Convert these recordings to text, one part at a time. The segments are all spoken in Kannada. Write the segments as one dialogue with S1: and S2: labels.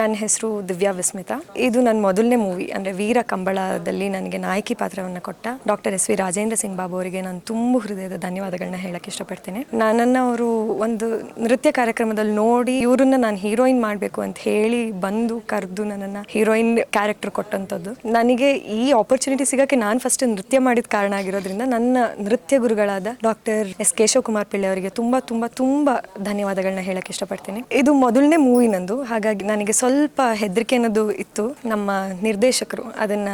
S1: ನನ್ನ ಹೆಸರು ದಿವ್ಯಾ ವಿಸ್ಮಿತಾ. ಇದು ನನ್ನ ಮೊದಲನೇ ಮೂವಿ ಅಂದರೆ ವೀರ ಕಂಬಳದಲ್ಲಿ ನನಗೆ ನಾಯಕಿ ಪಾತ್ರವನ್ನು ಕೊಟ್ಟ doctor S V Rajendra Singh Babu ಅವರಿಗೆ ನಾನು ತುಂಬ ಹೃದಯದ ಧನ್ಯವಾದಗಳನ್ನ ಹೇಳಕ್ಕೆ ಇಷ್ಟಪಡ್ತೇನೆ. ನನ್ನನ್ನು ಅವರು ಒಂದು ನೃತ್ಯ ಕಾರ್ಯಕ್ರಮದಲ್ಲಿ ನೋಡಿ ಇವರನ್ನ ನಾನು ಹೀರೋಯಿನ್ ಮಾಡಬೇಕು ಅಂತ ಹೇಳಿ ಬಂದು ಕರೆದು ನನ್ನನ್ನು ಹೀರೋಯಿನ್ ಕ್ಯಾರೆಕ್ಟರ್ ಕೊಟ್ಟಂಥದ್ದು. ನನಗೆ ಈ ಆಪರ್ಚುನಿಟಿ ಸಿಗೋಕ್ಕೆ ನಾನು ಫಸ್ಟ್ ನೃತ್ಯ ಮಾಡಿದ ಕಾರಣ ಆಗಿರೋದ್ರಿಂದ ನನ್ನ ನೃತ್ಯ ಗುರುಗಳಾದ ಡಾಕ್ಟರ್ ಎಸ್ ಕೇಶವ್ ಕುಮಾರ್ ಪಿಳ್ಳೆ ಅವರಿಗೆ ತುಂಬ ತುಂಬ ತುಂಬ ಧನ್ಯವಾದಗಳನ್ನ ಹೇಳಕ್ಕೆ ಇಷ್ಟಪಡ್ತೇನೆ. ಇದು ಮೊದಲನೇ ಮೂವಿ ನಂದು, ಹಾಗಾಗಿ ನನಗೆ ಸ್ವಲ್ಪ ಹೆದರಿಕೆ ಅನ್ನೋದು ಇತ್ತು. ನಮ್ಮ ನಿರ್ದೇಶಕರು ಅದನ್ನ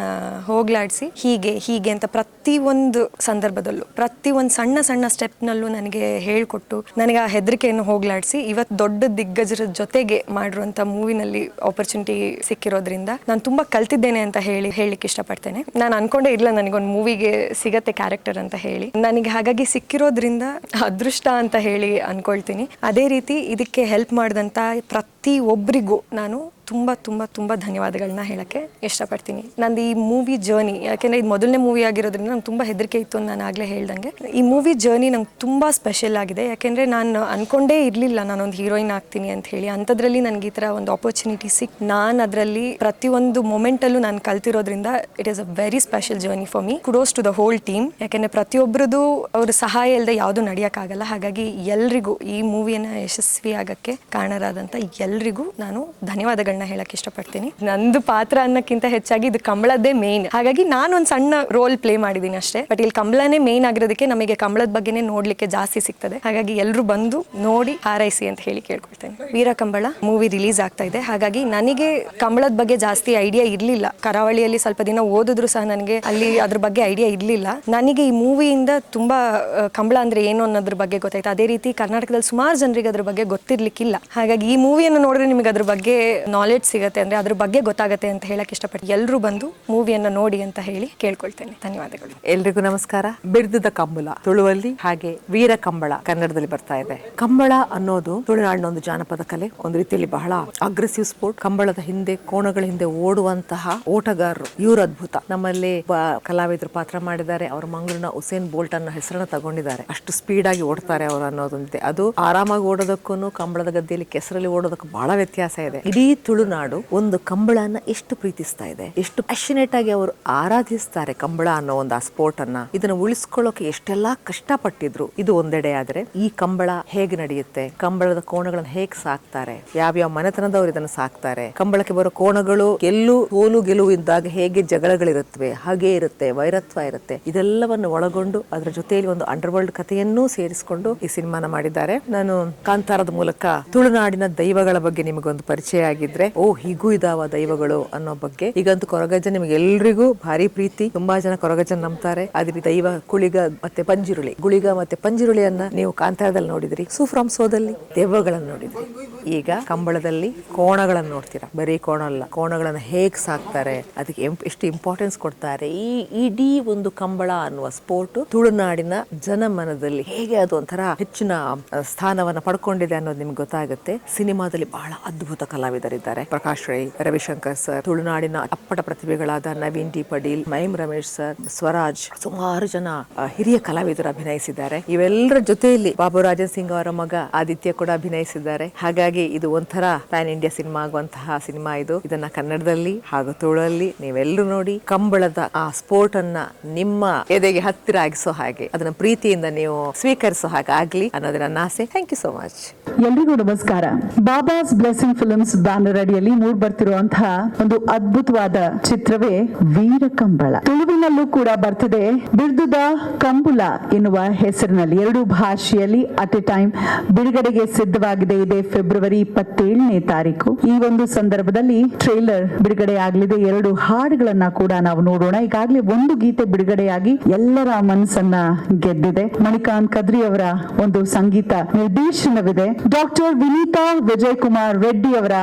S1: ಹೋಗ್ಲಾಡಿಸಿ ಹೀಗೆ ಅಂತ ಪ್ರತಿ ಒಂದು ಸಂದರ್ಭದಲ್ಲೂ ಪ್ರತಿ ಒಂದು ಸಣ್ಣ ಸಣ್ಣ ಸ್ಟೆಪ್ನಲ್ಲೂ ನನಗೆ ಹೇಳಿಕೊಟ್ಟು ನನಗೆ ಆ ಹೆದರಿಕೆಯನ್ನು ಹೋಗ್ಲಾಡಿಸಿ ಇವತ್ತು ದೊಡ್ಡ ದಿಗ್ಗಜರ ಜೊತೆಗೆ ಮಾಡಿರುವಂಥ ಮೂವಿನಲ್ಲಿ ಆಪರ್ಚುನಿಟಿ ಸಿಕ್ಕಿರೋದ್ರಿಂದ ನಾನು ತುಂಬ ಕಲ್ತಿದ್ದೇನೆ ಅಂತ ಹೇಳಲಿಕ್ಕೆ ಇಷ್ಟಪಡ್ತೇನೆ. ನಾನು ಅನ್ಕೊಂಡೇ ಇಲ್ಲ ನನಗೊಂದು ಮೂವಿಗೆ ಸಿಗತ್ತೆ ಕ್ಯಾರೆಕ್ಟರ್ ಅಂತ ಹೇಳಿ. ನನಗೆ ಹಾಗಾಗಿ ಸಿಕ್ಕಿರೋದ್ರಿಂದ ಅದೃಷ್ಟ ಅಂತ ಹೇಳಿ ಅನ್ಕೊಳ್ತೀನಿ. ಅದೇ ರೀತಿ ಇದಕ್ಕೆ ಹೆಲ್ಪ್ ಮಾಡಿದಂಥ ಪ್ರತಿ ಒಬ್ಬರಿಗೂ ನಾನು ತುಂಬ ತುಂಬ ತುಂಬ ಧನ್ಯವಾದಗಳನ್ನ ಹೇಳೋಕ್ಕೆ ಇಷ್ಟಪಡ್ತೀನಿ. ನಂದು ಈ ಮೂವಿ ಜರ್ನಿ, ಯಾಕೆಂದರೆ ಇದು ಮೊದಲನೇ ಮೂವಿ ಆಗಿರೋದ್ರಿಂದ ನಂಗೆ ತುಂಬ ಹೆದರಿಕೆ ಇತ್ತು ಅಂತ ನಾನು ಆಗಲೇ ಹೇಳ್ದಂಗೆ. ಈ ಮೂವಿ ಜರ್ನಿ ನಂಗೆ ತುಂಬ ಸ್ಪೆಷಲ್ ಆಗಿದೆ. ಯಾಕೆಂದರೆ ನಾನು ಅಂದ್ಕೊಂಡೇ ಇರಲಿಲ್ಲ ನಾನೊಂದು ಹೀರೋಯಿನ್ ಆಗ್ತೀನಿ ಅಂತ ಹೇಳಿ. ಅಂಥದ್ರಲ್ಲಿ ನನಗೆ ಈ ಥರ ಒಂದು ಆಪರ್ಚುನಿಟಿ ನಾನು ಅದರಲ್ಲಿ ಪ್ರತಿಯೊಂದು ಮೊಮೆಂಟಲ್ಲೂ ನಾನು ಕಲ್ತಿರೋದ್ರಿಂದ it is a very special journey for me. Kudos to the whole team. ಯಾಕೆಂದರೆ ಪ್ರತಿಯೊಬ್ಬರದು ಅವ್ರ ಸಹಾಯ ಇಲ್ಲದೆ ಯಾವುದೂ ನಡೆಯೋಕ್ಕಾಗಲ್ಲ. ಹಾಗಾಗಿ ಎಲ್ರಿಗೂ ಈ ಮೂವಿಯನ್ನು ಯಶಸ್ವಿ ಆಗೋಕ್ಕೆ ಕಾರಣರಾದಂಥ ಎಲ್ರಿಗೂ ನಾನು ಧನ್ಯವಾದಗಳನ್ನ ಹೇಳಕ್ಕೆ ಇಷ್ಟಪಡ್ತೀನಿ. ನಂದು ಪಾತ್ರ ಅನ್ನಕ್ಕಿಂತ ಹೆಚ್ಚಾಗಿ ಇದು ಕಂಬಳದ್ದೇ ಮೇನ್. ಹಾಗಾಗಿ ನಾನು ಒಂದು ಸಣ್ಣ ರೋಲ್ ಪ್ಲೇ ಮಾಡಿದ್ದೀನಿ ಅಷ್ಟೇ. ಬಟ್ ಇಲ್ಲಿ ಕಂಬಳನೇ ಮೇನ್ ಆಗಿರೋದಕ್ಕೆ ನಮಗೆ ಕಂಬಳದ ಬಗ್ಗೆನೇ ನೋಡ್ಲಿಕ್ಕೆ ಜಾಸ್ತಿ ಸಿಗ್ತದೆ. ಹಾಗಾಗಿ ಎಲ್ಲರೂ ಬಂದು ನೋಡಿ ಹಾರೈಸಿ ಅಂತ ಹೇಳಿ ಕೇಳ್ಕೊಳ್ತೇನೆ. ವೀರ ಕಂಬಳ ಮೂವಿ ರಿಲೀಸ್ ಆಗ್ತಾ ಇದೆ. ಹಾಗಾಗಿ ನನಗೆ ಕಂಬಳದ ಬಗ್ಗೆ ಜಾಸ್ತಿ ಐಡಿಯಾ ಇರಲಿಲ್ಲ. ಕರಾವಳಿಯಲ್ಲಿ ಸ್ವಲ್ಪ ದಿನ ಓದಿದ್ರು ಸಹ ನನಗೆ ಅಲ್ಲಿ ಅದ್ರ ಬಗ್ಗೆ ಐಡಿಯಾ ಇರಲಿಲ್ಲ. ನನಗೆ ಈ ಮೂವಿಯಿಂದ ತುಂಬಾ ಕಂಬಳ ಅಂದ್ರೆ ಏನು ಅನ್ನೋದ್ರ ಬಗ್ಗೆ ಗೊತ್ತಾಯ್ತು. ಅದೇ ರೀತಿ ಕರ್ನಾಟಕದಲ್ಲಿ ಸುಮಾರು ಜನರಿಗೆ ಅದ್ರ ಬಗ್ಗೆ ಗೊತ್ತಿರ್ಲಿಕ್ಕಿಲ್ಲ. ಹಾಗಾಗಿ ಈ ಮೂವಿಯನ್ನು ನೋಡಿದ್ರೆ ನಿಮಗೆ ಅದ್ರ ಬಗ್ಗೆ ನಾಲೆಡ್ಜ್ ಸಿಗುತ್ತೆ, ಅಂದ್ರೆ ಅದ್ರ ಬಗ್ಗೆ ಗೊತ್ತಾಗುತ್ತೆ ಅಂತ ಹೇಳಕ್ ಇಷ್ಟಪಟ್ಟು ಎಲ್ಲರೂ ಬಂದು ಮೂವಿಯನ್ನ ನೋಡಿ ಅಂತ ಹೇಳಿ ಕೇಳ್ಕೊಳ್ತೇನೆ. ಧನ್ಯವಾದಗಳು.
S2: ಎಲ್ರಿಗೂ ನಮಸ್ಕಾರ. ಬಿರ್ದದ ಕಂಬಳ ತುಳುವಲ್ಲಿ ಹಾಗೆ ವೀರ ಕಂಬಳ ಕನ್ನಡದಲ್ಲಿ ಬರ್ತಾ ಇದೆ. ಕಂಬಳ ಅನ್ನೋದು ತುಳುನಾಡಿನ ಒಂದು ಜಾನಪದ ಕಲೆ, ಒಂದು ರೀತಿಯಲ್ಲಿ ಬಹಳ ಅಗ್ರೆಸಿವ್ ಸ್ಪೋರ್ಟ್. ಕಂಬಳದ ಹಿಂದೆ ಕೋಣಗಳ ಹಿಂದೆ ಓಡುವಂತಹ ಓಟಗಾರರು ಇವರು ಅದ್ಭುತ. ನಮ್ಮಲ್ಲಿ ಕಲಾವಿದರು ಪಾತ್ರ ಮಾಡಿದ್ದಾರೆ. ಅವರು ಮಂಗಳೂರಿನ ಉಸೇನ್ ಬೋಲ್ಟ್ ಅನ್ನೋ ಹೆಸರನ್ನ ತಗೊಂಡಿದ್ದಾರೆ. ಅಷ್ಟು ಸ್ಪೀಡ್ ಆಗಿ ಓಡ್ತಾರೆ ಅವರು ಅನ್ನೋದಂತೆ. ಅದು ಆರಾಮಾಗಿ ಓಡೋದಕ್ಕೂ ಕಂಬಳದ ಗದ್ದೆಯಲ್ಲಿ ಕೆಸರಲ್ಲಿ ಓಡೋದಕ್ಕೂ ಬಹಳ ವ್ಯತ್ಯಾಸ ಇದೆ. ಇಡೀ ತುಳುನಾಡು ಒಂದು ಕಂಬಳನ ಎಷ್ಟು ಪ್ರೀತಿಸ್ತಾ ಇದೆ, ಎಷ್ಟು ಪ್ಯಾಷನೇಟ್ ಆಗಿ ಅವರು ಆರಾಧಿಸ್ತಾರೆ ಕಂಬಳ ಅನ್ನೋ ಒಂದು ಆ ಸ್ಪೋರ್ಟ್ ಅನ್ನ. ಇದನ್ನ ಉಳಿಸ್ಕೊಳ್ಳೋಕೆ ಎಷ್ಟೆಲ್ಲಾ ಕಷ್ಟಪಟ್ಟಿದ್ರು. ಇದು ಒಂದೆಡೆ ಆದ್ರೆ ಈ ಕಂಬಳ ಹೇಗೆ ನಡೆಯುತ್ತೆ, ಕಂಬಳದ ಕೋಣಗಳನ್ನ ಹೇಗೆ ಸಾಕ್ತಾರೆ, ಯಾವ್ಯಾವ ಮನೆತನದವರು ಇದನ್ನ ಸಾಕ್ತಾರೆ, ಕಂಬಳಕ್ಕೆ ಬರೋ ಕೋಣಗಳು ಸೋಲು ಗೆಲುವು ಇದ್ದಾಗ ಹೇಗೆ ಜಗಳಗಳಿರುತ್ತವೆ, ಹಾಗೆ ಇರುತ್ತೆ, ವೈರತ್ವ ಇರುತ್ತೆ. ಇದೆಲ್ಲವನ್ನು ಒಳಗೊಂಡು ಅದರ ಜೊತೆಯಲ್ಲಿ ಒಂದು ಅಂಡರ್ ವರ್ಲ್ಡ್ ಕಥೆಯನ್ನೂ ಸೇರಿಸಿಕೊಂಡು ಈ ಸಿನಿಮಾನ ಮಾಡಿದ್ದಾರೆ. ನಾನು ಕಾಂತಾರದ ಮೂಲಕ ತುಳುನಾಡಿನ ದೈವಗಳ ಬಗ್ಗೆ ನಿಮಗೊಂದು ಪರಿಚಯ ಆಗಿದ್ರೆ, ಹೀಗೂ ಇದಾವ ದೈವಗಳು ಅನ್ನೋ ಬಗ್ಗೆ. ಈಗಂತೂ ಕೊರಗಜ್ಜ ನಿಮ್ಗೆ ಎಲ್ರಿಗೂ ಭಾರಿ ಪ್ರೀತಿ. ತುಂಬಾ ಜನ ಕೊರಗಜ್ಜನ ನಂಬ್ತಾರೆ. ಅದೇ ದೈವ ಕುಳಿಗ ಮತ್ತೆ ಪಂಜಿರುಳಿ, ಗುಳಿಗ ಮತ್ತೆ ಪಂಜಿರುಳಿಯನ್ನ ನೀವು ಕಾಂತಾರದಲ್ಲಿ ನೋಡಿದ್ರಿ, ಸೂಫ್ರಾಮ್ ಸೋದಲ್ಲಿ ದೆವ್ವಗಳನ್ನು ನೋಡಿದ್ರಿ. ಈಗ ಕಂಬಳದಲ್ಲಿ ಕೋಣಗಳನ್ನು ನೋಡ್ತೀರಾ. ಬರೀ ಕೋಣ ಅಲ್ಲ, ಕೋಣಗಳನ್ನ ಹೇಗ್ ಸಾಕ್ತಾರೆ, ಅದಕ್ಕೆ ಎಷ್ಟು ಇಂಪಾರ್ಟೆನ್ಸ್ ಕೊಡ್ತಾರೆ. ಈ ಇಡೀ ಒಂದು ಕಂಬಳ ಅನ್ನುವ ಸ್ಪೋರ್ಟ್ ತುಳುನಾಡಿನ ಜನಮನದಲ್ಲಿ ಹೇಗೆ ಅದು ಒಂಥರ ಹೆಚ್ಚಿನ ಸ್ಥಾನವನ್ನ ಪಡ್ಕೊಂಡಿದೆ ಅನ್ನೋದು ನಿಮ್ಗೆ ಗೊತ್ತಾಗುತ್ತೆ. ಸಿನಿಮಾದಲ್ಲಿ ಬಹಳ ಅದ್ಭುತ ಕಲಾವಿದರಿದ್ದಾರೆ. ಪ್ರಕಾಶ್ ರೈ, ರವಿಶಂಕರ್ ಸರ್, ತುಳುನಾಡಿನ ಅಪ್ಪಟ ಪ್ರತಿಭೆಗಳಾದ Naveen D Padil, mime Ramesh sir, Swaraj, ಸುಮಾರು ಜನ ಹಿರಿಯ ಕಲಾವಿದರು ಅಭಿನಯಿಸಿದ್ದಾರೆ. ಇವೆಲ್ಲರ ಜೊತೆಯಲ್ಲಿ ಬಾಬು ರಾಜನ್ ಸಿಂಗ್ ಅವರ ಮಗ ಆದಿತ್ಯ ಕೂಡ ಅಭಿನಯಿಸಿದ್ದಾರೆ. ಹಾಗಾಗಿ ಇದು ಒಂಥರ ಪ್ಯಾನ್ ಇಂಡಿಯಾ ಸಿನಿಮಾ ಆಗುವಂತಹ ಸಿನಿಮಾ ಇದು. ಇದನ್ನ ಕನ್ನಡದಲ್ಲಿ ಹಾಗೂ ತುಳುವಲ್ಲಿ ನೀವೆಲ್ಲರೂ ನೋಡಿ ಕಂಬಳದ ಆ ಸ್ಪೋರ್ಟ್ ಅನ್ನ ನಿಮ್ಮ ಎದೆಗೆ ಹತ್ತಿರ ಆಗಿಸೋ ಹಾಗೆ, ಅದನ್ನ ಪ್ರೀತಿಯಿಂದ ನೀವು ಸ್ವೀಕರಿಸೋ ಹಾಗೆ ಆಗ್ಲಿ ಅನ್ನೋದು ನನ್ನ ಆಸೆ. Thank you so much.
S3: ಎಲ್ರಿಗೂ ನಮಸ್ಕಾರ. ಬಾಬಾಸ್ ಬ್ಲೆಸಿಂಗ್ ಫಿಲ್ಮ್ಸ್ ಬ್ಯಾನರ್ ಅಡಿಯಲ್ಲಿ ಮೂಡ್ ಬರ್ತಿರುವಂತಹ ಒಂದು ಅದ್ಭುತವಾದ ಚಿತ್ರವೇ ವೀರ ಕಂಬಳ. ತುಳುವಿನಲ್ಲೂ ಕೂಡ ಬರ್ತದೆ ಬಿರ್ದುದ ಕಂಬಳ ಎನ್ನುವ ಹೆಸರಿನಲ್ಲಿ. 2 ಭಾಷೆಯಲ್ಲಿ ಅಟ್ ಎ ಟೈಮ್ ಬಿಡುಗಡೆಗೆ ಸಿದ್ಧವಾಗಿದೆ. ಇದೆ ಫೆಬ್ರವರಿ 27ನೇ ತಾರೀಕು. ಈ ಒಂದು ಸಂದರ್ಭದಲ್ಲಿ ಟ್ರೇಲರ್ ಬಿಡುಗಡೆ ಆಗಲಿದೆ. 2 ಹಾಡುಗಳನ್ನ ಕೂಡ ನಾವು ನೋಡೋಣ. ಈಗಾಗಲೇ ಒಂದು ಗೀತೆ ಬಿಡುಗಡೆಯಾಗಿ ಎಲ್ಲರ ಮನಸ್ಸನ್ನ ಗೆದ್ದಿದೆ. ಮಣಿಕಾಂತ್ ಕದ್ರಿ ಅವರ ಒಂದು ಸಂಗೀತ ನಿರ್ದೇಶನವಿದೆ. ಡಾಕ್ಟರ್ ವಿನೀತಾ ವಿಜಯ್ ಕುಮಾರ್ ರೆಡ್ಡಿ ಅವರ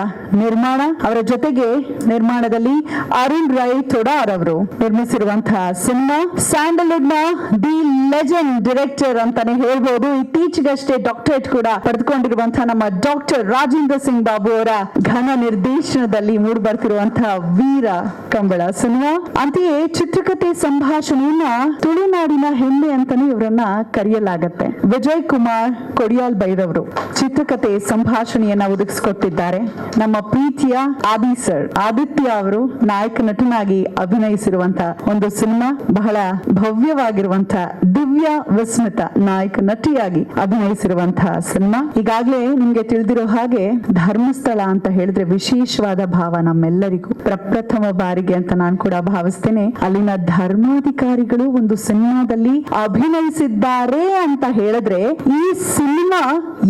S3: ನಿರ್ಮಾಣ. ಅವರ ಜೊತೆಗೆ ನಿರ್ಮಾಣದಲ್ಲಿ ಅರುಣ್ ರೈ ತೊಡಾರ್ ಅವರು ನಿರ್ಮಿಸಿರುವಂತಹ ಸಿನಿಮಾ. ಸ್ಯಾಂಡಲ್ವುಡ್ ನ ದಿ ಲೆಜೆಂಡ್ ಡೈರೆಕ್ಟರ್ ಅಂತಾನೆ ಹೇಳ್ಬೋದು. ಇತ್ತೀಚೆಗಷ್ಟೇ ಡಾಕ್ಟರೇಟ್ ಕೂಡ ಪಡೆದುಕೊಂಡಿರುವಂತಹ ನಮ್ಮ ಡಾಕ್ಟರ್ ರಾಜೇಂದ್ರ ಸಿಂಗ್ ಬಾಬು ಅವರ ಘನ ನಿರ್ದೇಶನದಲ್ಲಿ ಮೂಡಿ ಬರ್ತಿರುವಂತಹ ವೀರ ಕಂಬಳ ಸಿನಿಮಾ. ಅಂತೆಯೇ ಚಿತ್ರಕಥೆ ಸಂಭಾಷಣೆಯನ್ನ ತುಳುನಾಡಿನ ಹೆಮ್ಮೆ ಅಂತಾನೆ ಇವರನ್ನ ಕರೆಯಲಾಗತ್ತೆ. ವಿಜಯ್ ಕುಮಾರ್ ಕೊಡಿಯಾಲ್ ಬೈರವರು ಚಿತ್ರಕಥೆ ಸಂಭಾಷಣೆಯನ್ನ ಒದಗಿಸಿಕೊಟ್ಟಿದ್ದಾರೆ. ನಮ್ಮ ಪ್ರೀತಿಯ ಆದಿ ಸರ್ ಆದಿತ್ಯ ಅವರು ನಾಯಕ ನಟನಾಗಿ ಅಭಿನಯಿಸಿರುವಂತಹ ಒಂದು ಸಿನಿಮಾ, ಬಹಳ ಭವ್ಯವಾಗಿರುವಂತಹ ದಿವ್ಯ ವಿಸ್ಮಿತ ನಾಯಕ ನಟಿಯಾಗಿ ಅಭಿನಯಿಸಿರುವಂತಹ ಸಿನಿಮಾ. ಈಗಾಗಲೇ ನಿಮ್ಗೆ ತಿಳಿದಿರೋ ಹಾಗೆ ಧರ್ಮಸ್ಥಳ ಅಂತ ಹೇಳಿದ್ರೆ ವಿಶೇಷವಾದ ಭಾವ ನಮ್ಮೆಲ್ಲರಿಗೂ. ಪ್ರಪ್ರಥಮ ಬಾರಿಗೆ ಅಂತ ನಾನು ಕೂಡ ಭಾವಿಸ್ತೇನೆ ಅಲ್ಲಿನ ಧರ್ಮಾಧಿಕಾರಿಗಳು ಒಂದು ಸಿನಿಮಾದಲ್ಲಿ ಅಭಿನಯಿಸಿದ್ದಾರೆ ಅಂತ ಹೇಳಿದ್ರೆ ಈ ಸಿನಿಮಾ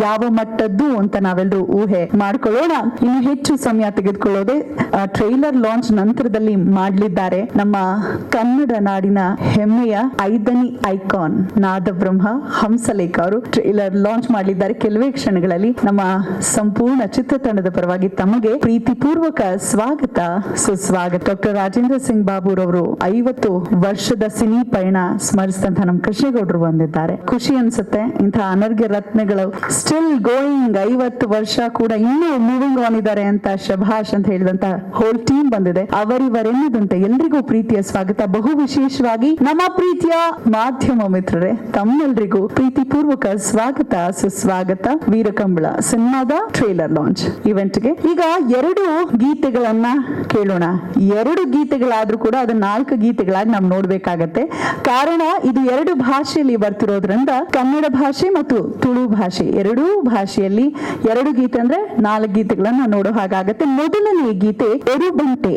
S3: ಯಾವ ಮಟ್ಟದ್ದು ಅಂತ ನಾವೆಲ್ಲರೂ ಊಹೆ ಮಾಡ್ಕೊಳ್ಳೋಣ. ಇನ್ನು ಹೆಚ್ಚು ಸಮಯ ತೆಗೆದುಕೊಳ್ಳೋದೆ ಟ್ರೈಲರ್ ಲಾಂಚ್ ನಂತರದಲ್ಲಿ ಮಾಡಲಿದ್ದಾರೆ ನಮ್ಮ ಕನ್ನಡ ನಾಡಿನ ಹೆಮ್ಮೆಯ 5ನೇ ಐಕಾನ್ ನಾದಬ್ರಹ್ಮ ಹಂಸಲೇಖ ಅವರು ಟ್ರೈಲರ್ ಲಾಂಚ್ ಮಾಡಲಿದ್ದಾರೆ ಕೆಲವೇ ಕ್ಷಣಗಳಲ್ಲಿ. ನಮ್ಮ ಸಂಪೂರ್ಣ ಚಿತ್ರತಂಡದ ಪರವಾಗಿ ತಮಗೆ ಪ್ರೀತಿಪೂರ್ವಕ ಸ್ವಾಗತ ಸುಸ್ವಾಗತ. ಡಾಕ್ಟರ್ ರಾಜೇಂದ್ರ ಸಿಂಗ್ ಬಾಬುರವರು 50 ವರ್ಷದ ಸಿನಿ ಪಯಣ ಸ್ಮರಿಸಿದಂತ ನಮ್ಮ ಕೃಷ್ಣೇಗೌಡರು ಬಂದಿದ್ದಾರೆ. ಖುಷಿ ಅನ್ಸುತ್ತೆ, ಇಂತಹ ಅನರ್ಘ್ಯ ರತ್ನಗಳು ಸ್ಟಿಲ್ ಗೋಯಿಂಗ್, 50 ವರ್ಷ ಕೂಡ ಇನ್ನೂ ಮೂವಿಂಗ್ ಆನ್ ಇದ್ದಾರೆ ಅಂತ ಶಭಾಷ್ ಅಂತ ಹೇಳಿದಂತ ಹೋಲ್ ಟೀಮ್ ಬಂದಿದೆ. ಅವರಿವರೆನ್ನದಂತೆ ಎಲ್ರಿಗೂ ಪ್ರೀತಿಯ ಸ್ವಾಗತ. ಬಹು ವಿಶೇಷವಾಗಿ ನಮ್ಮ ಪ್ರೀತಿಯ ಮಾಧ್ಯಮ ಮಿತ್ರರೇ, ತಮ್ಮೆಲ್ರಿಗೂ ಪ್ರೀತಿಪೂರ್ವಕ ಸ್ವಾಗತ ಸುಸ್ವಾಗತ. ವೀರಕಂಬಳ ಸಿನಿಮಾದ ಟ್ರೈಲರ್ ಲಾಂಚ್ ಇವೆಂಟ್ಗೆ ಈಗ 2 ಗೀತೆಗಳನ್ನ ಕೇಳೋಣ. 2 ಗೀತೆಗಳಾದ್ರೂ ಕೂಡ ಅದು 4 ಗೀತೆಗಳಾಗಿ ನಾವು ನೋಡ್ಬೇಕಾಗತ್ತೆ. ಕಾರಣ ಇದು 2 ಭಾಷೆಯಲ್ಲಿ ಬರ್ತಿರೋದ್ರಿಂದ ಕನ್ನಡ ಭಾಷೆ ಮತ್ತು ತುಳು ಭಾಷೆ ಎರಡೂ ಭಾಷೆಯಲ್ಲಿ 2 ಗೀತೆ ಅಂದ್ರೆ 4 ಗೀತೆಗಳನ್ನ ನೋಡೋ ಹಾಗಾಗತ್ತೆ. ಮೊದಲನೇ ಗೀತೆ ಎರುಬಂಟೆ.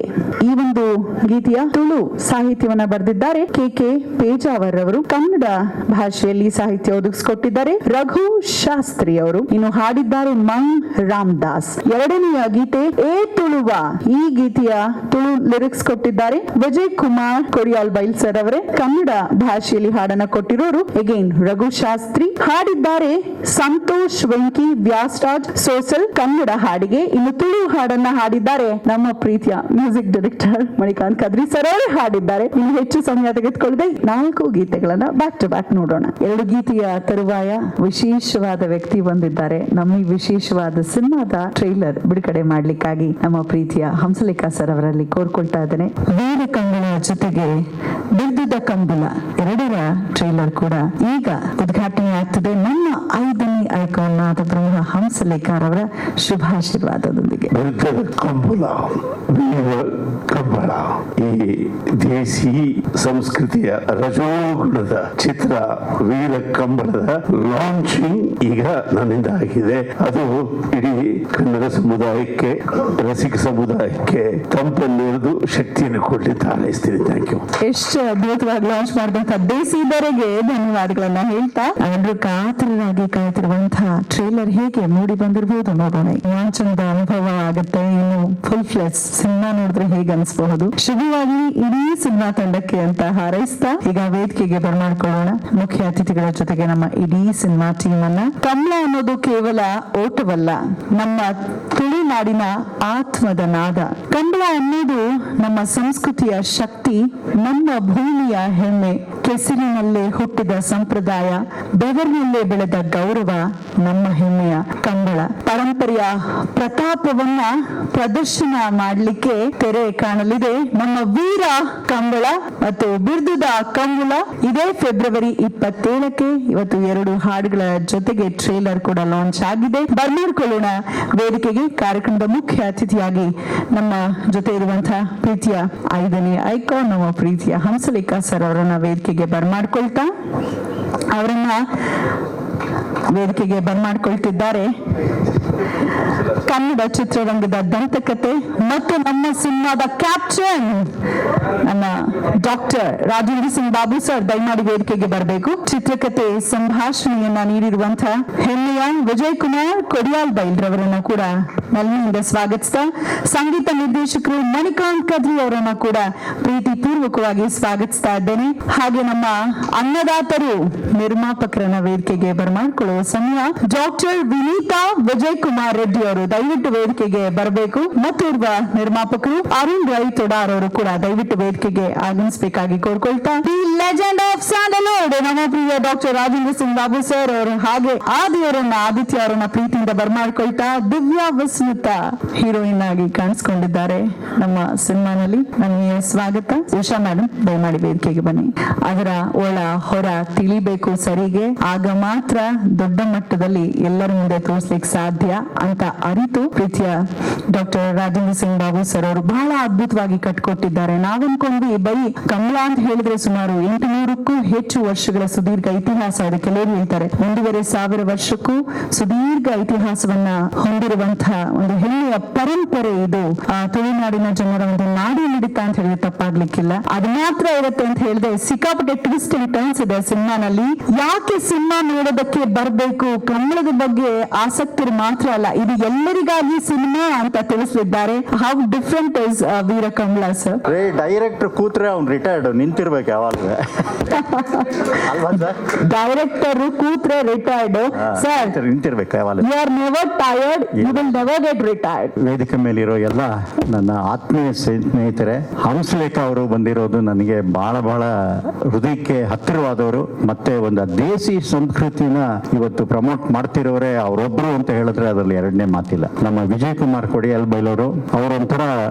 S3: ಈ ಒಂದು ಗೀತೆಯ ತುಳು ಸಾಹಿತ್ಯವನ್ನ ಬರೆದಿದ್ದಾರೆ ಕೆ ಪೇಜಾವರ್ ಅವರು. ಕನ್ನಡ ಭಾಷೆಯಲ್ಲಿ ಸಾಹಿತ್ಯ ಒದಗಿಸಿಕೊಟ್ಟಿದ್ದಾರೆ ರಘು ಶಾಸ್ತ್ರಿ ಅವರು. ಇನ್ನು ಹಾಡಿದ್ದಾರೆ ಮಂಗ್ ರಾಮದಾಸ್. ಎರಡನೆಯ ಗೀತೆ ಏ ತುಳುವ. ಈ ಗೀತೆಯ ತುಳು ಲಿರಿಕ್ಸ್ ಕೊಟ್ಟಿದ್ದಾರೆ ವಿಜಯ್ ಕುಮಾರ್ ಕೊಡಿಯಾಲ್ ಬೈಲ್ ಸರ್ ಅವರೇ. ಕನ್ನಡ ಭಾಷೆಯಲ್ಲಿ ಹಾಡನ್ನ ಕೊಟ್ಟಿರೋರು ಅಗೇನ್ ರಘು ಶಾಸ್ತ್ರಿ. ಹಾಡಿದ್ದಾರೆ ಸಂತೋಷ್ ವೆಂಕಿ ವ್ಯಾಸರಾಜ್ ಸೋಸಲ್ ಕನ್ನಡ ಹಾಡಿಗೆ. ಇನ್ನು ತುಳು ಹಾಡನ್ನ ಹಾಡಿದ್ದಾರೆ ನಮ್ಮ ಪ್ರೀತಿಯ music director Manikanth Kadri sir ಅವರೇ ಹಾಡಿದ್ದಾರೆ. ಇನ್ನು ಹೆಚ್ಚು ಸಮಯ ತೆಗೆದುಕೊಳ್ಳದೆ 4 ಗೀತೆಗಳನ್ನ ಬ್ಯಾಕ್ ಟು ಬ್ಯಾಕ್ ನೋಡೋಣ. 2 ಗೀತೆಯ ತರುವಾಯ ವಿಶೇಷವಾದ ವ್ಯಕ್ತಿ ಬಂದಿದ್ದಾರೆ. ನಮ್ಮ ಈ ವಿಶೇಷವಾದ ಸಿನಿಮಾದ ಟ್ರೈಲರ್ ಬಿಡುಗಡೆ ಮಾಡ್ಲಿಕ್ಕಾಗಿ ನಮ್ಮ ಪ್ರೀತಿಯ ಹಂಸಲೇಖ ಸರ್ ಅವರಲ್ಲಿ ಕೋರ್ಕೊಳ್ತಾ ಇದ್ದೇನೆ. ವೀರಕಂಬಳ ಜೊತೆಗೆ ಬಿರ್ದುದ ಕಂಬಳ 2ರ ಟ್ರೈಲರ್ ಕೂಡ ಈಗ ಉದ್ಘಾಟನೆ ಆಗ್ತದೆ. ನಮ್ಮ 5ನೇ ಐಕಾನ್ ನಾದಬ್ರಹ್ಮ ಹಂಸಲೇಖ ಅವರ ಶುಭಾಶೀರ್ವಾದದೊಂದಿಗೆ.
S4: ಕಂಬಳ ಈ ದೇಸಿ ಸಂಸ್ಕೃತಿಯ ರಜೋಗುಣದ ಚಿತ್ರ ವೀರ ಕಂಬಳದ ಲಾಂಚಿಂಗ್ ಈಗ ನನ್ನಿಂದ ಆಗಿದೆ. ಅದು ಇಡೀ ಕನ್ನಡ ಸಮುದಾಯಕ್ಕೆ, ರಸಿಕ ಸಮುದಾಯಕ್ಕೆ ತಂಪನ್ನೆರೆದು ಶಕ್ತಿಯನ್ನು ಕೊಡ್ಲಿಕ್ಕೆ ಹಾರೈಸ್ತೀನಿ. Thank you.
S3: ಎಷ್ಟು ಅದ್ಭುತವಾಗಿ ಲಾಂಚ್ ಮಾಡಿದಂತ ದೇಸಿದರಿಗೆ ಧನ್ಯವಾದಗಳನ್ನ ಹೇಳ್ತಾ, ಎಲ್ಲರೂ ಕಾತರರಾಗಿ ಕಾಯ್ತಿರುವಂತಹ ಟ್ರೇಲರ್ ಹೇಗೆ ಮೂಡಿ ಬಂದಿರಬಹುದು ನೋಡೋಣ. ಲಾಂಚನದ ಅನುಭವ ಆಗುತ್ತೆ. ಇನ್ನು ಫುಲ್ ಫ್ಲೆಶ್ ಸಿನಿಮಾ ನೋಡಿದ್ರೆ ಹೇಗೆ ಅನಿಸಬಹುದು. ಶುಭವಾಗಿ ಇಡೀ ಸಿನಿಮಾ ತಂಡಕ್ಕೆ ಅಂತ ಹಾರೈಸ್ತಾ ಈಗ ವೇದಿಕೆಗೆ ಬರ್ಮಾಡ್ಕೊಳ್ಳೋಣ ಮುಖ್ಯ ಅತಿಥಿಗಳ ಜೊತೆಗೆ ನಮ್ಮ ಇಡೀ ಸಿನಿಮಾ ಟೀಮ್ ಅನ್ನ. ಕಂಬಳ ಅನ್ನೋದು ಕೇವಲ ಓಟವಲ್ಲ, ನಮ್ಮ ತುಳುನಾಡಿನ ಆತ್ಮದ ನಾದ. ಕಂಬಳ ಅನ್ನೋದು ನಮ್ಮ ಸಂಸ್ಕೃತಿಯ ಶಕ್ತಿ, ನಮ್ಮ ಭೂಮಿಯ ಹೆಮ್ಮೆ, ಕೆಸರಿನಲ್ಲೇ ಹುಟ್ಟಿದ ಸಂಪ್ರದಾಯ, ಬೆವರಿನಲ್ಲೇ ಬೆಳೆದ ಗೌರವ ನಮ್ಮ ಹೆಮ್ಮೆಯ ಕಂಬಳ. ಪರಂಪರೆಯ ಪ್ರತಾಪವನ್ನ ಪ್ರದರ್ಶನ ಮಾಡಲಿಕ್ಕೆ ತೆರೆ ಕಾಣಲಿದೆ ನಮ್ಮ ವೀರ ಕಂಬಳ ಮತ್ತು ಬಿರ್ದುದ ಕಂಬಳ. ಇದೇ ಫೆಬ್ರವರಿ 27ಕ್ಕೆ ಇವತ್ತು 2 ಹಾಡುಗಳ ಜೊತೆಗೆ ಟ್ರೇಲರ್ ಕೂಡ ಲಾಂಚ್ ಆಗಿದೆ. ಬರ್ಮಾಡ್ಕೊಳ್ಳೋಣ ವೇದಿಕೆಗೆ. ಕಾರ್ಯಕ್ರಮದ ಮುಖ್ಯ ಅತಿಥಿಯಾಗಿ ನಮ್ಮ ಜೊತೆ ಇರುವಂತಹ ಪ್ರೀತಿಯ 5ನೇ ಐಕಾನ್ ನಮ್ಮ ಪ್ರೀತಿಯ ಹಂಸಲೇಖ ಸರ್ ಅವರನ್ನ ವೇದಿಕೆಗೆ ಬರ್ಮಾಡ್ಕೊಳ್ತಿದ್ದಾರೆ. ಕನ್ನಡ ಚಿತ್ರರಂಗದ ದಂತಕತೆ ಮತ್ತು ನಮ್ಮ ಸಿನಿಮಾದ ಕ್ಯಾಪ್ಟನ್ ನನ್ನ ಡಾಕ್ಟರ್ ರಾಜೇಂದ್ರ ಸಿಂಗ್ ಬಾಬು ಸರ್ ದಯಮಾಡಿ ವೇದಿಕೆಗೆ ಬರಬೇಕು. ಚಿತ್ರಕಥೆ ಸಂಭಾಷಣೆಯನ್ನ ನೀಡಿರುವಂತಹ ಹೆಮ್ಮೆಯ ವಿಜಯ್ ಕುಮಾರ್ ಕೊಡಿಯಾಲ್ ಬೈಲ್ ರವರನ್ನು ಕೂಡ ನಲ್ಲಿನಿಂದ ಸ್ವಾಗತಿಸ್ತಾ, ಸಂಗೀತ ನಿರ್ದೇಶಕರು ಮಣಿಕಾಂತ್ ಕದ್ರಿ ಅವರನ್ನು ಕೂಡ ಪ್ರೀತಿ ಪೂರ್ವಕವಾಗಿ ಸ್ವಾಗತಿಸ್ತಾ ಇದ್ದೇನೆ. ಹಾಗೆ ನಮ್ಮ ಅನ್ನದಾತರು ನಿರ್ಮಾಪಕರನ್ನ ವೇದಿಕೆಗೆ ಬರ್ಮಾಡ್ಕೊಳ್ಳುವ ಸಮಯ. ಡಾಕ್ಟರ್ ವಿನೀತಾ ವಿಜಯ್ ಕುಮಾರ್ ರೆಡ್ಡಿ ಅವರು ದಯವಿಟ್ಟು ವೇದಿಕೆಗೆ ಬರಬೇಕು. ಮತ್ತೋರ್ವ ನಿರ್ಮಾಪಕರು ಅರುಣ್ ರೈ ತೊಡಾರ್ ಅವರು ಕೂಡ ದಯವಿಟ್ಟು ವೇದಿಕೆಗೆ ಆಗಮಿಸಬೇಕಾಗಿ ಕೋರ್ಕೊಳ್ತಾ, ದಿ ಲೆಜೆಂಡ್ ಆಫ್ ಸ್ಯಾಂಡಲ್ವುಡ್ ನಮ್ಮ ಪ್ರಿಯ ಡಾಕ್ಟರ್ ರಾಜೇಂದ್ರ ಸಿಂಗ್ ಬಾಬು ಸರ್ ಅವರು ಹಾಗೆ ಆದಿಯವರನ್ನ ಆದಿತ್ಯ ಅವರನ್ನ ಪ್ರೀತಿಯಿಂದ ಬರ್ಮಾಡ್ಕೊಳ್ತಾ, ದಿವ್ಯಾ ವಿಸ್ಮಿತ ಹೀರೋಯಿನ್ ಆಗಿ ಕಾಣಿಸ್ಕೊಂಡಿದ್ದಾರೆ ನಮ್ಮ ಸಿನಿಮಾನಲ್ಲಿ. ನನಗೆ ಸ್ವಾಗತ. ಉಷಾ ಮೇಡಮ್ ದಯಮಾಡಿ ವೇದಿಕೆಗೆ ಬನ್ನಿ. ಅದರ ಒಳ ಹೊರ ತಿಳಿಬೇಕು ಸರಿಗೆ, ಆಗ ಮಾತ್ರ ದೊಡ್ಡ ಮಟ್ಟದಲ್ಲಿ ಎಲ್ಲರ ಮುಂದೆ ತೋರಿಸ್ಲಿಕ್ಕೆ ಸಾಧ್ಯ ಅಂತ ಅರಿತು ಮುಗೀತು. ಪ್ರೀತಿಯ ಡಾಕ್ಟರ್ ರಾಜೇಂದ್ರ ಸಿಂಗ್ ಬಾಬು ಸರ್ ಅವರು ಬಹಳ ಅದ್ಭುತವಾಗಿ ಕಟ್ಕೊಟ್ಟಿದ್ದಾರೆ. ನಾವನ್ಕೊಂಡ್ವಿ ಬರೀ ಕಮಲ ಅಂತ ಹೇಳಿದ್ರೆ ಸುಮಾರು 800ಕ್ಕೂ ಹೆಚ್ಚು ವರ್ಷಗಳ ಸುದೀರ್ಘ ಇತಿಹಾಸ ಇದೆ. ಕೆಲವರು ಹೇಳ್ತಾರೆ 1,500 ವರ್ಷಕ್ಕೂ ಸುದೀರ್ಘ ಇತಿಹಾಸವನ್ನ ಹೊಂದಿರುವಂತಹ ಒಂದು ಹೆಮ್ಮೆಯ ಪರಂಪರೆ ಇದು. ತುಳುನಾಡಿನ ಜನರ ಒಂದು ನಾಡಿ ಮಿಡಿತ ಅಂತ ಹೇಳಿದ್ರೆ ತಪ್ಪಾಗ್ಲಿಕ್ಕಿಲ್ಲ. ಅದು ಮಾತ್ರ ಇರುತ್ತೆ ಅಂತ ಹೇಳಿದ್ರೆ ಸಿಕ್ಕಾಪಟ್ಟೆ ಟ್ವಿಸ್ಟ್ ಅಂಡ್ ಟರ್ನ್ಸ್ ಇದೆ ಸಿನಿಮಾನಲ್ಲಿ. ಯಾಕೆ ಸಿನಿಮಾ ನೋಡೋದಕ್ಕೆ ಬರ್ಬೇಕು, ಕಮಲದ ಬಗ್ಗೆ ಆಸಕ್ತರು ಮಾತ್ರ ಅಲ್ಲ, ಇದು ಎಲ್ಲರಿಗಾಗಿ ಸಿನಿಮಾ ಅಂತ ತಿಳಿಸಿದ್ದಾರೆ. How different is Veera Kamala sir?
S5: Director ಕೂತ್ರೆ ಅವ್ನು ರಿಟೈರ್ಡ್ ನಿಂತಿರ್ಬೇಕು ಯಾವಾಗ ಅಲ್ವಾ ಸರ್?
S3: ಡೈರೆಕ್ಟರ್ ಕೂತ್ರೆ ರಿಟೈರ್ಡ್ ಸರ್,
S5: ನಿಂತಿರ್ಬೇಕು ಯಾವಾಗ.
S3: You are never tired, you will never get retired.
S5: ವೇದಿಕೆ ಮೇಲಿರೋ ಎಲ್ಲ ನನ್ನ ಆತ್ಮೀಯ ಸ್ನೇಹಿತರೆ, ಹಂಸಲೇಖ ಅವರು ಬಂದಿರೋದು ನನಗೆ ಬಹಳ ಬಹಳ ಹೃದಯಕ್ಕೆ ಹತ್ತಿರವಾದವರು. ಮತ್ತೆ ಒಂದು ದೇಸಿ ಸಂಸ್ಕೃತಿನ ಇವತ್ತು ಪ್ರಮೋಟ್ ಮಾಡ್ತಿರೋರೆ ಅವರೊಬ್ರು ಅಂತ ಹೇಳಿದ್ರೆ ಅದರಲ್ಲಿ ಎರಡನೇ ಮಾತಿಲ್ಲ. ನಮ್ಮ ವಿಜಯ್ ಕುಮಾರ್ ಕೊಡಿಯಾಲ್ ಬೈಲವರು ಅವರೊಂಥರ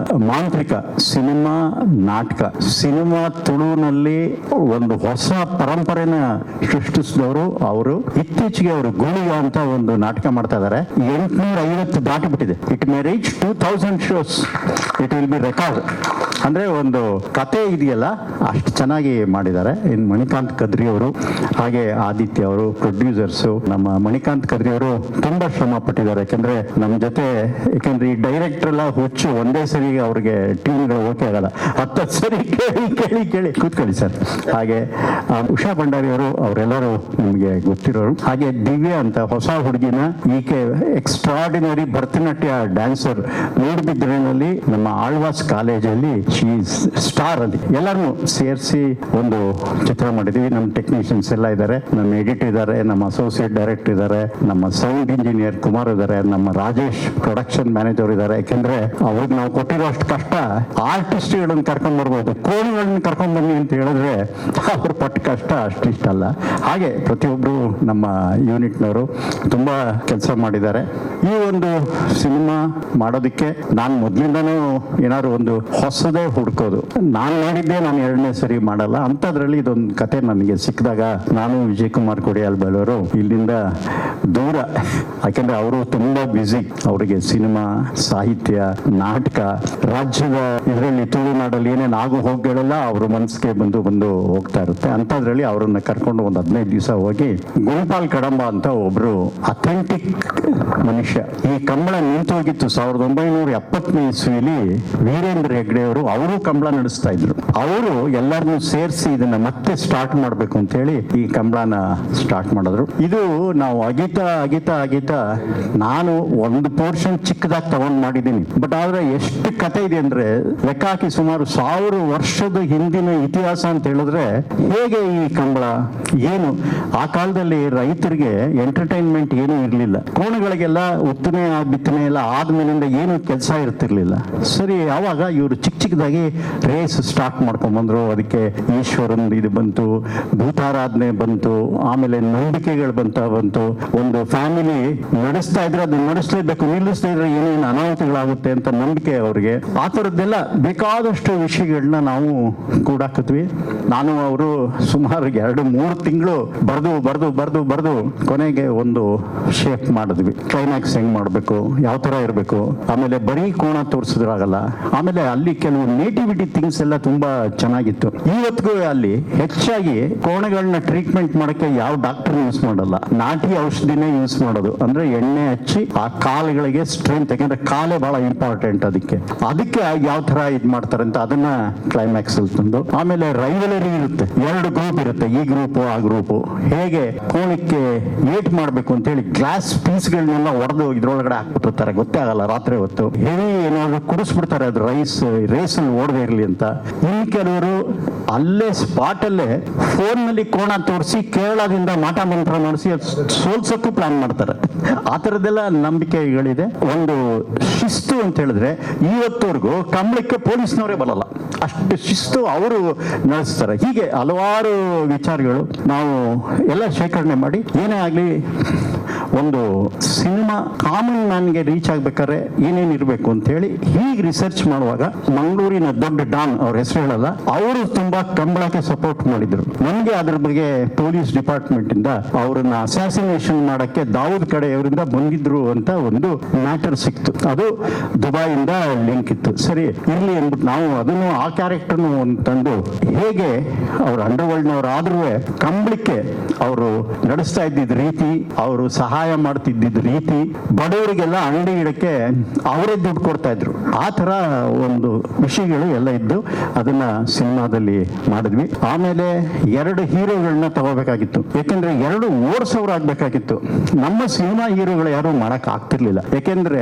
S5: ಮಾಂತ್ರಿಕ ಸಿನಿಮಾ ನಾಟಕ, ಸಿನಿಮಾ ತುಳುನಲ್ಲಿ ಒಂದು ಹೊಸ ಪರಂಪರೆನ ಸೃಷ್ಟಿಸಿದವರು ಅವರು. ಇತ್ತೀಚೆಗೆ ಅವರು ಗುಳಿಗ ಅಂತ ಒಂದು ನಾಟಕ ಮಾಡ್ತಾ ಇದ್ದಾರೆ. 850 ದಾಟಿಬಿಟ್ಟಿದೆ. It may reach 2000 shows. It will be record. ಅಂದ್ರೆ ಒಂದು ಕತೆ ಇದೆಯಲ್ಲ ಅಷ್ಟು ಚೆನ್ನಾಗಿ ಮಾಡಿದ್ದಾರೆ. ಇನ್ನು ಮಣಿಕಾಂತ್ ಕದ್ರಿ ಅವರು ಹಾಗೆ ಆದಿತ್ಯ ಅವರು ಪ್ರೊಡ್ಯೂಸರ್ಸು. ನಮ್ಮ ಮಣಿಕಾಂತ್ ಕದ್ರಿ ಅವರು ತುಂಬಾ ಶ್ರಮ ಪಟ್ಟಿದ್ದಾರೆ. ಯಾಕೆಂದ್ರೆ ಈ ಡೈರೆಕ್ಟರ್ ಎಲ್ಲ ಹುಚ್ಚು, ಒಂದೇ ಸರಿ ಅವ್ರಿಗೆ ಟ್ಯೂನ್ಗಳು ಓಕೆ ಆಗಲ್ಲ, 10 ಸರಿ ಕೇಳಿ ಕೂತ್ಕೊಳ್ಳಿ ಸರ್. ಹಾಗೆ ಉಷಾ ಭಂಡಾರಿ ಅವರು, ಅವರೆಲ್ಲರೂ ನಿಮಗೆ ಗೊತ್ತಿರೋರು. ಹಾಗೆ ದಿವ್ಯಾ ಅಂತ ಹೊಸ ಹುಡುಗಿನ, ಈಕೆ ಎಕ್ಸ್ಟ್ರಾರ್ಡಿನರಿ ಭರತನಾಟ್ಯ ಡ್ಯಾನ್ಸರ್. ಮೂಡುಬಿದ್ರೆನಲ್ಲಿ ನಮ್ಮ ಆಳ್ವಾಸ್ ಕಾಲೇಜಲ್ಲಿ ಸ್ಟಾರ್ ಅಲ್ಲಿ ಎಲ್ಲರನ್ನು ಸೇರಿಸಿ ಒಂದು ಚಿತ್ರ ಮಾಡಿದೀವಿ. ನಮ್ಮ ಟೆಕ್ನಿಷಿಯನ್ಸ್ ಎಲ್ಲ ಇದ್ದಾರೆ, ನಮ್ಮ ಎಡಿಟರ್ ಇದ್ದಾರೆ, ನಮ್ಮ ಅಸೋಸಿಯೇಟ್ ಡೈರೆಕ್ಟರ್ ಇದ್ದಾರೆ, ನಮ್ಮ ಸೌಂಡ್ ಇಂಜಿನಿಯರ್ ಕುಮಾರ್ ಇದ್ದಾರೆ, ನಮ್ಮ ರಾಜೇಶ್ ಪ್ರೊಡಕ್ಷನ್ ಮ್ಯಾನೇಜರ್ ಇದ್ದಾರೆ. ಯಾಕೆಂದ್ರೆ ಅವ್ರಿಗೆ ನಾವು ಕೊಟ್ಟಿರೋ ಅಷ್ಟು ಕಷ್ಟ ಆರ್ಟಿಸ್ಟ್ಗಳನ್ನ ಕರ್ಕೊಂಡ್ ಬರ್ಬೋದು, ಕೋಣಿಗಳನ್ನ ಕರ್ಕೊಂಡ್ ಬನ್ನಿ ಅಂತ ಹೇಳಿದ್ರೆ ಅವ್ರ ಪಟ್ಟ ಕಷ್ಟ ಅಷ್ಟಿಷ್ಟಲ್ಲ. ಹಾಗೆ ಪ್ರತಿಯೊಬ್ರು ನಮ್ಮ ಯೂನಿಟ್ನವರು ತುಂಬಾ ಕೆಲಸ ಮಾಡಿದ್ದಾರೆ. ಈ ಒಂದು ಸಿನಿಮಾ ಮಾಡೋದಕ್ಕೆ ನಾನು ಮೊದಲಿಂದನೂ ಏನಾದ್ರು ಒಂದು ಹೊಸದೇ ಹುಡ್ಕೋದು. ನಾನು ಮಾಡಿದ್ದೆ, ನಾನು ಎರಡನೇ ಸರಿ ಮಾಡಲ್ಲ. ಅಂಥದ್ರಲ್ಲಿ ಇದೊಂದು ಕತೆ ನನಗೆ ಸಿಕ್ಕಿದಾಗ ನಾನು ವಿಜಯ್ ಕುಮಾರ್ ಕೊಡಿಯಾಲ್ ಬೈಲವರು ಇಲ್ಲಿಂದ ದೂರ, ಯಾಕೆಂದ್ರೆ ಅವರು ತುಂಬಾ ಬ್ಯುಸಿ. ಅವರಿಗೆ ಸಿನಿಮಾ, ಸಾಹಿತ್ಯ, ನಾಟಕ, ರಾಜ್ಯದ ಇದರಲ್ಲಿ ತುಳುನಾಡಲ್ಲಿ ಏನೇನು ಆಗು ಹೋಗಗಳೆಲ್ಲ ಅವ್ರ ಮನಸ್ಸಿಗೆ ಬಂದು ಹೋಗ್ತಾ ಇರುತ್ತೆ. ಅಂಥದ್ರಲ್ಲಿ ಅವರನ್ನ ಕರ್ಕೊಂಡು ಒಂದು 15 ದಿವಸ ಹೋಗಿ ಗುಣಪಾಲ್ ಕಡಂಬ ಅಂತ ಒಬ್ರು ಅಥೆಂಟಿಕ್ ಮನುಷ್ಯ. ಈ ಕಂಬಳ ನಿಂತು ಹೋಗಿತ್ತು 1970ನೇ ಇಸ್ವಿಲಿ. ವೀರೇಂದ್ರ ಹೆಗ್ಡೆ ಅವರು ಕಂಬಳ ನಡೆಸ್ತಾ ಇದ್ರು. ಅವರು ಎಲ್ಲರನ್ನೂ ಸೇರಿಸಿ ಇದನ್ನ ಮತ್ತೆ ಸ್ಟಾರ್ಟ್ ಮಾಡ್ಬೇಕು ಅಂತ ಹೇಳಿ ಈ ಕಂಬಳನ ಸ್ಟಾರ್ಟ್ ಮಾಡಿದ್ರು. ಇದು ನಾವು ಅಗಿತಾ ನಾನು ಒಂದು ಪೋರ್ಷನ್ ಚಿಕ್ಕದಾಗಿ ತಗೊಂಡ್ ಮಾಡಿದ್ದೀನಿ. ಬಟ್ ಆದ್ರೆ ಎಷ್ಟು ಕತೆ ಇದೆ ಅಂದ್ರೆ ಲೆಕ್ಕ ಹಾಕಿ ಸುಮಾರು 1000 ವರ್ಷದ ಹಿಂದಿನ ಇತಿಹಾಸ ಅಂತ ಹೇಳಿದ್ರೆ ಹೇಗೆ ಈ ಕಂಬಳ ಏನು. ಆ ಕಾಲದಲ್ಲಿ ರೈತರಿಗೆ ಎಂಟರ್ಟೈನ್ಮೆಂಟ್ ಏನೂ ಇರಲಿಲ್ಲ. ಕೋಣಗಳಿಗೆಲ್ಲ ಉತ್ತನೆ ಬಿತ್ತನೆ ಎಲ್ಲ ಆದ್ಮೇಲಿಂದ ಏನು ಕೆಲಸ ಇರ್ತಿರ್ಲಿಲ್ಲ. ಸರಿ, ಆವಾಗ ಇವರು ಚಿಕ್ಕದಾಗಿ ರೇಸ್ ಸ್ಟಾರ್ಟ್ ಮಾಡ್ಕೊಂಡ್ ಬಂದ್ರು. ಅದಕ್ಕೆ ಈಶ್ವರನ್ ಇದು ಬಂತು, ಭೂತಾರಾಧನೆ ಬಂತು, ಆಮೇಲೆ ನಂಬಿಕೆಗಳು ಬಂತು. ಒಂದು ಫ್ಯಾಮಿಲಿ ನಡೆಸ್ತಾ ಇದ್ರೆ ಅದನ್ನ ನಡೆಸಲೇಬೇಕು, ನಿಲ್ಲಿಸ್ತಾ ಇದ್ರೆ ಏನೇನು ಅನಾಹುತಗಳಾಗುತ್ತೆ ಅಂತ ನಂಬಿಕೆ ಅವ್ರಿಗೆ. ಆ ಥರದ್ದೆಲ್ಲ ಬೇಕಾದಷ್ಟು ವಿಷಯಗಳನ್ನ ನಾವು ಕೂಡಾಕಿದ್ವಿ. ನಾನು ಅವರು ಸುಮಾರು 2-3 ತಿಂಗಳು ಬರೆದು ಕೊನೆಗೆ ಒಂದು ಶೇಪ್ ಮಾಡಿದ್ವಿ. ಕ್ಲೈಮ್ಯಾಕ್ಸ್ ಹೆಂಗ್ ಮಾಡ್ಬೇಕು, ಯಾವ ತರ ಇರಬೇಕು, ಆಮೇಲೆ ಬರೀ ಕೋಣ ತೋರಿಸಿದ್ರಾಗಲ್ಲ. ಆಮೇಲೆ ಅಲ್ಲಿ ಕೆಲವು ನೇಟಿವಿಟಿ ಥಿಂಗ್ಸ್ ಎಲ್ಲ ತುಂಬಾ ಚೆನ್ನಾಗಿತ್ತು. ಇವತ್ತಿಗೂ ಅಲ್ಲಿ ಹೆಚ್ಚಾಗಿ ಕೋಣಗಳನ್ನ ಟ್ರೀಟ್ಮೆಂಟ್ ಮಾಡಕ್ಕೆ ಯಾವ ಡಾಕ್ಟರ್ ಯೂಸ್ ಮಾಡಲ್ಲ, ನಾಟಿ ಔಷಧಿನೇ ಯೂಸ್ ಮಾಡೋದು. ಅಂದ್ರೆ ಎಣ್ಣೆ ಹಚ್ಚಿ ಆ ಕಾಲುಗಳಿಗೆ ಸ್ಟ್ರೆಂತ್, ಯಾಕಂದ್ರೆ ಕಾಲೇ ಬಹಳ ಇಂಪಾರ್ಟೆಂಟ್. ಅದಕ್ಕೆ ಯಾವ ತರ ಇದ್ ಮಾಡ್ತಾರೆ ಅಂತ ಅದನ್ನ ಕ್ಲೈಮ್ಯಾಕ್ಸ್ ಅಲ್ಲಿ ತಂದು. ಆಮೇಲೆ ರೈವಲರಿ ಇರುತ್ತೆ, 2 ಗ್ರೂಪ್ ಇರುತ್ತೆ, ಈ ಗ್ರೂಪ್ ಆ ಗ್ರೂಪ್. ಹೇಗೆ ಕೋಣಕ್ಕೆ ಏಟ್ ಮಾಡ್ಬೇಕು ಅಂತ ಹೇಳಿ ಗ್ಲಾಸ್ ಪೀಸ್ಗಳನ್ನೆಲ್ಲ ಹೊಡೆದು ಇದ್ರೊಳಗಡೆ ಹಾಕ್ಬಿಟ್ಟಿರ್ತಾರೆ, ಗೊತ್ತೇ ಆಗಲ್ಲ. ರಾತ್ರಿ ಹೊತ್ತು ಹೆವಿ ಏನಾದ್ರು ಕುಡಿಸ್ಬಿಡ್ತಾರೆ, ಅದು ರೇಸ್ ಅಲ್ಲಿ ಓಡದೆ ಇರ್ಲಿ ಅಂತ. ಇನ್ನು ಕೆಲವರು ಅಲ್ಲೇ ಸ್ಪಾಟ್ ಅಲ್ಲೇ ಫೋನ್ ನಲ್ಲಿ ಕೋಣ ತೋರಿಸಿ ಕೇರಳದಿಂದ ಮಾಟ ಮಂತ್ರ ಮಾಡಿಸಿ ಸೋಲ್ಸಕ್ಕೂ ಪ್ಲಾನ್ ಮಾಡ್ತಾರೆ. ಆ ತರದ್ದೆಲ್ಲ ನಂಬಿಕೆಗಳಿದೆ. ಒಂದು ಶಿಸ್ತು ಅಂತ ಹೇಳಿದ್ರೆ ಇವತ್ತವರೆಗೂ ಕಂಬಳಕ್ಕೆ ಪೊಲೀಸ್ನವರೇ ಬರಲ್ಲ, ಅಷ್ಟು ಶಿಸ್ತು ಅವರು ನಡೆಸ್ತಾರೆ. ಹೀಗೆ ಹಲವಾರು ವಿಚಾರಗಳು ನಾವು ಎಲ್ಲ ಶೇಖರಣೆ ಮಾಡಿ ಏನೇ ಆಗ್ಲಿ ಒಂದು ಸಿನಿಮಾ ಕಾಮನ್ ಮ್ಯಾನ್ಗೆ ರೀಚ್ ಆಗ್ಬೇಕಾದ್ರೆ ಏನೇನು ಇರಬೇಕು ಅಂತ ಹೇಳಿ ಹೀಗೆ ರಿಸರ್ಚ್ ಮಾಡುವಾಗ ಮಂಗಳೂರಿನ ದೊಡ್ಡ ಡಾನ್, ಅವ್ರ ಹೆಸರು ಹೇಳಲ್ಲ, ಅವರು ಅವರು ತುಂಬಾ ಕಂಬಳಕ್ಕೆ ಸಪೋರ್ಟ್ ಮಾಡಿದ್ರು. ನಮಗೆ ಅದ್ರ ಬಗ್ಗೆ ಪೊಲೀಸ್ ಡಿಪಾರ್ಟ್ಮೆಂಟ್ ಇಂದ ಅವ್ರನ್ನ ಅಸಾಸಿನೇಷನ್ ಮಾಡಕ್ಕೆ ದಾವೂದ್ ಕಡೆಯವರಿಂದ ಬಂದಿದ್ರು ಅಂತ ಒಂದು ಮ್ಯಾಟರ್ ಸಿಕ್ತು. ಅದು ದುಬೈಯಿಂದ ಲಿಂಕ್ ಇತ್ತು. ಸರಿ ಇರ್ಲಿ ಅಂದ್ಬಿಟ್ಟು ನಾವು ಅದನ್ನು ಆ ಕ್ಯಾರೆಕ್ಟರ್ನು ತಂದು ಹೇಗೆ ಅವ್ರು ಅಂಡರ್ವರ್ಲ್ಡ್ನವ್ರು ಆದ್ರೂ ಕಂಬಳಕ್ಕೆ ಅವರು ನಡೆಸ್ತಾ ಇದ್ದಿದ್ದ ರೀತಿ, ಅವರು ಸಹಾಯ ಮಾಡ್ತಿದ್ದಿದ್ದ ರೀತಿ, ಬಡವರಿಗೆಲ್ಲ ಅಂಗಡಿ ಇಡಕ್ಕೆ ಅವರೇ ದುಡ್ಡು ಕೊಡ್ತಾ ಇದ್ರು. ಆ ತರ ಒಂದು ವಿಷಯಗಳು ಎಲ್ಲ ಇದ್ದು ಅದನ್ನ ಸಿನಿಮಾದಲ್ಲಿ ಮಾಡಿದ್ವಿ. ಆಮೇಲೆ 2 ಹೀರೋಗಳನ್ನ ತಗೋಬೇಕಾಗಿತ್ತು. ಯಾಕೆಂದ್ರೆ 2 ಓಡಿಸೋರು ಆಗ್ಬೇಕಾಗಿತ್ತು. ನಮ್ಮ ಸಿನಿಮಾ ಹೀರೋಗಳು ಯಾರು ಮಾಡಕ್ ಆಗ್ತಿರ್ಲಿಲ್ಲ. ಯಾಕೆಂದ್ರೆ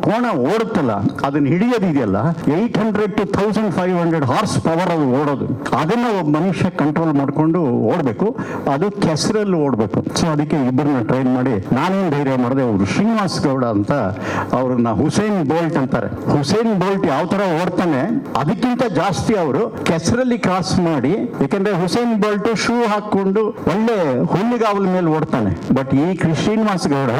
S5: ಕೋಣ ಓಡುತ್ತಲ್ಲ, ಅದನ್ನ ಹಿಡಿಯೋದಿದೆಯಲ್ಲ 800 to 1500 ಹಾರ್ಸ್ ಪವರ್ ಅದು ಓಡೋದು. ಅದನ್ನ ಒಬ್ಬ ಮನುಷ್ಯ ಕಂಟ್ರೋಲ್ ಮಾಡ್ಕೊಂಡು ಓಡ್ಬೇಕು. ಅದು ಕೆಸರಲ್ಲಿ ಓಡ್ಬೇಕು. ಸೊ ಅದಕ್ಕೆ ಇಬ್ಬರನ್ನ ಟ್ರೈನ್ ಮಾಡಿ ನಾನೇನ್ ಧೈರ್ಯ ಮಾಡಿದೆ, ಅವರು ಶ್ರೀನಿವಾಸ್ ಗೌಡ ಅಂತ ಅವ್ರನ್ನ ಹುಸೇನ್ ಬೋಲ್ಟ್ ಅಂತಾರೆ. ಹುಸೇನ್ ಬೋಲ್ಟ್ ಯಾವ ತರ ಓಡ್ತಾನೆ ಅದಕ್ಕಿಂತ ಜಾಸ್ತಿ ಅವರು ಕೆಸರಲ್ಲಿ ಕ್ರಾಸ್ ಮಾಡಿ, ಯಾಕಂದ್ರೆ ಹುಸೇನ್ ಬೋಲ್ಟ್ ಶೂ ಹಾಕೊಂಡು ಒಳ್ಳೆ ಹುಲ್ಲಿಗಾವಲ ಮೇಲೆ ಓಡ್ತಾನೆ. ಬಟ್ ಈ ಶ್ರೀನಿವಾಸ್ ಗೌಡ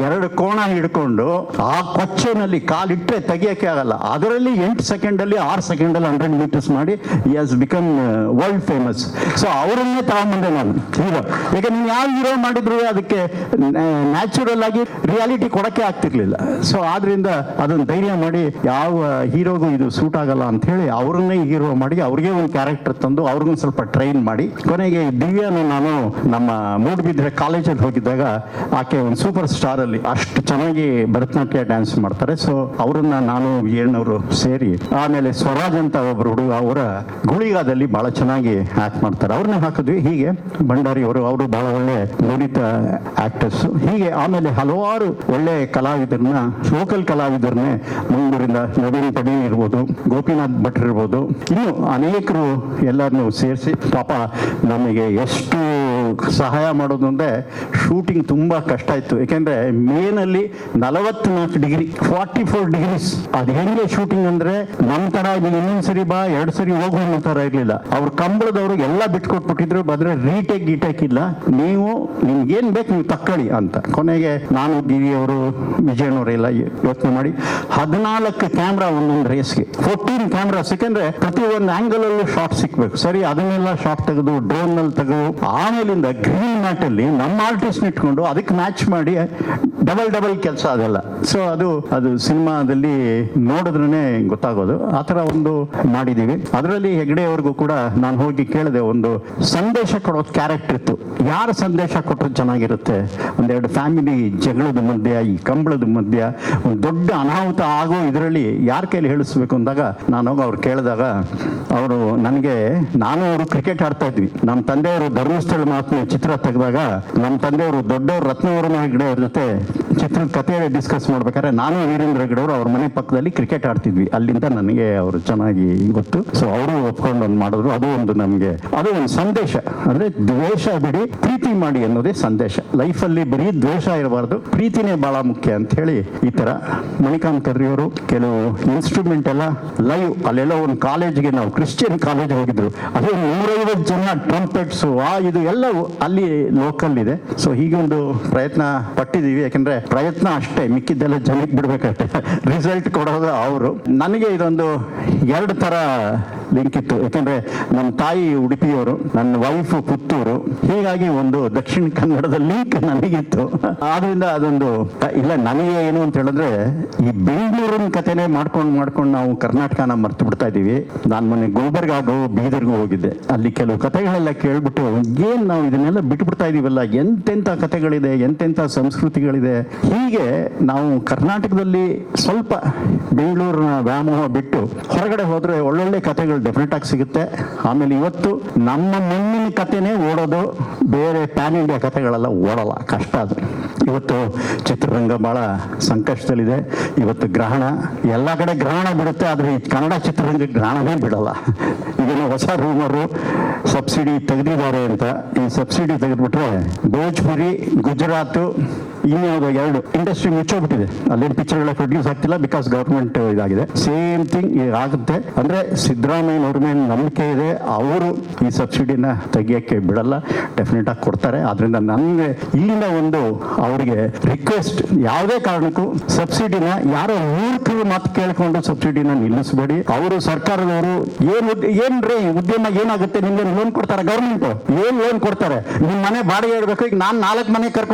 S5: 2 ಕೋಣ ಹಿಡ್ಕೊಂಡು ಆ ಕೊಚ್ಚೆನಲ್ಲಿ ಕಾಲಿಟ್ಟರೆ ತೆಗಿಯಕ್ಕೆ ಆಗಲ್ಲ. ಅದರಲ್ಲಿ 8 ಸೆಕೆಂಡಲ್ಲಿ 6 ಸೆಕೆಂಡಲ್ಲಿ 100 ಮೀಟರ್ಸ್ ಮಾಡಿ ಈ has become world famous. So ಅವರನ್ನೇ ತಗೊಂಡ್ಬಂದೆ ನಾನು ಹೀರೋ. ಈಗ ನೀವು ಯಾವ ಹೀರೋ ಮಾಡಿದ್ರು ಅದಕ್ಕೆ ನ್ಯಾಚುರಲ್ ಆಗಿ ರಿಯಾಲಿಟಿ ಕೊಡಕ್ಕೆ ಆಗ್ತಿರ್ಲಿಲ್ಲ. ಸೊ ಆದ್ರಿಂದ ಅದನ್ನ ಧೈರ್ಯ ಮಾಡಿ ಯಾವ ಹೀರೋಗೂ ಇದು ಸೂಟ್ ಆಗಲ್ಲ ಅಂತ ಹೇಳಿ ಅವ್ರನ್ನೇ ಹೀರೋ ಮಾಡಿ ಅವ್ರಿಗೆ ಒಂದು ಕ್ಯಾರೆಕ್ಟರ್ ತಂದು ಅವ್ರಿಗೊಂದು ಸ್ವಲ್ಪ ಟ್ರೈನ್ ಮಾಡಿ ಕೊನೆಗೆ ದಿವ್ಯಾನ ನಾನು ನಮ್ಮ ಮೂಡುಬಿದ್ರೆ ಕಾಲೇಜಲ್ಲಿ ಹೋಗಿದ್ದಾಗ ಆಕೆ ಒಂದು ಸೂಪರ್ ಸ್ಟಾರ್ ಅಲ್ಲಿ ಅಷ್ಟು ಚೆನ್ನಾಗಿ ಭರತನಾಟ್ಯ ಡ್ಯಾನ್ಸ್ ಮಾಡ್ತಾರೆ. ಸೊ ಅವರನ್ನ ನಾನು ಏನವರು ಸೇರಿ ಆಮೇಲೆ ಸ್ವರಾಜ್ ಅಂತ ಒಬ್ರು ಹುಡುಗ ಅವರ ಗುಳಿಗಾದಲ್ಲಿ ಬಹಳ ಚೆನ್ನಾಗಿ ಆಕ್ಟ್ ಮಾಡ್ತಾರೆ, ಅವ್ರನ್ನ ಹಾಕಿದ್ವಿ. ಹೀಗೆ ಭಂಡಾರಿ ಅವರು ಬಹಳ ಒಳ್ಳೆ ನುರಿತ ಆಕ್ಟರ್ಸ್. ಹೀಗೆ ಆಮೇಲೆ ಹಲವಾರು ಒಳ್ಳೆ ಕಲಾವಿದರನ್ನ, ಲೋಕಲ್ ಕಲಾವಿದರನ್ನೇ ಮಂಗಳೂರಿಂದ ನವೀನ್ ಪಡಿ ಇರ್ಬೋದು, ಗೋಪಿನಾಥ್ ಭಟ್ರು ಇರ್ಬೋದು, ಇನ್ನು ಅನೇಕರು ಎಲ್ಲರನ್ನು ಸೇರಿಸಿ ಪಾಪ ನಮಗೆ ಎಷ್ಟು ಸಹಾಯ ಮಾಡೋದು ಅಂದ್ರೆ ಶೂಟಿಂಗ್ ತುಂಬಾ ಕಷ್ಟ ಇತ್ತು. ಯಾಕೆಂದ್ರೆ ಮೇನಲ್ಲಿ 44 ಡಿಗ್ರಿ 44 ಡಿಗ್ರೀಸ್. ಅದು ಹೆಂಗೆ ಶೂಟಿಂಗ್ ಅಂದ್ರೆ ನಮ್ಮ ತರ ಇನ್ನೊಂದ್ ಸರಿ ಬಾ 2 ಸರಿ ಹೋಗೋ ತರ ಇರ್ಲಿಲ್ಲ. ಅವ್ರ ಕಂಬಳದವರು ಎಲ್ಲ ಬಿಟ್ಕೊಟ್ಬಿಟ್ಟಿದ್ರು. ಬದ್ರೆ ರೀಟೇಕ್ ಗೀಟೇಕ್ ಇಲ್ಲ, ನೀವು ನಿಮ್ಗೆ ಏನ್ ಬೇಕು ನೀವು ತಕ್ಕೊಳ್ಳಿ ಅಂತ. ಕೊನೆಗೆ ನಾನು ದಿವ್ಯವರು ವಿಜಯನವರೆಲ್ಲ ಯೋಚನೆ ಮಾಡಿ 14 ಕ್ಯಾಮ್ರಾ ಒಂದೊಂದು ರೇಸ್ಗೆ 14 ಕ್ಯಾಮ್ರಾ. ಯಾಕೆಂದ್ರೆ ಪ್ರತಿ ಒಂದು ಆಂಗಲ್ ಅಲ್ಲೂ ಶಾರ್ಟ್ ಸಿಕ್ಬೇಕು. ಸರಿ ಅದನ್ನೆಲ್ಲ ಶಾರ್ಟ್ ತೆಗೆದು ಡ್ರೋನ್ ನಲ್ಲಿ ತೆಗೆದು ಆಮೇಲಿಂದ ಗ್ರೀನ್ ಮ್ಯಾಟ್ ಅಲ್ಲಿ ನಮ್ಮ ಆರ್ಟಿಸ್ಟ್ ಇಟ್ಕೊಂಡು ಅದಕ್ಕೆ ಮ್ಯಾಚ್ ಮಾಡಿ ಡಬಲ್ ಕೆಲಸ ಅದೆಲ್ಲ. ಸೊ ಅದು ಸಿನಿಮಾದಲ್ಲಿ ನೋಡಿದ್ರೇನೆ ಗೊತ್ತಾಗೋದು. ಆ ತರ ಒಂದು ಮಾಡಿದೀವಿ. ಅದರಲ್ಲಿ ಹೆಗ್ಡೆ ಅವ್ರಿಗೂ ಕೂಡ ನಾನು ಹೋಗಿ ಕೇಳಿದೆ, ಒಂದು ಸಂದೇಶ ಕೊಡೋ ಕ್ಯಾರೆಕ್ಟರ್ ಇತ್ತು. ಯಾರ ಸಂದೇಶ ಕೊಟ್ಟರೆ ಚೆನ್ನಾಗಿರುತ್ತೆ? 1-2 ಫ್ಯಾಮಿಲಿ ಜಗಳದ ಮಧ್ಯ, ಈ ಕಂಬಳದ ಮಧ್ಯ ಒಂದು ದೊಡ್ಡ ಅನಾಹುತ ಆಗೋ ಇದರಲ್ಲಿ ಯಾರ ಕೈಲಿ ಹೇಳಿಸ್ಬೇಕು ಅಂದಾಗ ನಾನು ಹೋಗಿ ಅವ್ರು ಕೇಳಿದಾಗ ಅವರು ನನಗೆ, ನಾನು ಅವರು ಕ್ರಿಕೆಟ್ ಆಡ್ತಾ ಇದ್ವಿ. ನಮ್ಮ ತಂದೆಯವರು ಧರ್ಮಸ್ಥಳ ಮಹಾತ್ಮೆ ಚಿತ್ರ ತೆಗೆದಾಗ ನಮ್ಮ ತಂದೆಯವರು ದೊಡ್ಡವರು ರತ್ನವರ್ಮ ಹೆಗ್ಡೆ ಅವ್ರ ಜೊತೆ ಚಿತ್ರದ ಕಥೆ ಡಿಸ್ಕಸ್ ಮಾಡ್ಬೇಕಾದ್ರೆ ನಾನು ವೀರೇಂದ್ರ ಹೆಗ್ಡೆ ಅವರು ಅವ್ರ ಮನೆ ಪಕ್ಕದಲ್ಲಿ ಕ್ರಿಕೆಟ್ ಆಡ್ತಿದ್ವಿ. ಅಲ್ಲಿಂದ ನನಗೆ ಅವರು ಚೆನ್ನಾಗಿ ಗೊತ್ತು. ಸೊ ಅವರು ಒಪ್ಕೊಂಡು ಒಂದು ಮಾಡಿದ್ರು. ಅದು ಒಂದು ನಮಗೆ ಅದು ಒಂದು ಸಂದೇಶ. ಅಂದ್ರೆ ದ್ವೇಷ ಬಿಡಿ, ಪ್ರೀತಿ ಮಾಡಿ ಅನ್ನೋದೇ ಸಂದೇಶ. ಲೈಫಲ್ಲಿ ಬರೀ ದ್ವೇಷ ಇರಬಾರ್ದು, ಪ್ರೀತಿನೇ ಬಹಳ ಮುಖ್ಯ ಅಂತ ಹೇಳಿ ಈ ತರ ಮಣಿಕಾಂತ್ ಕರ್ರಿಯವರು ಕೆಲವು ಇನ್ಸ್ಟ್ರೂಮೆಂಟ್ ಎಲ್ಲ ಲೈವ್ ಅಲ್ಲೆಲ್ಲ ಒಂದು ಕಾಲೇಜ್ಗೆ, ನಾವು ಕ್ರಿಶ್ಚಿಯನ್ ಕಾಲೇಜ್ ಹೋಗಿದ್ರು, ಅದೇ 150 ಜನ ಟ್ರಂಪೆಟ್ಸ್ ಇದು ಎಲ್ಲ ಅಲ್ಲಿ ಲೋಕಲ್ ಇದೆ. ಸೊ ಹೀಗೊಂದು ಪ್ರಯತ್ನ ಪಟ್ಟಿದೀವಿ. ಯಾಕಂದ್ರೆ ಪ್ರಯತ್ನ ಅಷ್ಟೇ, ಮಿಕ್ಕಿದ್ದೆಲ್ಲ ಜನಕ್ಕೆ ಬಿಡ್ಬೇಕಷ್ಟೇ, ರಿಸಲ್ಟ್ ಕೊಡೋದು ಅವರು. ನನಗೆ ಇದೊಂದು 2 ತರ ಲಿಂಕ್ ಇತ್ತು. ಯಾಕಂದ್ರೆ ನಮ್ಮ ತಾಯಿ ಉಡುಪಿಯವರು, ನನ್ನ ವೈಫ್ ಪುತ್ತೂರು, ಹೀಗಾಗಿ ಒಂದು ದಕ್ಷಿಣ ಕನ್ನಡದ ಲಿಂಕ್ ನನಗಿತ್ತು. ಆದ್ರಿಂದ ಅದೊಂದು ಇಲ್ಲ. ನನಗೆ ಏನು ಅಂತ ಹೇಳಿದ್ರೆ ಈ ಬೆಂಗಳೂರಿನ ಕಥೆನೇ ಮಾಡ್ಕೊಂಡು ನಾವು ಕರ್ನಾಟಕನ ಮರ್ತು ಬಿಡ್ತಾ ಇದೀವಿ. ನಾನು ಮೊನ್ನೆ ಗುಲ್ಬರ್ಗಾಗೂ ಬೀದರ್ಗೂ ಹೋಗಿದ್ದೆ. ಅಲ್ಲಿ ಕೆಲವು ಕಥೆಗಳೆಲ್ಲ ಕೇಳ್ಬಿಟ್ಟು ಏನ್ ನಾವು ಇದನ್ನೆಲ್ಲ ಬಿಟ್ಬಿಡ್ತಾ ಇದೀವಲ್ಲ, ಎಂತೆಂಥ ಕಥೆಗಳಿದೆ, ಎಂತೆಂಥ ಸಂಸ್ಕೃತಿಗಳಿದೆ. ಹೀಗೆ ನಾವು ಕರ್ನಾಟಕದಲ್ಲಿ ಸ್ವಲ್ಪ ಬೆಂಗಳೂರಿನ ವ್ಯಾಮೋಹ ಬಿಟ್ಟು ಹೊರಗಡೆ ಹೋದ್ರೆ ಒಳ್ಳೊಳ್ಳೆ ಕಥೆಗಳು ಡೆಫಿನೆಟ್ ಆಗಿ ಸಿಗುತ್ತೆ. ಆಮೇಲೆ ಇವತ್ತು ನಮ್ಮ ಮಣ್ಣಿನ ಕಥೆನೇ ಓಡೋದು, ಬೇರೆ ಪ್ಯಾನ್ ಇಂಡಿಯಾ ಕಥೆಗಳೆಲ್ಲ ಓಡಲ್ಲ, ಕಷ್ಟ ಅದು. ಇವತ್ತು ಚಿತ್ರರಂಗ ಬಹಳ ಸಂಕಷ್ಟದಲ್ಲಿದೆ. ಇವತ್ತು ಗ್ರಹಣ, ಎಲ್ಲ ಕಡೆ ಗ್ರಹಣ ಬಿಡುತ್ತೆ, ಆದ್ರೆ ಈ ಕನ್ನಡ ಚಿತ್ರರಂಗ ಗ್ರಹಣವೇ ಬಿಡಲ್ಲ. ಈಗೇನೋ ಹೊಸ ರೂಮರು ಸಬ್ಸಿಡಿ ತೆಗೆದಿದ್ದಾರೆ ಅಂತ. ಈ ಸಬ್ಸಿಡಿ ತೆಗೆದ್ಬಿಟ್ರೆ ಭೋಜ್ಪುರಿ, ಗುಜರಾತ್, ಇನ್ಯಾವುದೋ 2 ಇಂಡಸ್ಟ್ರಿ ಮುಚ್ಚೋಗ್ಬಿಟ್ಟಿದೆ, ಅಲ್ಲೇನು ಪಿಕ್ಚರ್ಗಳ ಪ್ರೊಡ್ಯೂಸ್ ಆಗ್ತಿಲ್ಲ, ಬಿಕಾಸ್ ಗೌರ್ಮೆಂಟ್ ಇದಾಗಿದೆ. ಸೇಮ್ ಥಿಂಗ್ ಆಗುತ್ತೆ. ಅಂದ್ರೆ ಸಿದ್ದರಾಮಯ್ಯನವ್ರ ಮೇಲೆ ನಂಬಿಕೆ ಇದೆ, ಅವರು ಈ ಸಬ್ಸಿಡಿನ ತೆಗಿಯಕ್ಕೆ ಬಿಡಲ್ಲ, ಡೆಫಿನೆಟ್ ಆಗಿ ಕೊಡ್ತಾರೆ. ಆದ್ರಿಂದ ನನಗೆ ಇಲ್ಲಿಂದ ಒಂದು ಅವರಿಗೆ ರಿಕ್ವೆಸ್ಟ್, ಯಾವುದೇ ಕಾರಣಕ್ಕೂ ಸಬ್ಸಿಡಿನ ಯಾರೋ ಮೂರ್ಖರು ಮಾತು ಕೇಳ್ಕೊಂಡು ಸಬ್ಸಿಡಿನ ನಿಲ್ಲಿಸಬೇಡಿ. ಅವರು ಸರ್ಕಾರದವರು ಏನ್ರಿ ಉದ್ಯಮ ಏನಾಗುತ್ತೆ, ನಿಮ್ಗೆ ಲೋನ್ ಕೊಡ್ತಾರೆ ಗೌರ್ಮೆಂಟ್, ಏನ್ ಲೋನ್ ಕೊಡ್ತಾರೆ? ನಿಮ್ ಮನೆ ಬಾಡಿಗೆ ಇಡಬೇಕು. ಈಗ ನಾನು 4 ಮನೆ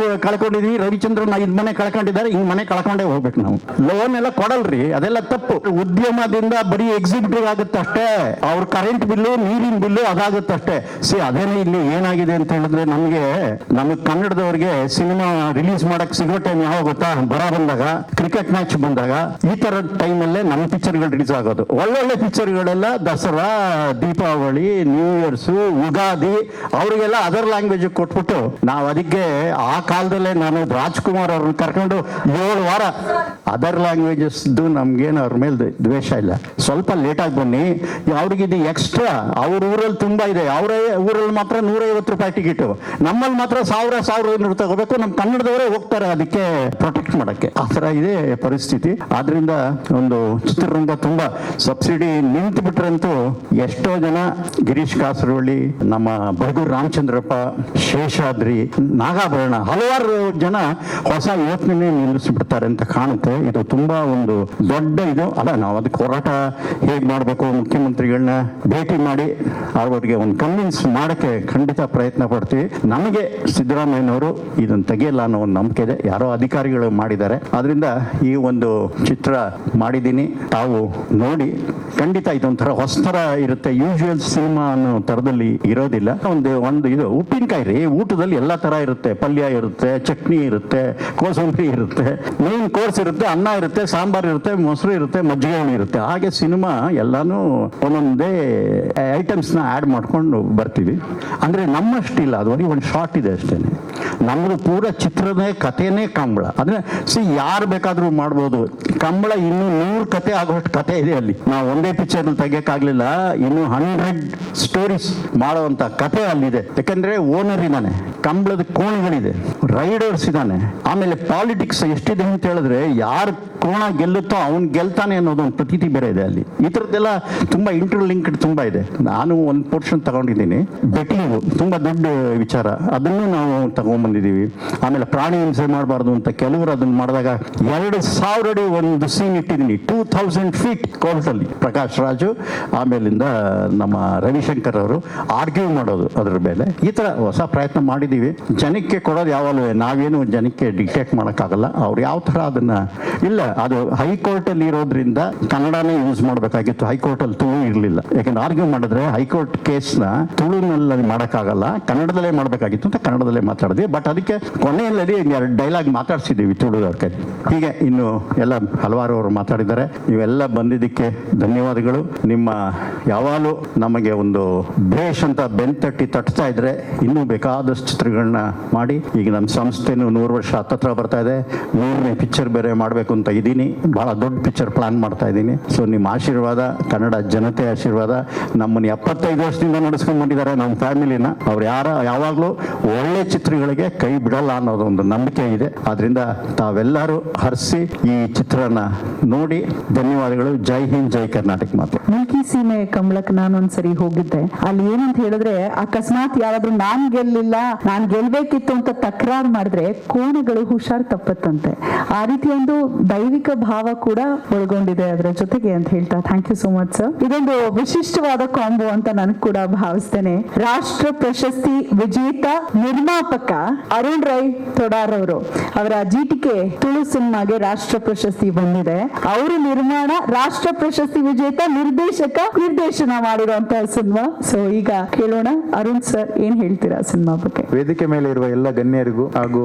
S5: ಕಳ್ಕೊಂಡಿದೀನಿ, ರವಿಚಂದ್ರನ್ 5 ಮನೆ ಕಳ್ಕೊಂಡಿದ್ದಾರೆ, ಹಿಂಗ್ ಮನೆ ಕಳ್ಕೊಂಡೇ ಹೋಗ್ಬೇಕು ನಾವು. ಲೋನ್ ಎಲ್ಲ ಕೊಡಲ್ರಿ, ಅದೆಲ್ಲ ತಪ್ಪು. ಉದ್ಯಮದಿಂದ ಬರೀ ಎಕ್ಸಿಕ್ಯೂಟಿವ್ ಆಗುತ್ತೆ ಅಷ್ಟೇ, ಅವ್ರ ಕರೆಂಟ್ ಬಿಲ್ಲು, ನೀರಿನ ಬಿಲ್ಲು ಅದಾಗುತ್ತೆ ಅಷ್ಟೇ. ಅದೇನೇ ಇಲ್ಲಿ ಏನಾಗಿದೆ ಅಂತ ಹೇಳಿದ್ರೆ, ನಮಗೆ ಕನ್ನಡದವ್ರಿಗೆ ಸಿನಿಮಾ ರಿಲೀಸ್ ಮಾಡಕ್ ಸಿಗೋ ಟೈಮ್ ಯಾವ ಗೊತ್ತಾ? ಬರ ಬಂದಾಗ, ಕ್ರಿಕೆಟ್ ಮ್ಯಾಚ್ ಬಂದಾಗ, ಈ ತರ ಟೈಮಲ್ಲೇ ನಮ್ಮ ಪಿಕ್ಚರ್ಗಳು ರಿಲೀಸ್ ಆಗೋದು. ಒಳ್ಳೊಳ್ಳೆ ಪಿಕ್ಚರ್ಗಳೆಲ್ಲ ದಸರಾ, ದೀಪಾವಳಿ, ನ್ಯೂ ಇಯರ್ಸ್, ಯುಗಾದಿ ಅವರಿಗೆಲ್ಲ ಅದರ್ ಲ್ಯಾಂಗ್ವೇಜ್ ಕೊಟ್ಬಿಟ್ಟು, ನಾವು ಅದಕ್ಕೆ ಆ ಕಾಲದಲ್ಲೇ ನಾನು ರಾಜ್ಕುಮಾರ್ ಅವ್ರನ್ನ ಕರ್ಕೊಂಡು 7 ವಾರ ಅದರ್ ಲ್ಯಾಂಗ್ವೇಜಸ್ ನಮ್ಗೇನು ಅವ್ರ ಮೇಲೆ ದ್ವೇಷ ಇಲ್ಲ, ಸ್ವಲ್ಪ ಲೇಟಾಗಿ ಬನ್ನಿ, ಅವ್ರಿಗೆ ಇದು ಎಕ್ಸ್ಟ್ರಾ. ಅವ್ರ ಊರಲ್ಲಿ ತುಂಬಾ ಇದೆ, ಅವರ ಊರಲ್ಲಿ ಮಾತ್ರ 150 ರೂಪಾಯಿ ಟಿಕೆಟ್, ನಮ್ಮಲ್ಲಿ ಮಾತ್ರ 1000 ತಗೋಬೇಕು. ನಮ್ಮ ಕನ್ನಡದವರೇ ಹೋಗ್ತಾರೆ ಅದಕ್ಕೆ ಪ್ರೊಟೆಕ್ಟ್ ಮಾಡಕ್ಕೆ. ಆ ಥರ ಇದೆ ಪರಿಸ್ಥಿತಿ. ಆದ್ರಿಂದ ಒಂದು ಚಿತ್ರರಂಗ ತುಂಬಾ ಸಬ್ಸಿಡಿ ನಿಂತು ಬಿಟ್ರಂತೂ ಎಷ್ಟೋ ಜನ, ಗಿರೀಶ್ ಕಾಸರವಳ್ಳಿ, ನಮ್ಮ ಬಡಗೂರು ರಾಮಚಂದ್ರಪ್ಪ, ಶೇಷಾದ್ರಿ, ನಾಗಾಭರಣ, ಹಲವಾರು ಜನ ಹೊಸ ಯೋಚನೆ ನಿಲ್ಲಿಸ್ಬಿಡ್ತಾರೆ ಅಂತ ಕಾಣುತ್ತೆ. ಇದು ತುಂಬಾ ಒಂದು ದೊಡ್ಡ ಇದು ಅಲ್ಲ. ನಾವು ಅದಕ್ಕೆ ಹೋರಾಟ ಹೇಗೆ ಮಾಡಬೇಕು, ಮುಖ್ಯಮಂತ್ರಿಗಳನ್ನ ಭೇಟಿ ಮಾಡಿ ಅವ್ರಿಗೆ ಒಂದು ಕನ್ವಿನ್ಸ್ ಮಾಡಕ್ಕೆ ಖಂಡಿತ ಪ್ರಯತ್ನ ಪಡ್ತೀವಿ. ನಮಗೆ ಸಿದ್ದರಾಮಯ್ಯನವರು ಇದನ್ನು ತೆಗೆಯಲ್ಲ ಅನ್ನೋ ಒಂದು ನಂಬಿಕೆ ಇದೆ, ಯಾರೋ ಅಧಿಕಾರಿಗಳು ಮಾಡಿದ್ದಾರೆ. ಅದರಿಂದ ಈ ಒಂದು ಚಿತ್ರ ಮಾಡಿದ್ದೀನಿ, ತಾವು ನೋಡಿ. ಖಂಡಿತ ಇದೊಂಥರ ಹೊಸತರ ಇರುತ್ತೆ, ಯೂಶುವಲ್ ಸಿನಿಮಾ ಅನ್ನೋ ಥರದಲ್ಲಿ ಇರೋದಿಲ್ಲ. ಒಂದು ಇದು ಉಪ್ಪಿನಕಾಯಿ ರೀ, ಊಟದಲ್ಲಿ ಎಲ್ಲ ತರ ಇರುತ್ತೆ, ಪಲ್ಯ ಇರುತ್ತೆ, ಚಟ್ನಿ ಇರುತ್ತೆ, ಕೋಸಂಬರಿ ಇರುತ್ತೆ, ಮೇನ್ ಕೋರ್ಸ್ ಇರುತ್ತೆ, ಅನ್ನ ಇರುತ್ತೆ, ಸಾಂಬಾರ್ ಇರುತ್ತೆ, ಮೊಸರು ಇರುತ್ತೆ, ಮಜ್ಜಿಗೆ ಇರುತ್ತೆ. ಹಾಗೆ ಸಿನಿಮಾ ಎಲ್ಲಾನು ಒಂದೊಂದೇ ಐಟಮ್ಸ್ನ ಆ್ಯಡ್ ಮಾಡ್ಕೊಂಡು ಬರ್ತೀವಿ. ಅಂದರೆ ನಮ್ಮಷ್ಟಿಲ್ಲ, ಅದು ಬರೀ ಒಂದು ಶಾರ್ಟ್ ಇದೆ ಅಷ್ಟೇ. ನಮ್ಮದು ಪೂರ ಚಿತ್ರನೇ ಕಥೆನೇ ಕಂಬಳ. ಅಂದರೆ ಯಾರು ಬೇಕಾದರೂ ಮಾಡ್ಬೋದು. ಕಂಬಳ ಇನ್ನೂ 100 ಕತೆ ಆಗೋಷ್ಟು ಕತೆ ಇದೆ ಅಲ್ಲಿ. ನಾವು ಒಂದೇ ಪಿಕ್ಚರ್ ತೆಗಿಯಕ್ಕಾಗ್ಲಿಲ್ಲ, ಇನ್ನು 100 ಸ್ಟೋರೀಸ್ ಮಾಡುವಂತ ಕತೆ ಅಲ್ಲಿದೆ. ಯಾಕಂದ್ರೆ ಓನರ್ ಇದ್ದಾನೆ, ಕಂಬಳದ ಕೋಣಗಳಿದೆ, ರೈಡರ್ಸ್ ಇದ್ದಾನೆ, ಆಮೇಲೆ ಪಾಲಿಟಿಕ್ಸ್ ಎಷ್ಟಿದೆ ಅಂತ ಹೇಳಿದ್ರೆ, ಯಾರು ಕೋಣ ಗೆಲ್ಲುತ್ತೋ ಅವ್ನು ಗೆಲ್ತಾನೆ ಅನ್ನೋದೊಂದು ಪ್ರತೀತಿ ಬೇರೆ ಇದೆ ಅಲ್ಲಿ. ಈ ಥರದ್ದೆಲ್ಲ ತುಂಬಾ ಇಂಟರ್ಲಿಂಕ್ಡ್ ತುಂಬಾ ಇದೆ. ನಾನು ಒಂದು ಪೋರ್ಷನ್ ತಗೊಂಡಿದ್ದೀನಿ, ಬೆಟ್ಟಿಂಗು ತುಂಬಾ ದೊಡ್ಡ ವಿಚಾರ, ಅದನ್ನು ನಾವು ತಗೊಂಡ್ಬಂದಿದ್ದೀವಿ. ಆಮೇಲೆ ಪ್ರಾಣಿ ಹಿಂಸೆ ಮಾಡಬಾರ್ದು ಅಂತ ಕೆಲವರು ಅದನ್ನ ಮಾಡಿದಾಗ 2000 ಅಡಿ ಒಂದು ಸೀನ್ ಇಟ್ಟಿದ್ದೀನಿ, 2000 ಫೀಟ್ ಕೋರ್ಟಲ್ಲಿ. ಪ್ರಕಾಶ್ ರಾಜು ಆಮೇಲಿಂದ ನಮ್ಮ ರವಿಶಂಕರ್ ಅವರು ಆರ್ಗ್ಯೂ ಮಾಡೋದು ಅದ್ರ ಮೇಲೆ. ಈ ತರ ಹೊಸ ಪ್ರಯತ್ನ ಮಾಡಿದ್ದೀವಿ. ಜನಕ್ಕೆ ಕೊಡೋದು ಯಾವಾಗಲೂ ನಾವೇನು ಜನಕ್ಕೆ ಡಿಕ್ಟೇಟ್ ಮಾಡೋಕ್ಕಾಗಲ್ಲ. ಅವ್ರು ಯಾವ ಥರ ಅದನ್ನ ಇಲ್ಲ, ಅದು ಹೈಕೋರ್ಟ್ ಅಲ್ಲಿ ಇರೋದ್ರಿಂದ ಕನ್ನಡನೇ ಯೂಸ್ ಮಾಡಬೇಕಾಗಿತ್ತು. ಹೈಕೋರ್ಟ್ ಅಲ್ಲಿ ತುಳು ಇರಲಿಲ್ಲ, ಯಾಕಂದ್ರೆ ಆರ್ಗ್ಯೂ ಮಾಡಿದ್ರೆ ಹೈಕೋರ್ಟ್ ಕೇಸ್ನ ತುಳುನಲ್ಲಿ ಮಾಡೋಕ್ಕಾಗಲ್ಲ, ಕನ್ನಡದಲ್ಲೇ ಮಾಡಬೇಕಾಗಿತ್ತು ಅಂತ ಕನ್ನಡದಲ್ಲೇ ಮಾತಾಡಿದ್ವಿ. ಬಟ್ ಅದಕ್ಕೆ ಕೊನೆಯಲ್ಲಿ 2 ಡೈಲಾಗ್ ಮಾತಾಡ್ಸಿದ್ದೀವಿ ತುಳುದವ್ರ ಕೈ. ಹೀಗೆ ಇನ್ನು ಎಲ್ಲ ಹಲವಾರು ಅವರು ಮಾತಾಡಿದ್ದಾರೆ. ನೀವೆಲ್ಲ ಬಂದಿದ್ದಕ್ಕೆ ಧನ್ಯವಾದಗಳು. ನಿಮ್ಮ ಯಾವಾಗಲೂ ನಮಗೆ ಒಂದು ಭೇಷ್ ಅಂತ ಬೆಂತಟ್ಟಿ ತಟ್ತಾ ಇದ್ರೆ ಇನ್ನೂ ಬೇಕಾದಷ್ಟು ಚಿತ್ರಗಳನ್ನ ಮಾಡಿ. ಈಗ ನಮ್ಮ ಸಂಸ್ಥೆನೂ 100 ವರ್ಷ ಹತ್ತತ್ರ ಬರ್ತಾ ಇದೆ. 100ನೇ ಪಿಕ್ಚರ್ ಬೇರೆ ಮಾಡಬೇಕು ಅಂತ ಇದ್ದೀನಿ. ಬಹಳ ದೊಡ್ಡ ಪಿಕ್ಚರ್ ಪ್ಲಾನ್ ಮಾಡ್ತಾ ಇದ್ದೀನಿ. ಸೊ ನಿಮ್ಮ ಆಶೀರ್ವಾದ, ಕನ್ನಡ ಜನತೆ ಆಶೀರ್ವಾದ, ನಮ್ಮನ್ನು 75 ವರ್ಷದಿಂದ ನಡೆಸ್ಕೊಂಡು ಬಂದಿದ್ದಾರೆ ನಮ್ಮ ಫ್ಯಾಮಿಲಿನ. ಅವ್ರು ಯಾವಾಗಲೂ ಒಳ್ಳೆ ಚಿತ್ರಗಳಿಗೆ ಕೈ ಬಿಡಲ್ಲ ಅನ್ನೋದು ಒಂದು ನಂಬಿಕೆ ಇದೆ. ಆದ್ರಿಂದ ತಾವೆಲ್ಲರೂ ಹರಿಸಿ ಈ ಚಿತ್ರನ ನೋಡಿ. ಧನ್ಯವಾದಗಳು. ಜೈ ಹಿಂದ್, ಜೈ ಕರ್ನಾಟಕ ಮಾತು.
S3: ಮುಲ್ಕಿ ಸೀಮೆ ಕಂಬಳಕ್ಕೆ ನಾನು ಒಂದ್ಸರಿ ಹೋಗಿದ್ದೆ. ಅಲ್ಲಿ ಏನಂತ ಹೇಳಿದ್ರೆ, ಅಕಸ್ಮಾತ್ ಯಾರಾದ್ರೂ ನಾನ್ ಗೆಲ್ಲಿಲ್ಲ, ನಾನ್ ಗೆಲ್ಬೇಕಿತ್ತು ಅಂತ ತಕರಾರು ಮಾಡಿದ್ರೆ ಕೋಣಗಳು ಹುಷಾರ್ ತಪ್ಪತ್ತಂತೆ. ಆ ರೀತಿ ಒಂದು ದೈವಿಕ ಭಾವ ಕೂಡ ಒಳಗೊಂಡಿದೆ ಅದರ ಜೊತೆಗೆ ಅಂತ ಹೇಳ್ತಾ thank you so much sir. ಇದೊಂದು ವಿಶಿಷ್ಟವಾದ ಕಾಂಬೋ ಅಂತ ನನಗೆ ಕೂಡ ಭಾವಿಸ್ತೇನೆ. ರಾಷ್ಟ್ರ ಪ್ರಶಸ್ತಿ ವಿಜೇತ ನಿರ್ಮಾಪಕ ಅರುಣ್ ರೈ ತೊಡಾರ್ ಅವರು, ಅವರ ಜಿಟಿಕೆ ತುಳು ಸಿನಿಮಾಗೆ ರಾಷ್ಟ್ರ ಪ್ರಶಸ್ತಿ ಬಂದಿದೆ. ಅವರು ನಿರ್ಮಾಣ, ರಾಷ್ಟ್ರ ಪ್ರಶಸ್ತಿ ವಿಜೇತ ನಿರ್ದೇಶನ ಮಾಡಿರುವಂತಹ ಸಿನಿಮಾ. ಸೊ ಈಗ ಕೇಳೋಣ, ಅರುಣ್ ಸರ್ ಏನ್ ಹೇಳ್ತೀರಾ ಸಿನಿಮಾ ಬಗ್ಗೆ?
S6: ವೇದಿಕೆ ಮೇಲೆ ಇರುವ ಎಲ್ಲ ಗಣ್ಯರಿಗೂ ಹಾಗೂ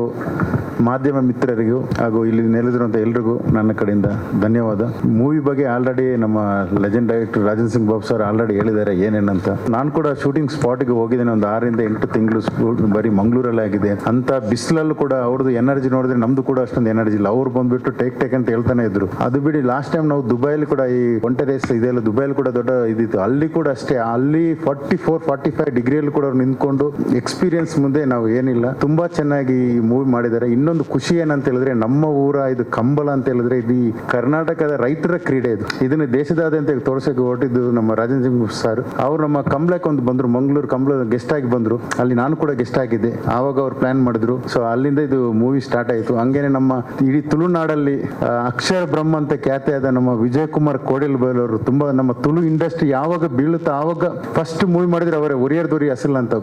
S6: ಮಾಧ್ಯಮ ಮಿತ್ರರಿಗೂ ಹಾಗೂ ಇಲ್ಲಿ ನೆಲೆದಿರುವಂತಹ ಎಲ್ರಿಗೂ ನನ್ನ ಕಡೆಯಿಂದ ಧನ್ಯವಾದ. ಮೂವಿ ಬಗ್ಗೆ ಆಲ್ರೆಡಿ ನಮ್ಮ legend director Rajan Singh Babu sir already ಹೇಳಿದ್ದಾರೆ ಏನೇನಂತ. ನಾನು ಕೂಡ ಶೂಟಿಂಗ್ ಸ್ಪಾಟ್ಗೆ ಹೋಗಿದ್ದೇನೆ. ಒಂದು 6 ರಿಂದ 8 ತಿಂಗಳು ಬರೀ ಮಂಗಳೂರಲ್ಲಿ ಆಗಿದೆ. ಅಂತ ಬಿಸಿಲಲ್ಲೂ ಕೂಡ ಅವ್ರದ್ದು ಎನರ್ಜಿ ನೋಡಿದ್ರೆ ನಮ್ದು ಕೂಡ ಅಷ್ಟೊಂದು ಎನರ್ಜಿ ಇಲ್ಲ. ಅವ್ರು ಬಂದ್ಬಿಟ್ಟು ಟೇಕ್ ಅಂತ ಹೇಳ್ತಾನೆ ಇದ್ರು. ಅದು ಬಿಡಿ, ಲಾಸ್ಟ್ ಟೈಮ್ ನಾವು ದುಬೈಲಿ ಕೂಡ ಈ ಒಂಟೆ ರೇಸ್ US ಇದೆಲ್ಲ ದುಬೈಲಿ ಕೂಡ ದೊಡ್ಡ ಇದಿತ್ತು, ಅಲ್ಲಿ ಕೂಡ ಅಷ್ಟೇ, ಅಲ್ಲಿ 44-45 ಡಿಗ್ರಿಯಲ್ಲಿ ಕೂಡ ಅವ್ರು ನಿಂತ್ಕೊಂಡು ಎಕ್ಸ್ಪೀರಿಯನ್ಸ್ ಮುಂದೆ ನಾವು ಏನಿಲ್ಲ, ತುಂಬಾ ಚೆನ್ನಾಗಿ ಮೂವಿ ಮಾಡಿದ್ದಾರೆ. ಇನ್ನೊಂದು ಖುಷಿ ಏನಂತ ಹೇಳಿದ್ರೆ ನಮ್ಮ ಊರ ಇದು ಕಂಬಳ ಅಂತ ಹೇಳಿದ್ರೆ ಇದು ಈ ಕರ್ನಾಟಕದ ರೈತರ ಕ್ರೀಡೆ ಇದು, ಇದನ್ನ ದೇಶದಾದ್ಯಂತ ತೋರ್ಸಕ್ಕೆ ಹೊರಟಿದ್ದು ನಮ್ಮ ರಾಜೇಂದ್ರ ಸಿಂಗ್ ಸರ್. ಅವ್ರು ನಮ್ಮ ಕಂಬಳಕ್ಕೆ ಒಂದು ಬಂದ್ರು, ಮಂಗಳೂರು ಕಂಬಳ ಗೆಸ್ಟ್ ಆಗಿ ಬಂದ್ರು, ಅಲ್ಲಿ ನಾನು ಕೂಡ ಗೆಸ್ಟ್ ಆಗಿದ್ದೆ. ಆವಾಗ ಅವ್ರು ಪ್ಲಾನ್ ಮಾಡಿದ್ರು, ಸೊ ಅಲ್ಲಿಂದ ಇದು ಮೂವಿ ಸ್ಟಾರ್ಟ್ ಆಯಿತು. ಹಂಗೇನೆ ನಮ್ಮ ಇಡೀ ತುಳುನಾಡಲ್ಲಿ ಅಕ್ಷರ ಬ್ರಹ್ಮ ಅಂತ ಖ್ಯಾತಿಯಾದ ನಮ್ಮ ವಿಜಯ್ ಕುಮಾರ್ ಕೋಡಿಲ್ ಅವರು ತುಂಬಾ ನಮ್ಮ ತುಳು ಇಂಡಸ್ಟ್ರಿ ಯಾವಾಗ ಬೀಳುತ್ತಾ ಆವಾಗ ಫಸ್ಟ್ ಮೂವಿ ಮಾಡಿದ್ರೆ ಅವರೇ ಒರಿಯರ್ದೊರಿ ಅಸಲ್ ಅಂತ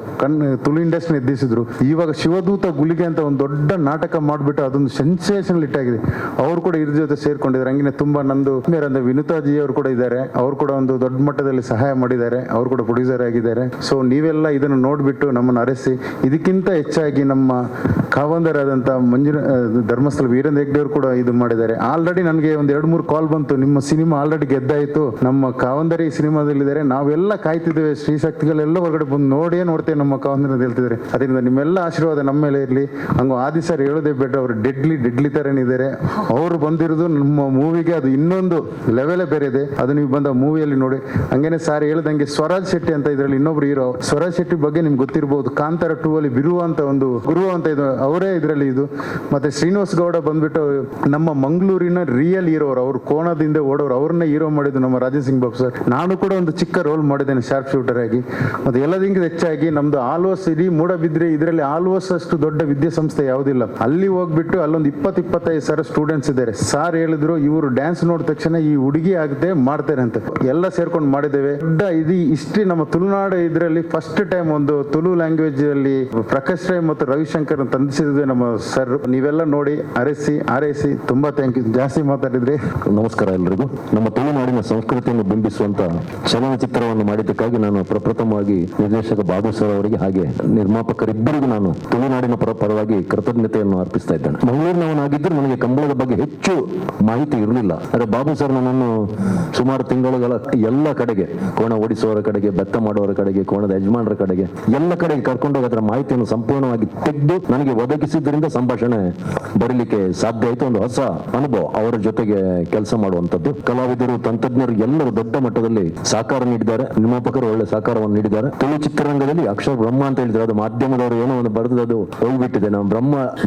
S6: ತುಳು ಇಂಡಸ್ಟ್ರಿ ಎದ್ದಿಸಿದ್ರು. ಇವಾಗ ಶಿವದೂತ ಗುಳಿಗೆ ಅಂತ ಒಂದು ದೊಡ್ಡ ನಾಟಕ ಮಾಡಿಬಿಟ್ಟು ಅದೊಂದು ಸೆನ್ಸೇಷನಲ್ ಹಿಟ್ ಆಗಿದೆ. ಅವರು ಕೂಡ ಇದ್ರ ಜೊತೆ ಸೇರ್ಕೊಂಡಿದ್ದಾರೆ. ಹಂಗೆ ತುಂಬಾ ನಂದು ವಿನುತಾಜಿ ಅವರು ಕೂಡ ಇದ್ದಾರೆ, ಅವರು ಕೂಡ ಒಂದು ದೊಡ್ಡ ಮಟ್ಟದಲ್ಲಿ ಸಹಾಯ ಮಾಡಿದ್ದಾರೆ, ಅವರು ಕೂಡ ಪ್ರೊಡ್ಯೂಸರ್ ಆಗಿದ್ದಾರೆ. ಸೊ ನೀವೆಲ್ಲ ಇದನ್ನು ನೋಡ್ಬಿಟ್ಟು ನಮ್ಮನ್ನು ಅರಸಿ, ಇದಕ್ಕಿಂತ ಹೆಚ್ಚಾಗಿ ನಮ್ಮ ಕಾವಂದರಾದಂಥ ಧರ್ಮಸ್ಥಳ ವೀರೇಂದ್ರ ಹೆಗ್ಡೆ ಅವರು ಕೂಡ ಇದು ಮಾಡಿದ್ದಾರೆ. ಆಲ್ರೆಡಿ ನನಗೆ ಒಂದು 2-3 ಕಾಲ್ ಬಂತು, ನಿಮ್ಮ ಸಿನಿಮಾ ಆಲ್ರೆಡಿ ಗೆದ್ದಾಯಿತು, ನಮ್ಮ ಕಾವಂದರಿ ಸಿನಿಮಾದಲ್ಲಿದ್ದಾರೆ, ನಾವೆಲ್ಲ ಕಾಯ್ತಿದ್ದೇವೆ, ಶ್ರೀಶಕ್ತಿಗಳೆಲ್ಲ ಹೊರಗಡೆ ಬಂದು ನೋಡ್ತೇವೆ ನಮ್ಮ ಕಾವಂದರಿ ಅಂತ ಹೇಳ್ತಿದ್ದಾರೆ. ಅದರಿಂದ ನಿಮ್ಮೆಲ್ಲ ಆಶೀರ್ವಾದ ನಮ್ಮ ಮೇಲೆ ಇರಲಿ. ಹಂಗ ಆದಿ ಸರ್ ಹೇಳೋದೇ ಬೇಡ, ಅವರು ಡೆಡ್ಲಿ ತರನೇ ಇದ್ದಾರೆ. ಅವರು ಬಂದಿರೋದು ನಮ್ಮ ಮೂವಿಗೆ ಅದು ಇನ್ನೊಂದು ಲೆವೆಲೇ ಬೇರೆ ಇದೆ, ಅದು ನೀವು ಬಂದ ಮೂವಿಯಲ್ಲಿ ನೋಡಿ. ಹಂಗೇನೆ ಸಾರ್ ಹೇಳ್ದಂಗೆ ಸ್ವರಾಜ್ ಶೆಟ್ಟಿ ಅಂತ ಇದರಲ್ಲಿ ಇನ್ನೊಬ್ರು ಹೀರೋ, ಸ್ವರಾಜ್ ಶೆಟ್ಟಿ ಬಗ್ಗೆ ನಿಮ್ಗೆ ಗೊತ್ತಿರಬಹುದು, ಕಾಂತಾರ 2 ಅಲ್ಲಿ ಬಿರು ಅಂತ ಒಂದು ಗುರು ಅಂತ ಇದು ಅವರೇ ಇದರಲ್ಲಿ ಇದು. ಮತ್ತೆ ಶ್ರೀನಿವಾಸ್ ಗೌಡ ಬಂದ್ಬಿಟ್ಟು ನಮ್ಮ ಮಂಗಳೂರಿನ ರಿಯಲ್ ಹೀರೋ ಅವರು ಕೋಣದಿಂದ ಓಡೋರು, ಅವ್ರನ್ನೇ ಹೀರೋ ಮಾಡಿದ್ದು ನಮ್ಮ ರಾಜೇಂದ್ರ ಸಿಂಗ್ ಬಾಬು ಸರ್. ನಾನು ಕೂಡ ಒಂದು ಚಿಕ್ಕ ರೋಲ್ ಮಾಡಿದ್ದೇನೆ ಶಾರ್ಪ್ ಶೂಟರ್ ಆಗಿ. ಮತ್ತೆ ಎಲ್ಲದಕ್ಕಿಂತ ಹೆಚ್ಚಾಗಿ ನಮ್ದು ಆಲ್ವೋಸ್ ಇಡೀ ಮೂಡಬಿದ್ರೆ ಇದರಲ್ಲಿ ಆಲ್ವೋಸ್ ಅಷ್ಟು ದೊಡ್ಡ ವಿದ್ಯಾಸಂಸ್ಥೆ ಯಾವುದಿಲ್ಲ. ಅಲ್ಲಿ ಹೋಗ್ಬಿಟ್ಟು ಅಲ್ಲೊಂದು 20-25 ಸಾವಿರ ಸ್ಟೂಡೆಂಟ್ಸ್ ಇದ್ದಾರೆ. ಸಾರ್ ಹೇಳಿದ್ರು ಇವರು ಡ್ಯಾನ್ಸ್ ನೋಡಿದ ತಕ್ಷಣ ಈ ಹುಡುಗಿ ಆಗದೆ ಮಾಡ್ತಾರೆ ಅಂತ, ಎಲ್ಲ ಸೇರ್ಕೊಂಡು ಮಾಡಿದ್ದೇವೆ. ದೊಡ್ಡ ಇದು ಹಿಸ್ಟ್ರಿ ನಮ್ಮ ತುಳುನಾಡು ಇದರಲ್ಲಿ ಫಸ್ಟ್ ಟೈಮ್ ಒಂದು ತುಳು ಲ್ಯಾಂಗ್ವೇಜ್ ಅಲ್ಲಿ ಪ್ರಕಾಶ್ ರೈ ಮತ್ತು ರವಿಶಂಕರ್ ತಂದಿಸಿದ್ವಿ ನಮ್ಮ ಸರ್. ನೀವೆಲ್ಲ ನೋಡಿ ಆರೈಸಿ ತುಂಬಾ ಥ್ಯಾಂಕ್ ಯು. ಜಾಸ್ತಿ ಮಾತಾಡಿದ್ರೆ
S7: ನಮಸ್ಕಾರ ಎಲ್ರಿಗೂ. ನಮ್ಮ ತುಳುನಾಡಿನ ಸಂಸ್ಕೃತಿಯನ್ನು ಬಿಂಬಿಸುವಂತ ಚಲನಚಿತ್ರವನ್ನು ಮಾಡಿದ್ದಕ್ಕಾಗಿ ನಾನು ಪ್ರಪ್ರಥಮವಾಗಿ ನಿರ್ದೇಶಕ ಬಾಬು ಸರ್ ಅವರಿಗೆ ಹಾಗೆ ನಿರ್ಮಾಪಕರಿಬ್ಬರಿಗೂ ನಾನು ತುಳುನಾಡಿನ ಪರವಾಗಿ ಕೃತಜ್ಞತೆಯನ್ನು ಅರ್ಪಿಸ್ತಾ ಇದ್ದೇನೆ. ಮಂಗಳೂರಿನವನಾಗಿದ್ದರೂ ನನಗೆ ಕಂಬಳದ ಬಗ್ಗೆ ಹೆಚ್ಚು ಮಾಹಿತಿ ಇರಲಿಲ್ಲ. ಆದರೆ ಬಾಬು ಸರ್ ನನ್ನನ್ನು ಸುಮಾರು ತಿಂಗಳುಗಳ ಎಲ್ಲ ಕಡೆಗೆ, ಕೋಣ ಓಡಿಸುವವರ ಕಡೆಗೆ, ಬೆತ್ತ ಮಾಡುವವರ ಕಡೆಗೆ, ಕೋಣದ ಯಜಮಾನರ ಕಡೆಗೆ, ಎಲ್ಲ ಕಡೆಗೆ ಕರ್ಕೊಂಡೋಗಿ ಅದರ ಮಾಹಿತಿಯನ್ನು ಸಂಪೂರ್ಣವಾಗಿ ತೆಗೆದು ನನಗೆ ಒದಗಿಸಿದ್ದರಿಂದ ಸಂಭಾಷಣೆ ಬರಲಿಕ್ಕೆ ಸಾಧ್ಯ ಆಯಿತು. ಒಂದು ಹೊಸ ಅನುಭವ ಅವರ ಜೊತೆಗೆ ಕೆಲಸ ಮಾಡುವಂತದ್ದು. ಕಲಾವಿದರು, ತಂತ್ರಜ್ಞರು ಎಲ್ಲರೂ ದೊಡ್ಡ ಮಟ್ಟದಲ್ಲಿ ಸಹಕಾರ ನೀಡಿದ್ದಾರೆ, ನಿರ್ಮಾಪಕರು ಒಳ್ಳೆ ಸಹಕಾರವನ್ನು ನೀಡಿದ್ದಾರೆ. ತುಳು ಚಿತ್ರರಂಗದಲ್ಲಿ ಅಕ್ಷರ ಬ್ರಹ್ಮ ಅಂತ ಹೇಳಿದ್ರೆ ಅದು ಮಾಧ್ಯಮದವರು ಏನೋ ಒಂದು ಬರೆದು ಅದು ಹೋಗ್ಬಿಟ್ಟಿದೆ.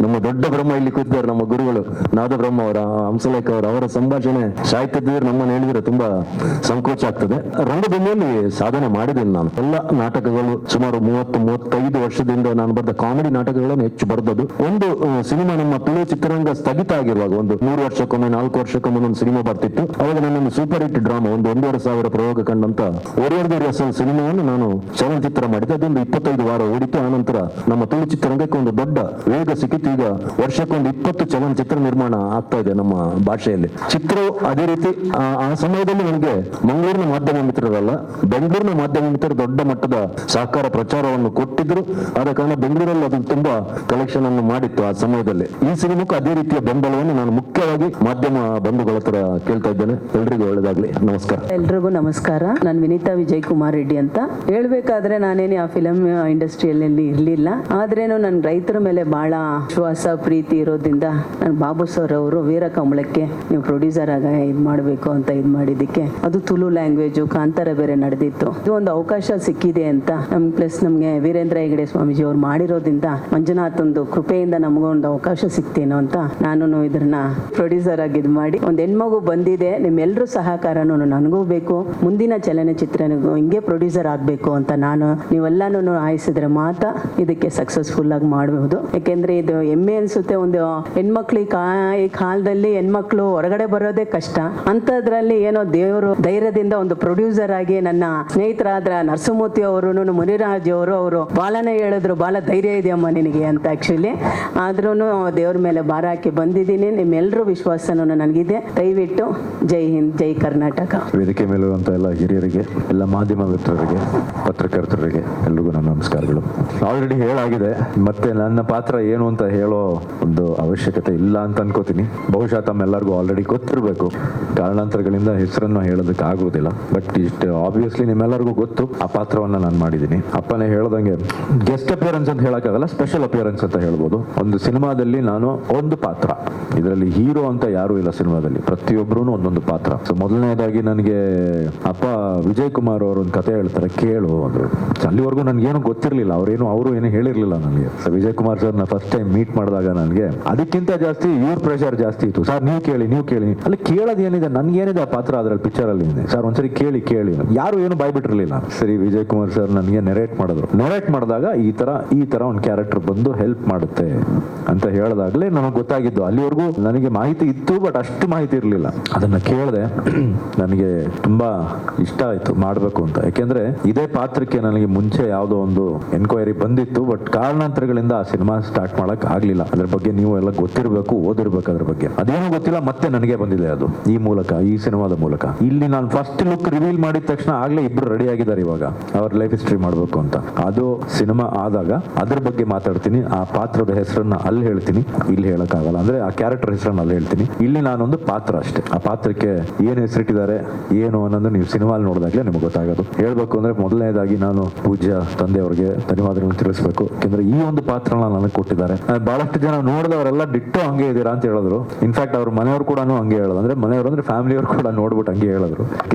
S7: ನಮ್ಮ ದೊಡ್ಡ ಬ್ರಹ್ಮ ಇಲ್ಲಿ ಕೂತಿದ್ದಾರೆ, ನಮ್ಮ ಗುರುಗಳು ನಾದ ಬ್ರಹ್ಮ ಅವರ, ಹಂಸಲೇಖ ಅವರ ಸಂಭಾಷಣೆ ಸಾಹಿತ್ಯದಲ್ಲಿ ನಮ್ಮನ್ನು ಹೇಳಿದ್ರೆ ತುಂಬಾ ಸಂಕೋಚ ಆಗ್ತದೆ. ರಂಗಭೂಮಿಯಲ್ಲಿ ಸಾಧನೆ ಮಾಡಿದ್ದೇನೆ ನಾನು. ಎಲ್ಲ ನಾಟಕಗಳು ಸುಮಾರು 30-35 ವರ್ಷದಿಂದ ನಾನು ಬರೆದ ಕಾಮಿಡಿ ನಾಟಕಗಳನ್ನು ಹೆಚ್ಚು ಬರೆದದ್ದು. ಒಂದು ಸಿನಿಮಾ ನಮ್ಮ ತುಳು ಚಿತ್ರರಂಗ ಸ್ಥಗಿತ ಆಗಿರುವಾಗ ಒಂದು 3 ವರ್ಷಕ್ಕೊಮ್ಮೆ 4 ವರ್ಷಕ್ಕೊಮ್ಮೆ ಒಂದು ಸಿನಿಮಾ ಬರ್ತಿತ್ತು. ಅವಾಗ ನನ್ನೊಂದು ಸೂಪರ್ ಹಿಟ್ ಡ್ರಾಮಾ, ಒಂದು 1,500 ಪ್ರಯೋಗ ಕಂಡಂತ ಒರಿಯರ್ದೊರಿ ಅಸಲ್ ಸಿನಿಮಾವನ್ನು ನಾನು ಚಲನಚಿತ್ರ ಮಾಡಿದ್ದೆ. ಅದೊಂದು 25 ವಾರ ಓಡಿತು. ಆನಂತರ ನಮ್ಮ ತುಳು ಚಿತ್ರರಂಗಕ್ಕೆ ಒಂದು ದೊಡ್ಡ ವೇಗ ಸಿಕ್ಕಿತ್ತು. ಈಗ ವರ್ಷಕ್ಕೊಂದು 20 ಚಲನಚಿತ್ರ ನಿರ್ಮಾಣ ಆಗ್ತಾ ಇದೆ ನಮ್ಮ ಭಾಷೆಯಲ್ಲಿ. ಚಿತ್ರವು ಅದೇ ರೀತಿ ಆ ಸಮಯದಲ್ಲಿ ನನಗೆ ಮಂಗಳೂರಿನ ಮಾಧ್ಯಮ ಮಿತ್ರರಲ್ಲ, ಬೆಂಗಳೂರಿನ ಮಾಧ್ಯಮ ಮಿತ್ರರು ದೊಡ್ಡ ಮಟ್ಟದ ಸಹಕಾರ ಪ್ರಚಾರವನ್ನು ಕೊಟ್ಟಿದ್ರು. ಆದ ಕಾರಣ ಬೆಂಗಳೂರಲ್ಲಿ ಅದು ತುಂಬಾ ಕಲೆಕ್ಷನ್ ಅನ್ನು ಮಾಡಿತ್ತು ಆ ಸಮಯದಲ್ಲಿ. ಈ ಸಿನಿಮಾಕ್ಕೂ ಅದೇ ರೀತಿಯ ಬೆಂಬಲವನ್ನು ನಾನು ಮುಖ್ಯವಾಗಿ ಮಾಧ್ಯಮ ಬಂಧುಗಳ ಹತ್ರ ಕೇಳ್ತಾ ಇದ್ದೇನೆ. ಎಲ್ರಿಗೂ ಒಳ್ಳೆದಾಗ್ಲಿ. ನಮಸ್ಕಾರ.
S8: ಎಲ್ರಿಗೂ ನಮಸ್ಕಾರ. ನಾನು ವಿನೀತಾ ವಿಜಯ್ ಕುಮಾರ್ ರೆಡ್ಡಿ ಅಂತ. ಹೇಳ್ಬೇಕಾದ್ರೆ ನಾನೇನು ಆ ಫಿಲಂ ಇಂಡಸ್ಟ್ರಿಯಲ್ಲಿ ಇರಲಿಲ್ಲ, ಆದ್ರೇನು ನನ್ನ ರೈತರ ಮೇಲೆ ಬಹಳ ವಿಶ್ವಾಸ ಪ್ರೀತಿ ಇರೋದ್ರಿಂದ ನಾನು ಬಾಬು ಸರ್ ಅವರು ವೀರ ಕಂಬಳಕ್ಕೆ ನೀವು ಪ್ರೊಡ್ಯೂಸರ್ ಆಗ ಇದು ಮಾಡಬೇಕು ಅಂತ ಇದು ಮಾಡಿದ್ದಕ್ಕೆ, ಅದು ತುಳು ಲ್ಯಾಂಗ್ವೇಜು, ಕಾಂತಾರ ಬೇರೆ ನಡೆದಿತ್ತು. ಇದು ಒಂದು ಅವಕಾಶ ಸಿಕ್ಕಿದೆ ಅಂತ ಪ್ಲಸ್ ನಮಗೆ ವೀರೇಂದ್ರ ಹೆಗ್ಡೆ ಸ್ವಾಮೀಜಿ ಅವ್ರು ಮಾಡಿರೋದ್ರಿಂದ, ಮಂಜುನಾಥ್ ಒಂದು ಕೃಪೆಯಿಂದ ನಮಗೊಂದು ಅವಕಾಶ ಸಿಕ್ತೇನೋ ಅಂತ ನಾನು ಇದನ್ನ ಪ್ರೊಡ್ಯೂಸರ್ ಆಗಿ ಇದು ಮಾಡಿ ಒಂದು ಹೆಣ್ಮಗು ಬಂದಿದೆ. ನಿಮ್ಮೆಲ್ಲರೂ ಸಹಕಾರನೂ ನನಗೂ ಬೇಕು, ಮುಂದಿನ ಚಲನಚಿತ್ರನಿಗೂ ಹಿಂಗೆ ಪ್ರೊಡ್ಯೂಸರ್ ಆಗಬೇಕು ಅಂತ ನೀವೆಲ್ಲಾನು ಆಯಿಸಿದ್ರೆ ಮಾತ್ರ ಇದಕ್ಕೆ ಸಕ್ಸಸ್ಫುಲ್ ಆಗಿ ಮಾಡಬಹುದು. ಯಾಕೆಂದ್ರೆ ಇದು ಹೆಮ್ಮೆ ಅನ್ಸುತ್ತೆ. ಒಂದು ಹೆಣ್ಮಕ್ಳಿಗೆ ಈ ಕಾಲದಲ್ಲಿ ಹೆಣ್ಮಕ್ಳು ಹೊರಗಡೆ ಬರೋದೇ ಕಷ್ಟ, ಅಂತದ್ರಲ್ಲಿ ಏನೋ ದೇವರು ಧೈರ್ಯದಿಂದ ಒಂದು ಪ್ರೊಡ್ಯೂಸರ್ ಆಗಿ ನನ್ನ ಸ್ನೇಹಿತರಾದ ನರಸಿಂಹಮೂರ್ತಿ ಅವರು, ಮುನಿರಾಜ್ ಅವರು ಬಾಲನೇ ಹೇಳಿದ್ರು, ಬಾಲ ಧೈರ್ಯ ಇದೆಯಮ್ಮ ನಿನಗೆ ಅಂತ. ಆಕ್ಚುಲಿ ಆದ್ರೂ ದೇವ್ರ ಮೇಲೆ ಭಾರ ಹಾಕಿ ಬಂದಿದ್ದೀನಿ. ನಿಮ್ಮೆಲ್ಲರೂ ವಿಶ್ವಾಸನೂ ನನಗಿದೆ. ದಯವಿಟ್ಟು ಜೈ ಹಿಂದ್, ಜೈ ಕರ್ನಾಟಕ.
S7: ವೇದಿಕೆ ಮೇಲಿರುವಂತ ಎಲ್ಲ ಹಿರಿಯರಿಗೆ, ಎಲ್ಲ ಮಾಧ್ಯಮ ಮಿತ್ರರಿಗೆ, ಪತ್ರಕರ್ತರಿಗೆ ಎಲ್ರಿಗೂ ನನ್ನ ನಮಸ್ಕಾರಗಳು. ಆಲ್ರೆಡಿ ಹೇಳಾಗಿದೆ, ಮತ್ತೆ ನನ್ನ ಪಾತ್ರ ಏನು ಅಂತ ಹೇಳೋ ಒಂದು ಅವಶ್ಯಕತೆ ಇಲ್ಲ ಅಂತ ಅನ್ಕೋತೀನಿ. ಬಹುಶಃ ತಮ್ಮೆಲ್ಲರಿಗೂ ಆಲ್ರೆಡಿ ಗೊತ್ತಿರಬೇಕು. ಕಾರಣಾಂತರಗಳಿಂದ ಹೆಸರನ್ನು ಹೇಳೋದಕ್ಕೆ ಆಗುವುದಿಲ್ಲ. ಬಟ್ ಇಷ್ಟು ಆಬ್ವಿಯಸ್ಲಿ ನಿಮ್ಮೆಲ್ಲರಿಗೂ ಗೊತ್ತು ಆ ಪಾತ್ರವನ್ನ ನಾನು ಮಾಡಿದ್ದೀನಿ. ಅಪ್ಪನೇ ಹೇಳ್ದಂಗೆ ಗೆಸ್ಟ್ ಅಪಿಯರೆನ್ಸ್ ಅಂತ ಹೇಳಕ್ಕಾಗಲ್ಲ, ಸ್ಪೆಷಲ್ ಅಪಿಯರೆನ್ಸ್ ಅಂತ ಹೇಳ್ಬೋದು. ಒಂದು ಸಿನಿಮಾದಲ್ಲಿ ನಾನು ಒಂದು ಪಾತ್ರ, ಇದರಲ್ಲಿ ಹೀರೋ ಅಂತ ಯಾರು ಇಲ್ಲ ಸಿನಿಮಾದಲ್ಲಿ, ಪ್ರತಿಯೊಬ್ಬರೂ ಒಂದೊಂದು ಪಾತ್ರ. ಸೊ ಮೊದಲನೇದಾಗಿ
S9: ಮೊದಲನೇದಾಗಿ ನನಗೆ ಅಪ್ಪ ವಿಜಯ್ ಕುಮಾರ್ ಅವರು ಒಂದು ಕತೆ ಹೇಳ್ತಾರೆ ಕೇಳು ಅಂದರು. ಅಲ್ಲಿವರೆಗೂ ನನಗೇನು ಗೊತ್ತಿರಲಿಲ್ಲ, ಅವರು ಏನು ಹೇಳಿರಲಿಲ್ಲ ನನಗೆ. ವಿಜಯ್ ಕುಮಾರ್ ಸರ್ ನಾ ಫಸ್ಟ್ ಟೈಮ್ ಮೀಟ್ ಮಾಡಿದಾಗ ನನಗೆ ಅದಕ್ಕಿಂತ ಜಾಸ್ತಿ ಇವ್ರ ಪ್ರೆಷರ್ ಜಾಸ್ತಿ ಇತ್ತು. ಸರ್ ನೀವು ಕೇಳಿ ಅಲ್ಲಿ ಕೇಳೋದು ಏನಿದೆ, ನನ್ಗೇನಿದೆ ಆ ಪಾತ್ರ ಅದ್ರಲ್ಲಿ ಪಿಕ್ಚರಲ್ಲಿ ಇದೆ ಸರ್, ಒಂದ್ಸರಿ ಕೇಳಿ ಯಾರು ಏನು ಬಾಯ್ಬಿಟ್ಟಿರಲಿಲ್ಲ. ಸರಿ ವಿಜಯ್ ಕುಮಾರ್ ಸರ್ ನನಗೆ ನೆರೇಟ್ ಮಾಡಿದಾಗ ಈ ತರ ಒಂದು ಕ್ಯಾರೆಕ್ಟರ್ ಬಂದು ಹೆಲ್ಪ್ ಮಾಡುತ್ತೆ ಅಂತ ಹೇಳಿದಾಗಲೇ ನನಗೆ ಗೊತ್ತಾಗಿದ್ದು. ಅಲ್ಲಿವರೆಗೂ ನನಗೆ ಮಾಹಿತಿ ಇತ್ತು, ಬಟ್ ಅಷ್ಟು ಮಾಹಿತಿ ಇರಲಿಲ್ಲ. ಅದನ್ನ ಕೇಳಿದೆ, ನನಗೆ ತುಂಬಾ ಇಷ್ಟ ಆಯ್ತು ಮಾಡಬೇಕು ಅಂತ. ಯಾಕೆಂದ್ರೆ ಇದೇ ಪಾತ್ರಕ್ಕೆ ನನಗೆ ಮುಂಚೆ ಯಾವುದೋ ಒಂದು ಎನ್ಕ್ವೈರಿ ಬಂದಿತ್ತು, ಬಟ್ ಕಾರಣಾಂತರಗಳಿಂದ ಆ ಸಿನಿಮಾ ಸ್ಟಾರ್ಟ್ ಮಾಡಕ್ ಆಗ್ಲಿಲ್ಲ. ಅದ್ರ ಬಗ್ಗೆ ನೀವು ಎಲ್ಲ ಗೊತ್ತಿರಬೇಕು, ಓದಿರ್ಬೇಕು ಅದ್ರ ಬಗ್ಗೆ. ಅದೇನೋ ಗೊತ್ತಿಲ್ಲ, ಮತ್ತೆ ನನಗೆ ಬಂದಿದೆ ಅದು ಈ ಸಿನಿಮಾದ ಮೂಲಕ. ಇಲ್ಲಿ ನಾನು ಫಸ್ಟ್ ಲುಕ್ ರಿವೀಲ್ ಮಾಡಿದ ತಕ್ಷಣ ಆಗ್ಲೇ ಇಬ್ರು ರೆಡಿ ಆಗಿದ್ದಾರೆ ಇವಾಗ ಅವ್ರ ಲೈಫ್ ಹಿಸ್ಟ್ರಿ ಮಾಡ್ಬೇಕು ಅಂತ. ಅದು ಸಿನಿಮಾ ಆದಾಗ ಅದ್ರ ಬಗ್ಗೆ ಮಾತಾಡ್ತೀನಿ. ಆ ಪಾತ್ರದ ಹೆಸರನ್ನ ಅಲ್ಲಿ ಹೇಳ್ತೀನಿ, ಇಲ್ಲಿ ಹೇಳಕ್ಕಾಗಲ್ಲ. ಅಂದ್ರೆ ಆ ಕ್ಯಾರೆಕ್ಟರ್ ಹೆಸರನ್ನ ಅಲ್ಲಿ ಹೇಳ್ತೀನಿ. ಇಲ್ಲಿ ನಾನೊಂದು ಪಾತ್ರ ಅಷ್ಟೇ. ಆ ಪಾತ್ರಕ್ಕೆ ಏನ್ ಹೆಸರಿಟ್ಟಿದ್ದಾರೆ ಏನು ಅನ್ನೋದು ನೀವು ಸಿನಿಮಾ ನೋಡಿದಾಗ್ಲೇ ನಿಮ್ಗೆ ಗೊತ್ತಾಗೋದು. ಹೇಳ್ಬೇಕು ಅಂದ್ರೆ ಮೊದಲನೇದಾಗಿ ನಾನು ಪೂಜ್ಯ ತಂದೆಯವ್ರಿಗೆ ಧನ್ಯವಾದಗಳನ್ನು ತಿಳಿಸ್ಬೇಕು. ಯಾಕಂದ್ರೆ ಈ ಒಂದು ಪಾತ್ರನ ನನಗೆ ಕೊಟ್ಟಿದ್ದಾರೆ. ಬಹಳಷ್ಟು ಜನ ನೋಡಿದವರೆಲ್ಲ ಡಿಟ್ಟೋ ಹಂಗೆ ಇದೀರಾ ಅಂತ ಹೇಳಿದ್ರು. ಇನ್ಫ್ಯಾಕ್ಟ್ ಅವ್ರ ಮನೆಯವ್ರು ಕೂಡ ಹಂಗೆ ಹೇಳೋದು. ಅಂದ್ರೆ ಮನೆಯವರು ಅಂದ್ರೆ ಫ್ಯಾಮಿಲಿಯವ್ರು ಕೂಡ ನೋಡ್ಬಿಟ್ಟು ಹಂಗೆ ಹೇಳಿದ್ರು.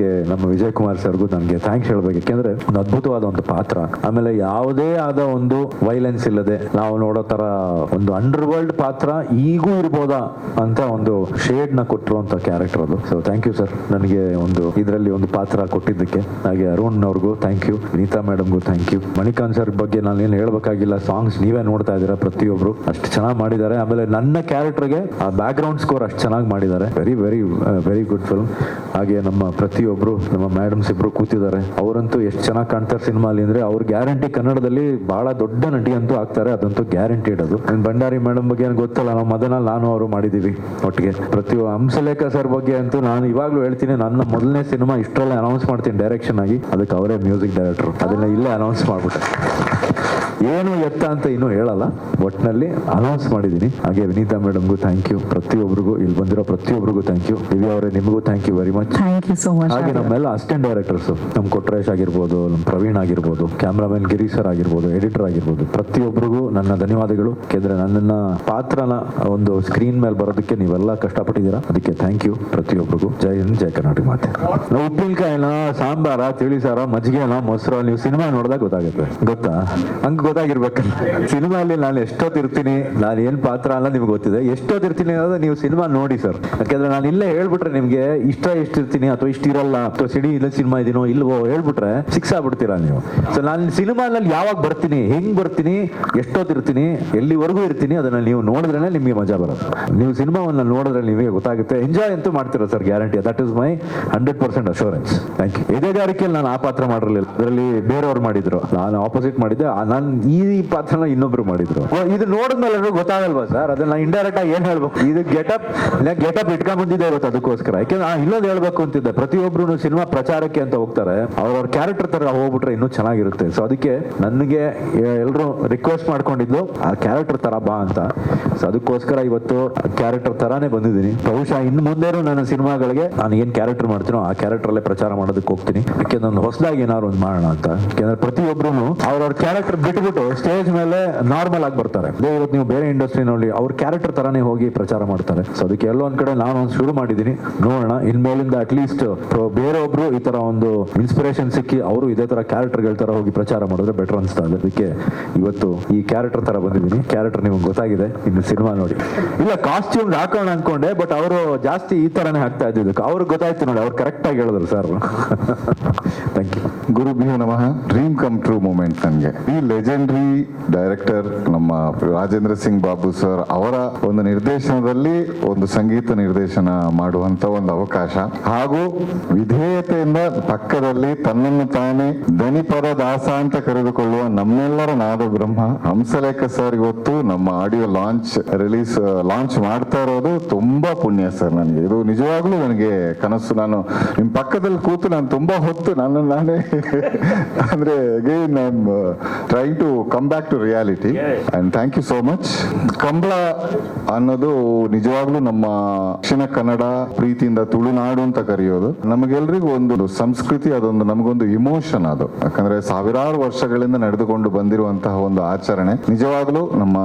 S9: ನಮ್ಮ ವಿಜಯ್ ಕುಮಾರ್ ಸರ್ಗೂ ನನಗೆ ಥ್ಯಾಂಕ್ಸ್ ಹೇಳ್ಬೇಕು. ಯಾಕೆಂದ್ರೆ ಒಂದು ಅದ್ಭುತವಾದ ಒಂದು ಪಾತ್ರ. ಆಮೇಲೆ ಯಾವುದೇ ಆದ ಒಂದು ವೈಲೆನ್ಸ್ ಇಲ್ಲದೆ ನಾವು ನೋಡೋ ತರ ಒಂದು ಅಂಡರ್ ವರ್ಲ್ಡ್ ಪಾತ್ರ ಈಗೂ ಇರ್ಬೋದಾ ಅಂತ ಒಂದು ಶೇಡ್ ನ ಕೊಟ್ಟಿರುವಂತ ಕ್ಯಾರೆಕ್ಟರ್ ಅದು. ಸೊ ಥ್ಯಾಂಕ್ ಯು ಸರ್, ನನಗೆ ಒಂದು ಇದರಲ್ಲಿ ಒಂದು ಪಾತ್ರ ಕೊಟ್ಟಿದ್ದಕ್ಕೆ. ಹಾಗೆ ಅರುಣ್ ಅವ್ರಿಗೂ ಥ್ಯಾಂಕ್ ಯು, ವಿನೀತಾ ಮೇಡಮ್ಗೂ ಥ್ಯಾಂಕ್ ಯು. ಮಣಿಕಾಂತ್ ಸರ್ ಬಗ್ಗೆ ನಾನು ಏನು ಹೇಳ್ಬೇಕಾಗಿಲ್ಲ, ಸಾಂಗ್ಸ್ ನೀವೇ ನೋಡ್ತಾ ಇದ್ದೀರಾ, ಪ್ರತಿಯೊಬ್ರು ಅಷ್ಟು ಚೆನ್ನಾಗಿ ಮಾಡಿದ್ದಾರೆ. ಆಮೇಲೆ ನನ್ನ ಕ್ಯಾರೆಕ್ಟರ್ಗೆ ಆ ಬ್ಯಾಕ್ ಗ್ರೌಂಡ್ ಸ್ಕೋರ್ ಅಷ್ಟು ಚೆನ್ನಾಗಿ ಮಾಡಿದ್ದಾರೆ. Very very very good film. ಹಾಗೆ ನಮ್ಮ ಪ್ರತಿಯೊಬ್ರು ನಮ್ಮ ಮೇಡಮ್ಸ್ ಇಬ್ರು ಕೂತಿದ್ದಾರೆ, ಅವರಂತೂ ಎಷ್ಟು ಚೆನ್ನಾಗಿ ಕಾಣ್ತಾರೆ ಸಿನಿಮಾಲಿ ಅಂದ್ರೆ ಅವ್ರು ಗ್ಯಾರಂಟಿ ಕನ್ನಡದಲ್ಲಿ ಬಹಳ ದೊಡ್ಡ ನಟಿ ಅಂತೂ ಆಗ್ತಾರೆ, ಅದಂತೂ ಗ್ಯಾರಂಟಿಡ್. ಅದು ಭಂಡಾರಿ ಮೇಡಮ್ ಬಗ್ಗೆ ಏನು ಗೊತ್ತಲ್ಲ, ನಾವು ಮೊದಲಲ್ಲಿ ನಾನು ಅವರು ಮಾಡಿದೀವಿ ಒಟ್ಟಿಗೆ. ಹಂಸಲೇಖ ಸರ್ ಬಗ್ಗೆ ಅಂತೂ ನಾನು ಇವಾಗ್ಲೂ ಹೇಳ್ತೀನಿ, ನನ್ನ ಮೊದಲನೇ ಸಿನಿಮಾ ಇಷ್ಟರಲ್ಲೇ ಅನೌನ್ಸ್ ಮಾಡ್ತೀನಿ ಡೈರೆಕ್ಷನ್ ಆಗಿ, ಅದಕ್ಕೆ ಅವರೇ ಮ್ಯೂಸಿಕ್ ಡೈರೆಕ್ಟರ್. ಅದನ್ನ ಇಲ್ಲೇ ಅನೌನ್ಸ್ ಮಾಡ್ಬಿಟ್ಟೆ. ಏನು ಎತ್ತ ಅಂತ ಇನ್ನೂ ಹೇಳಲ್ಲ, ಒಟ್ಟಿನಲ್ಲಿ ಅನೌನ್ಸ್ ಮಾಡಿದ್ದೀನಿ. ಹಾಗೆ ವಿನೀತಾ ಮೇಡಮ್ಗೂ ಥ್ಯಾಂಕ್ ಯು, ಪ್ರತಿಯೊಬ್ಬರಿಗೂ ಇಲ್ಲಿ ಬಂದಿರೋ ಪ್ರತಿಯೊಬ್ಬರಿಗೂ ಥ್ಯಾಂಕ್ ಯು. ದಿವ್ಯಾ ಅವರೇ ನಿಮಗೂ ಥ್ಯಾಂಕ್ ಯು ವೆರಿ ಮಚ್. ಹಾಗೆ ನಮ್ಮೆಲ್ಲ ಅಸಿಸ್ಟೆಂಟ್ ಡೈರೆಕ್ಟರ್ಸ್, ನಮ್ಮ ಕೊಟ್ರೇಶ್ ಆಗಿರ್ಬೋದು, ನಮ್ಮ ಪ್ರವೀಣ್ ಆಗಿರ್ಬೋದು, ಕ್ಯಾಮ್ರಾಮನ್ ಗಿರಿ ಸರ್ ಆಗಿರ್ಬೋದು, ಎಡಿಟರ್ ಆಗಿರ್ಬೋದು, ಪ್ರತಿಯೊಬ್ಬರಿಗೂ ನನ್ನ ಧನ್ಯವಾದಗಳು. ಯಾಕೆಂದ್ರೆ ನನ್ನನ್ನ ಪಾತ್ರನ ಒಂದು ಸ್ಕ್ರೀನ್ ಮೇಲೆ ಬರೋದಕ್ಕೆ ನೀವೆಲ್ಲ ಕಷ್ಟಪಟ್ಟಿದ್ದೀರಾ, ಅದಕ್ಕೆ ಥ್ಯಾಂಕ್ ಯು ಪ್ರತಿಯೊಬ್ಬರಿಗೂ. ಜೈ ಹಿಂದ್, ಜೈ ಕರ್ನಾಟಕ ಮಾತೆ. ನಾವು ಉಪ್ಪಿನಕಾಯಿನ, ಸಾಂಬಾರ, ತಿಳಿಸಾರ, ಮಜ್ಜಿಗೆನ, ಮೊಸರು ನೀವು ಸಿನಿಮಾ ನೋಡಿದಾಗ ಗೊತ್ತಾಗುತ್ತೆ. ಗೊತ್ತಾ? ಹಂಗೆ ಗೊತ್ತಾಗಿರ್ಬೇಕಲ್ಲ. ಸಿನಿಮಾಲಿ ನಾನು ಎಷ್ಟೊತ್ತಿರ್ತೀನಿ, ನಾನು ಏನ್ ಪಾತ್ರ ಅಲ್ಲ ನಿಮ್ಗೆ ಗೊತ್ತಿದೆ. ಎಷ್ಟೊತ್ತಿರ್ತೀನಿ ಅನ್ನೋದು ನೀವು ಸಿನಿಮಾ ನೋಡಿ ಸರ್. ಯಾಕಂದ್ರೆ ನಾನು ಇಲ್ಲೇ ಹೇಳ್ಬಿಟ್ರೆ ನಿಮ್ಗೆ ಎಷ್ಟಿರ್ತೀನಿ ಅಥವಾ ಇಷ್ಟಿರಲ್ಲ ಅಥವಾ ಸಿಡಿ ಇಲ್ಲ ಸಿನಿಮಾ ಇದೀನೋ ಇಲ್ವೋ ಹೇಳ್ಬಿಟ್ರೆ ಸಿಕ್ಸ್ ಆಗ್ಬಿಡ್ತೀರಾ ನೀವು. ಸೊ ನಾನು ಸಿನಿಮಾನಲ್ಲಿ ಯಾವಾಗ ಬರ್ತೀನಿ, ಹೆಂಗ್ ಬರ್ತೀನಿ, ಎಷ್ಟೊತ್ತಿರ್ತೀನಿ, ಎಲ್ಲಿವರೆಗೂ ಇರ್ತೀನಿ, ಅದನ್ನ ನೀವು ನೋಡಿದ್ರೆ ನಿಮ್ಗೆ ಮಜಾ ಬರುತ್ತೆ. ನೀವು ಸಿನಿಮಾವನ್ನ ನೋಡಿದ್ರೆ ನಿಮಗೆ ಗೊತ್ತಾಗುತ್ತೆ. ಎಂಜಾಯ್ ಅಂತೂ ಮಾಡ್ತೀರಾ sir, guarantee. That is my 100% assurance. Thank you. ಎದೆಗಾರಿಕೆಯಲ್ಲಿ ನಾನು ಆ ಪಾತ್ರ ಮಾಡಿರಲಿಲ್ಲ, ಅದರಲ್ಲಿ ಬೇರೆಯವ್ರು ಮಾಡಿದ್ರು, ನಾನು ಆಪೋಸಿಟ್ ಮಾಡಿದ್ದೆ. ನಾನು ಈ ಪಾತ್ರನ ಇನ್ನೊಬ್ರು ಮಾಡಿದ್ರು. ಇದು ನೋಡಿದ್ಮೇಲೆ ಗೊತ್ತಾಗಲ್ವಾ ಸರ್, ಅದನ್ನ ಇಂಡೈರೆಕ್ಟ್ ಆಗಿ ಏನ್ ಹೇಳ್ಬೇಕು. ಇದು ಗೆಟಪ್ ಇಟ್ಕೊಂಡ್ ಬಂದಿದೆ ಇವತ್ತು ಅದಕ್ಕೋಸ್ಕರ. ಯಾಕೆಂದ್ರೆ ಇಲ್ಲೊಂದು ಹೇಳ್ಬೇಕು ಅಂತಿದ್ದೆ, ಪ್ರತಿಯೊಬ್ರು ಸಿನಿಮಾ ಪ್ರಚಾರಕ್ಕೆ ಅಂತ ಹೋಗ್ತಾರೆ, ಅವ್ರವ್ರ ಕ್ಯಾರೆಕ್ಟರ್ ತರ ಹೋಗ್ಬಿಟ್ರೆ ಇನ್ನೂ ಚೆನ್ನಾಗಿರುತ್ತೆ. ಸೊ ಅದಕ್ಕೆ ನನಗೆ ಎಲ್ಲರೂ ರಿಕ್ವೆಸ್ಟ್ ಮಾಡ್ಕೊಂಡಿದ್ದು ಆ ಕ್ಯಾರೆಕ್ಟರ್ ತರ ಬಾ ಅಂತ. ಸೊ ಅದಕ್ಕೋಸ್ಕರ ಇವತ್ತು ಕ್ಯಾರೆಕ್ಟರ್ ತರಾನೇ ಬಂದಿದ್ದೀನಿ. ಬಹುಶಃ ಇನ್ನು ಮುಂದೇನು ನನ್ನ ಸಿನಿಮಾಗಳಿಗೆ ನಾನು ಏನ್ ಕ್ಯಾರೆಕ್ಟರ್ ಮಾಡ್ತೀನೋ ಆ ಕ್ಯಾರೆಕ್ಟರ್ ಅಲ್ಲೇ ಪ್ರಚಾರ ಮಾಡೋದಕ್ಕೆ ಹೋಗ್ತೀನಿ. ಯಾಕೆಂದ್ರೆ ನಾನು ಹೊಸದಾಗಿ ಏನಾದ್ರು ಒಂದು ಮಾಡೋಣ ಅಂತ. ಯಾಕೆಂದ್ರೆ ಪ್ರತಿಯೊಬ್ರು ಅವ್ರವ್ರ ಕ್ಯಾರೆಕ್ಟರ್ ಬಿಟ್ಬಿಟ್ಟು ಸ್ಟೇಜ್ ಮೇಲೆ ನಾರ್ಮಲ್ ಆಗಿ ಬರ್ತಾರೆ. ಅದೇ ಇವತ್ತು ನೀವು ಬೇರೆ ಇಂಡಸ್ಟ್ರಿ ನೋಡಿ ಅವ್ರ ಕ್ಯಾರೆಕ್ಟರ್ ತರಾನೇ ಹೋಗಿ ಪ್ರಚಾರ ಮಾಡ್ತಾರೆ. ಸೊ ಅದಕ್ಕೆ ಎಲ್ಲೋ ಒಂದ್ ಕಡೆ ನಾನು ಒಂದು ಶುರು ಮಾಡಿದ್ದೀನಿ, ನೋಡೋಣ ಇನ್ಮೇಲಿಂದ ಅಟ್ಲೀಸ್ಟ್ ಬೇರೆ ಒಬ್ರು ಈ ತರ ಒಂದು ಇನ್ಸ್ಪಿರೇಷನ್ ಸಿಕ್ಕಿ ಅವರು ಇದೇ ತರ ಕ್ಯಾರೆಕ್ಟರ್ಗಳ ತರ ಹೋಗಿ ಪ್ರಚಾರ ಮಾಡಿದ್ರೆ ಬೆಟರ್ ಅನ್ಸ್ತಾ ಇದೆ. ಅದಕ್ಕೆ ಇವತ್ತು ಈ ಕ್ಯಾರೆಕ್ಟರ್ ತರ ಬಂದಿದ್ದೀನಿ. ಕ್ಯಾರೆಕ್ಟರ್ ನಿಮ್ಗೆ ಗೊತ್ತಾಗಿದೆ, ಇನ್ನು ಸಿನಿಮಾ ನೋಡಿ. ಇಲ್ಲ ಕಾಸ್ಟ್ಯೂಮ್ ಹಾಕೋಣ ಅನ್ಕೊಂಡೆ, ಬಟ್ ಅವರು ಜಾಸ್ತಿ ಈ ತರನೇ ಹಾಕ್ತಾ ಇದ್ದಿದ್ದು. ಅವ್ರಿಗೆ ಗೊತ್ತಾಯ್ತು ನೋಡಿ, ಅವ್ರು ಕರೆಕ್ಟ್ ಆಗಿ ಹೇಳಿದ್ರು ಸರ್. Thank you.
S10: ಗುರುಭ್ಯೋ ನಮಃ. Dream come true moment. ನನಗೆ ಈ ಲೆಜೆಂಡ್ರಿ ಡೈರೆಕ್ಟರ್ ನಮ್ಮ ರಾಜೇಂದ್ರ ಸಿಂಗ್ ಬಾಬು ಸರ್ ಅವರ ಒಂದು ನಿರ್ದೇಶನದಲ್ಲಿ ಒಂದು ಸಂಗೀತ ನಿರ್ದೇಶನ ಮಾಡುವಂತ ಒಂದು ಅವಕಾಶ, ಹಾಗೂ ವಿಧೇಯತೆಯಿಂದ ಪಕ್ಕದಲ್ಲಿ ತನ್ನನ್ನು ತಾನೇ ದನಿಪರ ದಾಸ ಅಂತ ಕರೆದುಕೊಳ್ಳುವ ನಮ್ಮೆಲ್ಲರ ನಾದ ಬ್ರಹ್ಮ ಹಂಸಲೇಖ ಸರ್ ಇವತ್ತು ನಮ್ಮ ಆಡಿಯೋ ಲಾಂಚ್ ಮಾಡ್ತಾ ಇರೋದು ತುಂಬಾ ಪುಣ್ಯ ಸರ್. ನನಗೆ ಇದು ನಿಜವಾಗ್ಲೂ ನನಗೆ ಕನಸು. ನಾನು ನಿಮ್ ಪಕ್ಕದಲ್ಲಿ ಕೂತು ನಾನು ತುಂಬಾ ಹೊತ್ತು ನಾನೇ ಅಂದ್ರೆ again I am trying to come back to reality and thank you so much. Kambala ಅನ್ನೋದು ನಿಜವಾಗ್ಲೂ ನಮ್ಮ ದಕ್ಷಿಣ ಕನ್ನಡ ಪ್ರೀತಿಯಿಂದ ತುಳುನಾಡು ಅಂತ ಕರೆಯೋದು. ನಮಗೆಲ್ರಿಗೂ ಒಂದು ಸಂಸ್ಕೃತಿ, ಅದೊಂದು ನಮಗೊಂದು ಇಮೋಷನ್ ಅದು. ಯಾಕಂದ್ರೆ ಸಾವಿರಾರು ವರ್ಷಗಳಿಂದ ನಡೆದುಕೊಂಡು ಬಂದಿರುವಂತಹ ಒಂದು ಆಚರಣೆ. ನಿಜವಾಗ್ಲೂ ನಮ್ಮ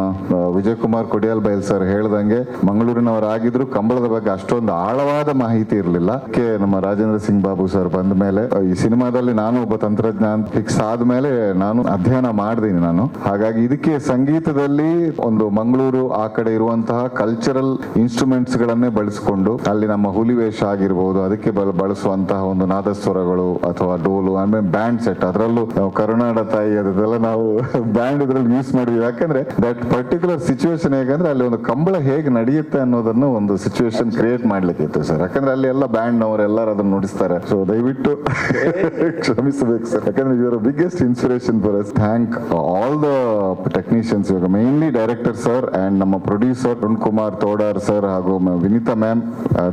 S10: ವಿಜಯ್ ಕುಮಾರ್ ಕೊಡಿಯಾಲ್ ಬೈಲ್ ಸರ್ ಹೇಳ್ದಂಗೆ ಮಂಗಳೂರಿನವರಾಗಿದ್ರು ಕಂಬಳದ ಬಗ್ಗೆ ಅಷ್ಟೊಂದು ಆಳವಾದ ಮಾಹಿತಿ ಇರಲಿಲ್ಲ. ನಮ್ಮ ರಾಜೇಂದ್ರ ಸಿಂಗ್ ಬಾಬು ಸರ್ ಬಂದ ಮೇಲೆ ಈ ಸಿನಿಮಾದಲ್ಲಿ ನಾನು ಒಬ್ಬ ತಂತ್ರಜ್ಞಾನ ಫಿಕ್ಸ್ ಆದ್ಮೇಲೆ ನಾನು ಅಧ್ಯಯನ ಮಾಡಿದೀನಿ ನಾನು. ಹಾಗಾಗಿ ಇದಕ್ಕೆ ಸಂಗೀತದಲ್ಲಿ ಒಂದು ಮಂಗಳೂರು ಆ ಕಡೆ ಇರುವಂತಹ ಕಲ್ಚರಲ್ ಇನ್ಸ್ಟ್ರೂಮೆಂಟ್ಸ್ ಗಳನ್ನೇ ಬಳಸಿಕೊಂಡು ಅಲ್ಲಿ ನಮ್ಮ ಹುಲಿವೇಷ ಆಗಿರ್ಬೋದು, ಅದಕ್ಕೆ ಬಳಸುವಂತಹ ಒಂದು ನಾದಸ್ವರಗಳು ಅಥವಾ ಡೋಲು, ಆಮೇಲೆ ಬ್ಯಾಂಡ್ ಸೆಟ್, ಅದರಲ್ಲೂ ನಾವು ಕರುನಾಡ ತಾಯಿ ಅದೆಲ್ಲ ನಾವು ಬ್ಯಾಂಡ್ ಇದ್ರಲ್ಲಿ ಯೂಸ್ ಮಾಡಿದ್ವಿ. ಯಾಕಂದ್ರೆ ದಟ್ ಪರ್ಟಿಕ್ಯುಲರ್ ಸಿಚುವೇಶನ್ ಹೇಗಂದ್ರೆ ಅಲ್ಲಿ ಒಂದು ಕಂಬಳ ಹೇಗೆ ನಡೆಯುತ್ತೆ ಅನ್ನೋದನ್ನು ಒಂದು ಸಿಚುವೇಶನ್ ಕ್ರಿಯೇಟ್ ಮಾಡ್ಲಿಕ್ಕೆ ಇತ್ತು ಸರ್. ಯಾಕಂದ್ರೆ ಅಲ್ಲಿ ಎಲ್ಲ ಬ್ಯಾಂಡ್ ನವರೆಲ್ಲರೂ ಅದನ್ನು ನುಡಿಸ್ತಾರೆ. ಸೊ ದಯವಿಟ್ಟು ಕ್ಷಮಿಸಬೇಕು ಸರ್, ಯಾಕಂದ್ರೆ your biggest inspiration for us. Thank all the technicians, ಇವಾಗ ಮೇನ್ಲಿ ಡೈರೆಕ್ಟರ್ ಸರ್ ಅಂಡ್ ನಮ್ಮ ಪ್ರೊಡ್ಯೂಸರ್ ಅರುಣ್ ಕುಮಾರ್ ತೋಡಾರ್ ಸರ್ ಹಾಗೂ Vinitha ma'am.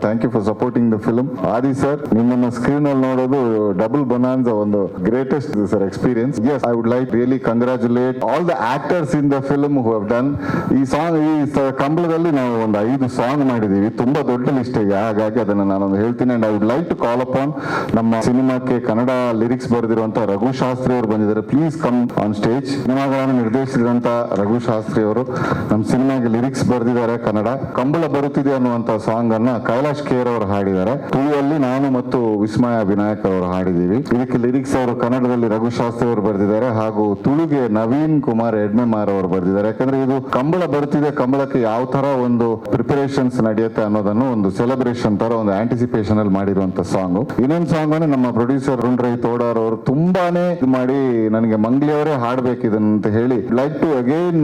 S10: Thank you for supporting the film. Adi sir, ನಿಮ್ಮನ್ನ ಸ್ಕ್ರೀನ್ ಅಲ್ಲಿ ನೋಡೋದು ಡಬಲ್ ಬನಾನ್ಸಾ, ಒಂದು greatest sir experience. Yes, I would like really congratulate all the actors in the film who have done. ಈ ಸಾಂಗ್, ಈ ಕಂಬಳದಲ್ಲಿ ನಾವು ಒಂದು 5 ಸಾಂಗ್ ಮಾಡಿದೀವಿ. ತುಂಬಾ ದೊಡ್ಡ ಲಿಸ್ಟ್ ಇದೆ, ಹಾಗಾಗಿ ಅದನ್ನ ನಾನೊಂದು ಹೇಳ್ತೀನಿ. And I would like to call upon ನಮ್ಮ ಸಿನಿಮಾಕ್ಕೆ ಕನ್ನಡ ಲಿರಿಕ್ಸ್ ಬರೆದಿರುವಂತ ರಘು ಶಾಸ್ತ್ರಿ ಅವರು ಬಂದಿದ್ದಾರೆ. Please come on stage. ಸಿನಿಮಾಗಳನ್ನು ನಿರ್ದೇಶಿಸಿದಂತ ರಘು ಶಾಸ್ತ್ರಿ ಅವರು ನಮ್ಮ ಸಿನಿಮಾಗೆ ಲಿರಿಕ್ಸ್ ಬರೆದಿದ್ದಾರೆ ಕನ್ನಡ. ಕಂಬಳ ಬರುತ್ತಿದೆ ಅನ್ನುವಂತ ಸಾಂಗ್ ಅನ್ನ ಕೈಲಾಶ್ ಖೇರ್ ಅವರು ಹಾಡಿದ್ದಾರೆ. ತುಳುವಲ್ಲಿ ನಾನು ಮತ್ತು ವಿಸ್ಮಯ ವಿನಾಯಕ್ ಅವರು ಹಾಡಿದೀವಿ. ಇದಕ್ಕೆ ಲಿರಿಕ್ಸ್ ಅವರು ಕನ್ನಡದಲ್ಲಿ ರಘು ಶಾಸ್ತ್ರಿ ಅವರು ಬರೆದಿದ್ದಾರೆ, ಹಾಗೂ ತುಳುಗೆ ನವೀನ್ ಕುಮಾರ್ ಎಡ್ಮೆಮಾರ್ ಅವರು ಬರೆದಿದ್ದಾರೆ. ಯಾಕಂದ್ರೆ ಇದು ಕಂಬಳ ಬರುತ್ತಿದೆ, ಕಂಬಳಕ್ಕೆ ಯಾವ ತರ ಒಂದು ಪ್ರಿಪರೇಷನ್ಸ್ ನಡೆಯುತ್ತೆ ಅನ್ನೋದನ್ನು ಒಂದು ಸೆಲೆಬ್ರೇಷನ್ ತರ ಒಂದು ಆಂಟಿಸಿಪೇಷನ್ ಅಲ್ಲಿ ಮಾಡಿರುವಂತ ಸಾಂಗ್. ಇನ್ನೊಂದು ಸಾಂಗ್ ಅನ್ನು ನಮ್ಮ ಪ್ರೊಡ್ಯೂಸರ್ ಅರುಣ್ ರೈ ತೋಡಾರ್ ಅವರು ತುಂಬಾನೇ ಇದು ಮಾಡಿ ನನಗೆ ಮಂಗ್ಲಿ ಅವರೇ ಹಾಡ್ಬೇಕು ಇದನ್ನ ಹೇಳಿ, like to again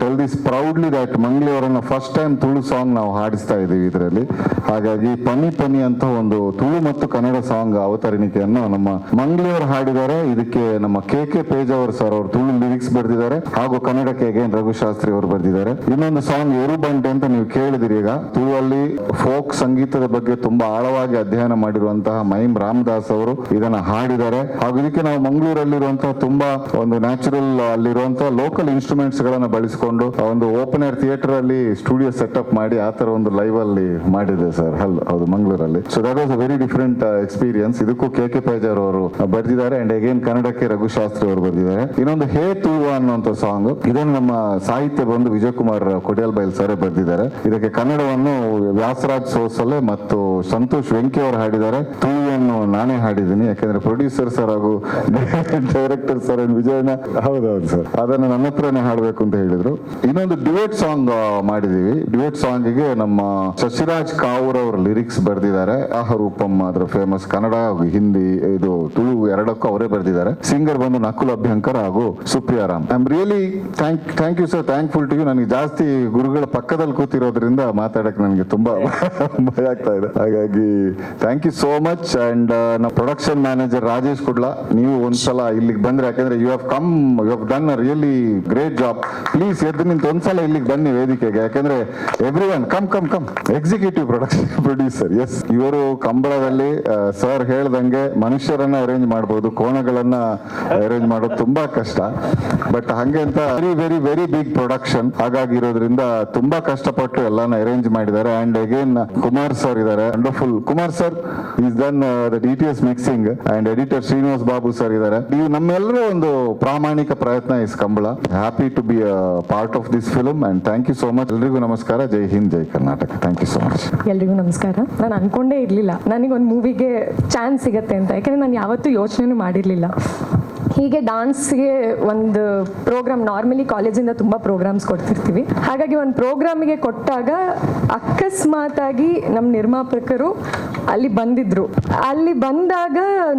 S10: tell this proudly that Mangli ಅವರನ್ನ ಫಸ್ಟ್ ಟೈಮ್ ತುಳು ಸಾಂಗ್ ನಾವು ಹಾಡಿಸ್ತಾ ಇದೀವಿ ಇದರಲ್ಲಿ. ಹಾಗಾಗಿ ಪನಿ ಪನಿ ಅಂತ ಒಂದು ತುಳು ಮತ್ತು ಕನ್ನಡ ಸಾಂಗ್ ಅವತರಣಿಕೆಯನ್ನು ನಮ್ಮ ಮಂಗ್ಲಿ ಅವರು ಹಾಡಿದ್ದಾರೆ. ಇದಕ್ಕೆ ನಮ್ಮ ಕೆ ಪೇಜಾವರ್ ಸರ್ ಅವರು ತುಳು ಲಿರಿಕ್ಸ್ ಬರೆದಿದ್ದಾರೆ, ಹಾಗೂ ಕನ್ನಡಕ್ಕೆ ಅಗೇನ್ ರಘು ಶಾಸ್ತ್ರಿ ಅವರು ಬರೆದಿದ್ದಾರೆ. ಇನ್ನೊಂದು ಸಾಂಗ್ ಎರುಬಂಟೆ ಅಂತ ನೀವು ಕೇಳಿದಿರಿ. ಈಗ ತುಳುವಲ್ಲಿ ಫೋಕ್ ಸಂಗೀತದ ಬಗ್ಗೆ ತುಂಬಾ ಆಳವಾಗಿ ಅಧ್ಯಯನ ಮಾಡಿರುವಂತಹ ಮೈಮ್ ರಾಮದಾಸ್ ಅವರು ಇದನ್ನ ಹಾಡಿದ್ದಾರೆ. ಹಾಗೂ ಇದಕ್ಕೆ ನಾವು ಮಂಗಳೂರಲ್ಲಿರುವಂತಹ ತುಂಬಾ ಒಂದು ನ್ಯಾಚುರಲ್ ಅಲ್ಲಿರುವಂತಹ ಲೋಕಲ್ ಇನ್ಸ್ಟ್ರೂಮೆಂಟ್ಸ್ ಗಳನ್ನ ಬಳಸಿಕೊಂಡು ಒಂದು ಓಪನ್ ಏರ್ ಥಿಯೇಟರ್ ಅಲ್ಲಿ ಸ್ಟುಡಿಯೋ ಸೆಟಪ್ ಮಾಡಿ ಆ ತರ ಒಂದು ಲೈವ್ ಅಲ್ಲಿ ಮಾಡಿದೆ ಸರ್. ಹೌದು, ಮಂಗಳೂರಲ್ಲಿ. So that was a very different experience. ಇದಕ್ಕೂ ಕೆ ಪೇಜಾರ್ ಅವರು ಬರೆದಿದ್ದಾರೆ ಅಂಡ್ ಅಗೇನ್ ಕನ್ನಡಕ್ಕೆ ರಘು ಶಾಸ್ತ್ರಿ ಅವರು ಬರೆದಿದ್ದಾರೆ. ಇನ್ನೊಂದು ಹೇ ತುಳುವ ಅನ್ನುವಂತ ಸಾಂಗ್, ಇದನ್ನು ನಮ್ಮ ಸಾಹಿತ್ಯ ಬಂದು ವಿಜಯ್ ಕುಮಾರ್ ಕೊಡಿಯಾಲ್ ಬೈಲ್ ಸರ್ ಬರೆದಿದ್ದಾರೆ. ಇದಕ್ಕೆ ಕನ್ನಡವನ್ನು ವ್ಯಾಸರಾಜ್ ಸೋಸಲೆ ಮತ್ತು ಸಂತೋಷ್ ವೆಂಕಿ ಅವರು ಹಾಡಿದ್ದಾರೆ. ತುಳುವನ್ನು ನಾನೇ ಹಾಡಿದ್ದೀನಿ, ಯಾಕಂದ್ರೆ ಪ್ರೊಡ್ಯೂಸರ್ ಸರ್ ಹಾಗೂ ಡೈರೆಕ್ಟರ್ ಸರ್ ವಿಜಯನ ಹೌದೌದು ಸರ್ ಅದನ್ನು ನನ್ನ ಹತ್ರನೇ ಹಾಡಬೇಕು ಅಂತ ಹೇಳಿದ್ರು. ಇನ್ನೊಂದು ಡ್ಯುಯೆಟ್ ಸಾಂಗ್ ಮಾಡಿದೀವಿ. ಡ್ಯುಯೆಟ್ ಸಾಂಗಿಗೆ ನಮ್ಮ ಶಶಿರಾಜ್ ಕಾವೂರ್ ಅವರು ಲಿರಿಕ್ಸ್ ಬರೆದಿದ್ದಾರೆ. ಆಹರೂಪಂ ಅದ್ರ ಫೇಮಸ್ ಕನ್ನಡ ಹಿಂದಿ ಇದು ತುಳು ಎರಡಕ್ಕೂ ಅವರೇ ಬರೆದಿದ್ದಾರೆ. ಸಿಂಗರ್ ಬಂದು ನಕುಲ್ ಅಭ್ಯಂಕರ್ ಹಾಗೂ Supriya Ram. I am really thank you sir, thankful to you. ನನಗೆ ಜಾಸ್ತಿ ಗುರುಗಳ ಪಕ್ಕದಲ್ಲಿ ಕೂತಿರೋದ್ರಿಂದ ಮಾತಾಡಕ್ ನನಗೆ ತುಂಬಾ ಭಯ ಆಗ್ತಾ ಇದೆ. ಹಾಗಾಗಿ thank you so much. And ನಮ್ಮ ಪ್ರೊಡಕ್ಷನ್ ಮ್ಯಾನೇಜರ್ ರಾಜೇಶ್ ಕುಡ್ಲಾ, ನೀವು ಒಂದ್ಸಲ ಇಲ್ಲಿಗೆ ಬಂದ್ರೆ, ಯಾಕಂದ್ರೆ you have done a really great job. Please ಎದ್ದು ನಿಂತು ಒಂದ್ಸಲ ಇಲ್ಲಿಗೆ ಬನ್ನಿ ವೇದಿಕೆಗೆ, ಯಾಕಂದ್ರೆ every one come executive producer. Yes, ಇವರು ಕಂಬಳದಲ್ಲಿ ಸರ್ ಹೇಳ್ದಂಗೆ ಮನುಷ್ಯರನ್ನ ಅರೇಂಜ್ ಮಾಡಬಹುದು, ಕೋಣಗಳನ್ನ ಅರೇಂಜ್ ಮಾಡೋದು ತುಂಬಾ ಕಷ್ಟ. ಬಟ್ ಹಂಗೆ ಅಂತ ವೆರಿ ವೆರಿ ಬಿಗ್ ಪ್ರೊಡಕ್ಷನ್ ಹಾಗಾಗಿರೋದ್ರಿಂದ ತುಂಬಾ ಕಷ್ಟಪಟ್ಟು ಎಲ್ಲಾನ ಅರೇಂಜ್ ಮಾಡಿದ್ದಾರೆ. ಅಂಡ್ ಅಗೇನ್ ಕುಮಾರ್ ಸರ್ ಇದ್ದಾರೆ, wonderful. Kumar sir is done the DTS mixing and editor Srinivas Babu sir ಇದ್ದಾರೆ. ಇವು ನಮ್ಮೆಲ್ಲರೂ ಒಂದು ಪ್ರಾಮಾಣಿಕ ಪ್ರಯತ್ನ is Kambala. Happy to be a part of this film and thank you so much. ಎಲ್ರಿಗೂ ನಮಸ್ಕಾರ. Jai Hind, Jai Karnataka. Thank you so much.
S1: ಎಲ್ರಿಗೂ ನಮಸ್ಕಾರ. ನಾನು ಅನ್ಕೊಂಡೇ ಇರಲಿಲ್ಲ ನನಗೊಂದು ಮೂವಿಗೆ ಚಾನ್ಸ್ ಸಿಗತ್ತೆ ಅಂತ, ಯಾಕಂದರೆ ನಾನು ಯಾವತ್ತೂ ಯೋಚನೆನೂ ಮಾಡಿರಲಿಲ್ಲ. ಹೀಗೆ ಡಾನ್ಸ್ಗೆ ಒಂದು ಪ್ರೋಗ್ರಾಮ್, ನಾರ್ಮಲಿ ಕಾಲೇಜಿಂದ ತುಂಬ ಪ್ರೋಗ್ರಾಮ್ಸ್ ಕೊಡ್ತಿರ್ತೀವಿ. ಹಾಗಾಗಿ ಒಂದು ಪ್ರೋಗ್ರಾಮಿಗೆ ಕೊಟ್ಟಾಗ ಅಕಸ್ಮಾತಾಗಿ ನಮ್ಮ ನಿರ್ಮಾಪಕರು ಅಲ್ಲಿ ಬಂದಿದ್ರು. ಅಲ್ಲಿ ಬಂದಾಗ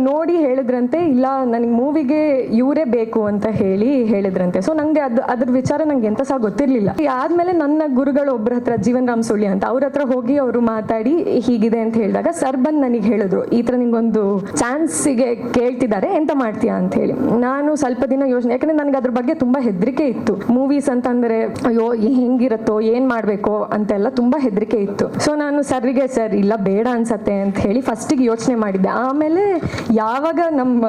S1: ನೋಡಿ ಹೇಳಿದ್ರಂತೆ, ಇಲ್ಲ ನನಗೆ ಮೂವಿಗೆ ಇವರೇ ಬೇಕು ಅಂತ ಹೇಳಿದ್ರಂತೆ. ಸೊ ನನಗೆ ಅದ್ರ ವಿಚಾರ ನಂಗೆ ಎಂತ ಸಹ ಗೊತ್ತಿರಲಿಲ್ಲ. ಆದಮೇಲೆ ನನ್ನ ಗುರುಗಳು ಒಬ್ಬರ ಹತ್ರ, ಜೀವನ್ ರಾಮ್ ಸುಳ್ಳಿ ಅಂತ, ಅವ್ರ ಹತ್ರ ಹೋಗಿ ಅವರು ಮಾತಾಡಿ ಹೀಗಿದೆ ಅಂತ ಹೇಳಿದಾಗ ಸರ್ ಬಂದು ನನಗೆ ಹೇಳಿದ್ರು, ಈ ಥರ ನಿಂಗೊಂದು ಚಾನ್ಸಿಗೆ ಕೇಳ್ತಿದ್ದಾರೆ, ಎಂತ ಮಾಡ್ತೀಯಾ ಅಂತ ಹೇಳಿ. ನಾನು ಸ್ವಲ್ಪ ದಿನ ಯೋಚನೆ, ಯಾಕಂದ್ರೆ ನನಗೆ ಅದ್ರ ಬಗ್ಗೆ ತುಂಬಾ ಹೆದರಿಕೆ ಇತ್ತು. ಮೂವೀಸ್ ಅಂತಂದ್ರೆ ಅಯ್ಯೋ ಹೆಂಗಿರುತ್ತೋ, ಏನ್ ಮಾಡ್ಬೇಕೋ ಅಂತೆಲ್ಲ ತುಂಬಾ ಹೆದರಿಕೆ ಇತ್ತು. ಸೊ ನಾನು ಸರ್ರಿಗೆ ಸರ್ ಇಲ್ಲ ಬೇಡ ಅನ್ಸತ್ತೆ ಅಂತ ಹೇಳಿ ಫಸ್ಟಿಗೆ ಯೋಚನೆ ಮಾಡಿದ್ದೆ. ಆಮೇಲೆ ಯಾವಾಗ ನಮ್ಮ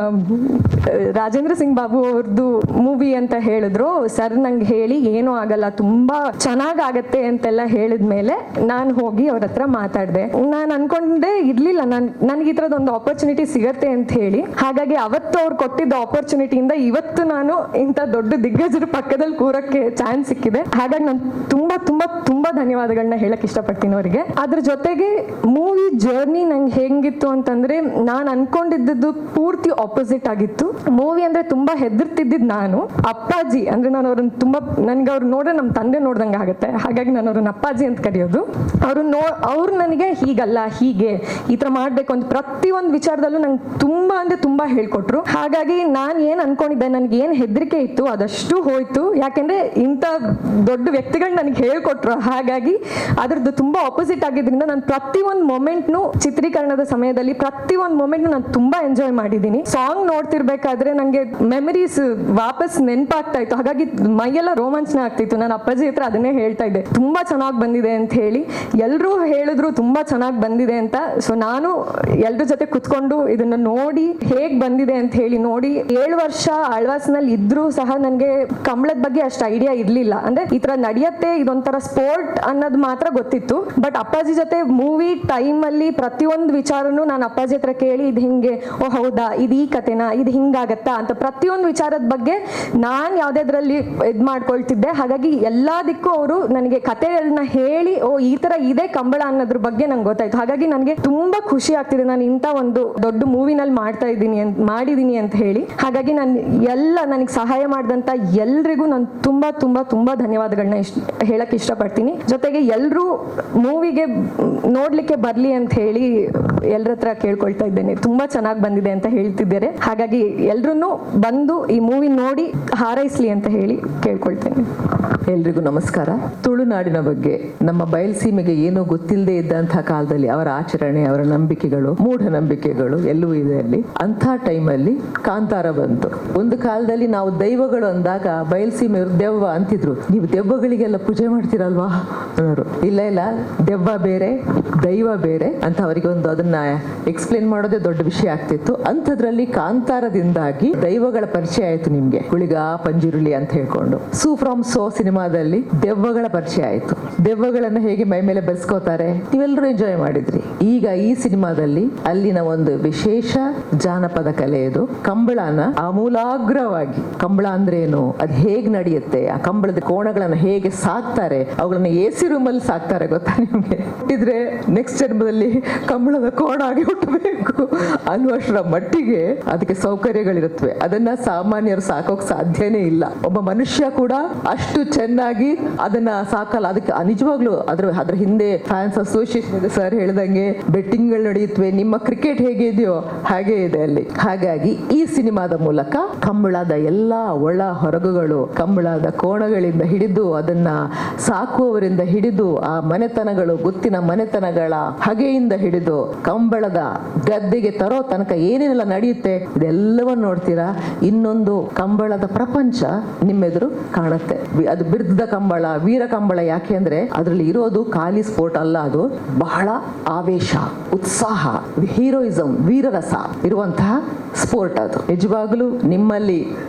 S1: ರಾಜೇಂದ್ರ ಸಿಂಗ್ ಬಾಬು ಅವ್ರದ್ದು ಮೂವಿ ಅಂತ ಹೇಳಿದ್ರು, ಸರ್ ನಂಗೆ ಹೇಳಿ ಏನೂ ಆಗಲ್ಲ, ತುಂಬಾ ಚೆನ್ನಾಗತ್ತೆ ಅಂತೆಲ್ಲ ಹೇಳಿದ್ಮೇಲೆ ನಾನು ಹೋಗಿ ಅವ್ರ ಹತ್ರ ಮಾತಾಡಿದೆ. ನಾನು ಅನ್ಕೊಂಡೆ ಇರ್ಲಿಲ್ಲ ನನ್ಗೆ ಈ ತರದ ಒಂದು ಆಪರ್ಚುನಿಟಿ ಸಿಗತ್ತೆ ಅಂತ ಹೇಳಿ. ಹಾಗಾಗಿ ಅವತ್ತು ಅವ್ರು ಕೊಟ್ಟಿದ್ದ ಆಪರ್ಚುನಿಟಿಯಿಂದ ಇವತ್ತು ನಾನು ಇಂಥ ದೊಡ್ಡ ದಿಗ್ಗಜರ ಪಕ್ಕದಲ್ಲಿ ಕೂರಕ್ಕೆ ಚಾನ್ಸ್ ಸಿಕ್ಕಿದೆ. ಹಾಗಾಗಿ ನಾನು ತುಂಬಾ ತುಂಬಾ ತುಂಬಾ ಧನ್ಯವಾದಗಳನ್ನ ಹೇಳಕ್ ಇಷ್ಟಪಡ್ತೀನಿ ಅವರಿಗೆ. ಅದ್ರ ಜೊತೆಗೆ ಮೂವಿ ಜರ್ನಿ ನಂಗೆ ಹೆಂಗಿತ್ತು ಅಂತಂದ್ರೆ, ನಾನು ಅನ್ಕೊಂಡಿದ್ದು ಪೂರ್ತಿ ಆಪೋಸಿಟ್ ಆಗಿತ್ತು. ಮೂವಿ ಅಂದ್ರೆ ತುಂಬಾ ಹೆದರ್ತಿದ್ದಿದ್ ನಾನು. ಅಪ್ಪಾಜಿ ಅಂದ್ರೆ ನಾನು ಅವ್ರನ್ನ ತುಂಬಾ, ನನ್ಗೆ ಅವ್ರು ನೋಡ್ರೆ ನಮ್ಮ ತಂದೆ ನೋಡ್ದಂಗೆ ಆಗುತ್ತೆ, ಹಾಗಾಗಿ ನಾನು ಅವ್ರನ್ನ ಅಪ್ಪಾಜಿ ಅಂತ ಕರೆಯೋದು. ಅವ್ರು ನನಗೆ ಹೀಗಲ್ಲ, ಹೀಗೆ ಈ ತರ ಮಾಡ್ಬೇಕು ಅಂತ ಪ್ರತಿಯೊಂದು ವಿಚಾರದಲ್ಲೂ ನಂಗೆ ತುಂಬಾ ಅಂದ್ರೆ ತುಂಬಾ ಹೇಳ್ಕೊಟ್ರು. ಹಾಗಾಗಿ ನಾನು ಏನ್ ಅನ್ಕೊಂಡಿದ್ದೆ, ನನ್ಗೆ ಏನ್ ಹೆದರಿಕೆ ಇತ್ತು ಅದಷ್ಟು ಹೋಯ್ತು. ಯಾಕೆಂದ್ರೆ ಇಂಥ ದೊಡ್ಡ ವ್ಯಕ್ತಿಗಳು ನನಗೆ ಹೇಳ್ಕೊಟ್ರು. ಹಾಗಾಗಿ ಅದ್ರದ್ದು ತುಂಬಾ ಆಪೋಸಿಟ್ ಆಗಿದ್ರಿಂದ ನಾನು ಪ್ರತಿಯೊಂದು ಮೊಮೆಂಟ್ನು ಚಿತ್ರೀಕರಣದ ಸಮಯದಲ್ಲಿ ಪ್ರತಿಯೊಂದು ಮೊಮೆಂಟ್ ನಾನು ತುಂಬಾ ಎಂಜಾಯ್ ಮಾಡಿದ್ದೀನಿ. ಸಾಂಗ್ ನೋಡ್ತಿರ್ಬೇಕಾದ್ರೆ ನಂಗೆ ಮೆಮರೀಸ್ ವಾಪಸ್ ನೆನಪಾಗ್ತಾ ಇತ್ತು. ಹಾಗಾಗಿ ಮೈಯೆಲ್ಲ ರೋಮಾಂಚನ ಆಗ್ತಿತ್ತು. ನಾನು ಅಪ್ಪಾಜಿ ಹತ್ರ ಅದನ್ನೇ ಹೇಳ್ತಾ ಇದ್ದೆ, ತುಂಬಾ ಚೆನ್ನಾಗಿ ಬಂದಿದೆ ಅಂತ ಹೇಳಿ. ಎಲ್ಲರೂ ಹೇಳಿದ್ರು ತುಂಬಾ ಚೆನ್ನಾಗಿ ಬಂದಿದೆ ಅಂತ. ಸೊ ನಾನು ಎಲ್ರ ಜೊತೆ ಕುತ್ಕೊಂಡು ಇದನ್ನ ನೋಡಿ ಹೇಗ್ ಬಂದಿದೆ ಅಂತ ಹೇಳಿ ನೋಡಿ, 7 ವರ್ಷ ಆಳ್ವಾಸ್ನಲ್ಲಿ ಇದ್ರೂ ಸಹ ನನಗೆ ಕಂಬಳದ ಬಗ್ಗೆ ಅಷ್ಟು ಐಡಿಯಾ ಇರ್ಲಿಲ್ಲ. ಅಂದ್ರೆ ಈ ತರ ನಡೆಯತ್ತೆ, ಇದೊಂಥರ ಸ್ಪೋರ್ಟ್ ಅನ್ನೋದು ಮಾತ್ರ ಗೊತ್ತಿತ್ತು. ಬಟ್ ಅಪ್ಪಾಜಿ ಜೊತೆ ಮೂವಿ ಟೈಮ್ ಅಲ್ಲಿ ಪ್ರತಿಯೊಂದು ವಿಚಾರನು ನಾನು ಅಪ್ಪಾಜಿ ಹತ್ರ ಕೇಳಿ, ಇದು ಹಿಂಗೆ, ಓ ಹೌದಾ, ಇದು ಈ ಕತೆನಾ, ಇದು ಹಿಂಗಾಗತ್ತಾ ಅಂತ ಪ್ರತಿಯೊಂದು ವಿಚಾರದ ಬಗ್ಗೆ ನಾನು ಯಾವ್ದಾದ್ರಲ್ಲಿ ಇದ್ ಮಾಡ್ಕೊಳ್ತಿದ್ದೆ. ಹಾಗಾಗಿ ಎಲ್ಲದಕ್ಕೂ ಅವರು ನನಗೆ ಕತೆಗಳನ್ನ ಹೇಳಿ, ಓ ಈ ತರ ಇದೆ ಕಂಬಳ ಅನ್ನೋದ್ರ ಬಗ್ಗೆ ನಂಗೆ ಗೊತ್ತಾಯ್ತು. ಹಾಗಾಗಿ ನನಗೆ ತುಂಬಾ ಖುಷಿ ಆಗ್ತಿದೆ, ನಾನು ಇಂಥ ಒಂದು ದೊಡ್ಡ ಮೂವಿನಲ್ಲಿ ಮಾಡಿದೀನಿ ಅಂತ ಹೇಳಿ. ಹಾಗಾಗಿ ನಾನು ನನಗೆ ಸಹಾಯ ಮಾಡಿದಂತ ಎಲ್ರಿಗೂ ನಾನು ತುಂಬಾ ತುಂಬಾ ತುಂಬಾ ಧನ್ಯವಾದಗಳನ್ನ ಹೇಳಕ್ ಇಷ್ಟಪಡ್ತೀನಿ. ಜೊತೆಗೆ ಎಲ್ಲರೂ ಮೂವಿಗೆ ನೋಡ್ಲಿಕ್ಕೆ ಬರ್ಲಿ ಅಂತ ಹೇಳಿ ಎಲ್ಲರ ಹತ್ರ ಕೇಳ್ಕೊಳ್ತಾ ಇದ್ದೇನೆ. ತುಂಬಾ ಚೆನ್ನಾಗಿ ಬಂದಿದೆ ಅಂತ ಹೇಳ್ತಿದ್ದಾರೆ. ಹಾಗಾಗಿ ಎಲ್ರೂ ಬಂದು ಈ ಮೂವಿ ನೋಡಿ ಹಾರೈಸ್ಲಿ ಅಂತ ಹೇಳಿ ಕೇಳ್ಕೊಳ್ತೇನೆ.
S2: ಎಲ್ರಿಗೂ ನಮಸ್ಕಾರ. ತುಳುನಾಡಿನ ಬಗ್ಗೆ ನಮ್ಮ ಬಯಲ್ಸೀಮೆಗೆ ಏನೋ ಗೊತ್ತಿಲ್ಲದೆ ಇದ್ದಂತಹ ಕಾಲದಲ್ಲಿ ಅವರ ಆಚರಣೆ, ಅವರ ನಂಬಿಕೆಗಳು, ಮೂಢನಂಬಿಕೆಗಳು ಎಲ್ಲವೂ ಇದೆ ಅಲ್ಲಿ. ಅಂಥ ಟೈಮಲ್ಲಿ ಕಾಂತಾರ ಬಂತು. ಒಂದು ಕಾಲದಲ್ಲಿ ನಾವು ದೈವಗಳು ಅಂದಾಗ ಬಯಲ್ಸೀಮೆ ದೆವ್ವ ಅಂತಿದ್ರು. ನೀವು ದೆವ್ವಗಳಿಗೆಲ್ಲ ಪೂಜೆ ಮಾಡ್ತೀರಲ್ವಾ ಅನ್ನೋರು. ಇಲ್ಲ ದೆವ್ವ ಬೇರೆ ದೈವ ಬೇರೆ ಅಂತ ಅವರಿಗೆ ಒಂದು ಅದನ್ನ ಎಕ್ಸ್ಪ್ಲೇನ್ ಮಾಡೋದೇ ದೊಡ್ಡ ವಿಷಯ ಆಗ್ತಿತ್ತು. ಅಂಥದ್ರಲ್ಲಿ ಕಾಂತಾರದಿಂದಾಗಿ ದೈವಗಳ ಪರಿಚಯ ಆಯ್ತು ನಿಮ್ಗೆ. ಗುಳಿಗ ಪಂಜುರುಳಿ ಅಂತ ಹೇಳ್ಕೊಂಡು ಫ್ರಮ್ ಸೋ ಸಿನಿಮಾದಲ್ಲಿ ದೆವ್ವಗಳ ಪರಿಚಯ ಆಯ್ತು. ದೆವ್ವಗಳನ್ನ ಹೇಗೆ ಮೈ ಮೇಲೆ ಬೆರೆಸ್ಕೋತಾರೆ ನೀವೆಲ್ಲರೂ ಎಂಜಾಯ್ ಮಾಡಿದ್ರಿ. ಈಗ ಈ ಸಿನಿಮಾದಲ್ಲಿ ಅಲ್ಲಿನ ಒಂದು ವಿಶೇಷ ಜಾನಪದ ಕಲೆ ಇದು. ಕಂಬಳನ ಆಮೂಲಾಗ್ರವಾಗಿ, ಕಂಬಳ ಅಂದ್ರೆ ಏನು, ಅದು ಹೇಗ್ ನಡೆಯುತ್ತೆ, ಆ ಕಂಬಳದ ಕೋಣಗಳನ್ನ ಹೇಗೆ ಸಾಕ್ತಾರೆ, ಅವುಗಳನ್ನ ಎಸಿ ರೂಮ್ ಅಲ್ಲಿ ಸಾಕ್ತಾರೆ ಗೊತ್ತಾ ನಿಮ್ಗೆ. ಹುಟ್ಟಿದ್ರೆ ನೆಕ್ಸ್ಟ್ ಜನ್ಮದಲ್ಲಿ ಕಂಬಳದ ಕೋಣ ಆಗಿ ಹುಟ್ಟಬೇಕು ಅನ್ನುವಷ್ಟರ ಮಟ್ಟಿಗೆ ಅದಕ್ಕೆ ಸೌಕರ್ಯಗಳಿರುತ್ತವೆ. ಅದನ್ನ ಸಾಮಾನ್ಯರು ಸಾಕೋಕ್ ಸಾಧ್ಯನೇ ಇಲ್ಲ. ಒಬ್ಬ ಮನುಷ್ಯ ಕೂಡ ಅಷ್ಟು ಚೆನ್ನಾಗಿ ಅದನ್ನ ಸಾಕಲ್ಲ. ಅದಕ್ಕೆ ನಿಜವಾಗ್ಲೂ ಅದ್ರ ಹಿಂದೆ ಫ್ಯಾನ್ಸ್ ಅಸೋಸಿಯೇಷನ್ ಇದೆ. ಸರ್ ಹೇಳ್ದಂಗೆ ಬೆಟ್ಟಿಂಗ್ಗಳು ನಡೆಯುತ್ತವೆ. ನಿಮ್ಮ ಕ್ರಿಕೆಟ್ ಹೇಗೆ ಇದೆಯೋ ಹಾಗೆ ಇದೆ ಅಲ್ಲಿ. ಹಾಗಾಗಿ ಈ ಸಿನಿಮಾದ ಮೂಲಕ ಕಂಬಳದ ಎಲ್ಲಾ ಒಳ ಹೊರಗುಗಳು, ಕಂಬಳದ ಕೋಣಗಳಿಂದ ಹಿಡಿದು ಅದನ್ನ ಸಾಕುವವರಿಂದ ಹಿಡಿದು ಆ ಮನೆತನಗಳು, ಗುತ್ತಿನ ಮನೆತನಗಳ ಹಗೆಯಿಂದ ಹಿಡಿದು ಕಂಬಳದ ಗದ್ದೆಗೆ ತರೋ ತನಕ ಏನೇನೆಲ್ಲ ನಡೆಯುತ್ತೆ ಇದೆಲ್ಲವನ್ನು ನೋಡ್ತೀರಾ. ಇನ್ನೊಂದು ಕಂಬಳದ ಪ್ರಪಂಚ ನಿಮ್ಮೆದುರು ಕಾಣುತ್ತೆ. ಅದು ಬಿರ್ದ ಕಂಬಳ, ವೀರ ಕಂಬಳ. ಯಾಕೆ ಅಂದ್ರೆ ಅದರಲ್ಲಿ ಇರೋದು ಖಾಲಿ ಸ್ಪೋರ್ಟ್ ಅಲ್ಲ, ಅದು ಬಹಳ ಆವೇಶ, ಉತ್ಸಾಹ, ಹೀರೋಯಿಸಂ, ವೀರರಸ ಇರುವಂತಹ ಸ್ಪೋರ್ಟ್. ಅದು ನಿಜವಾಗ್ಲೂ ನಿಮ್ಮಲ್ಲಿ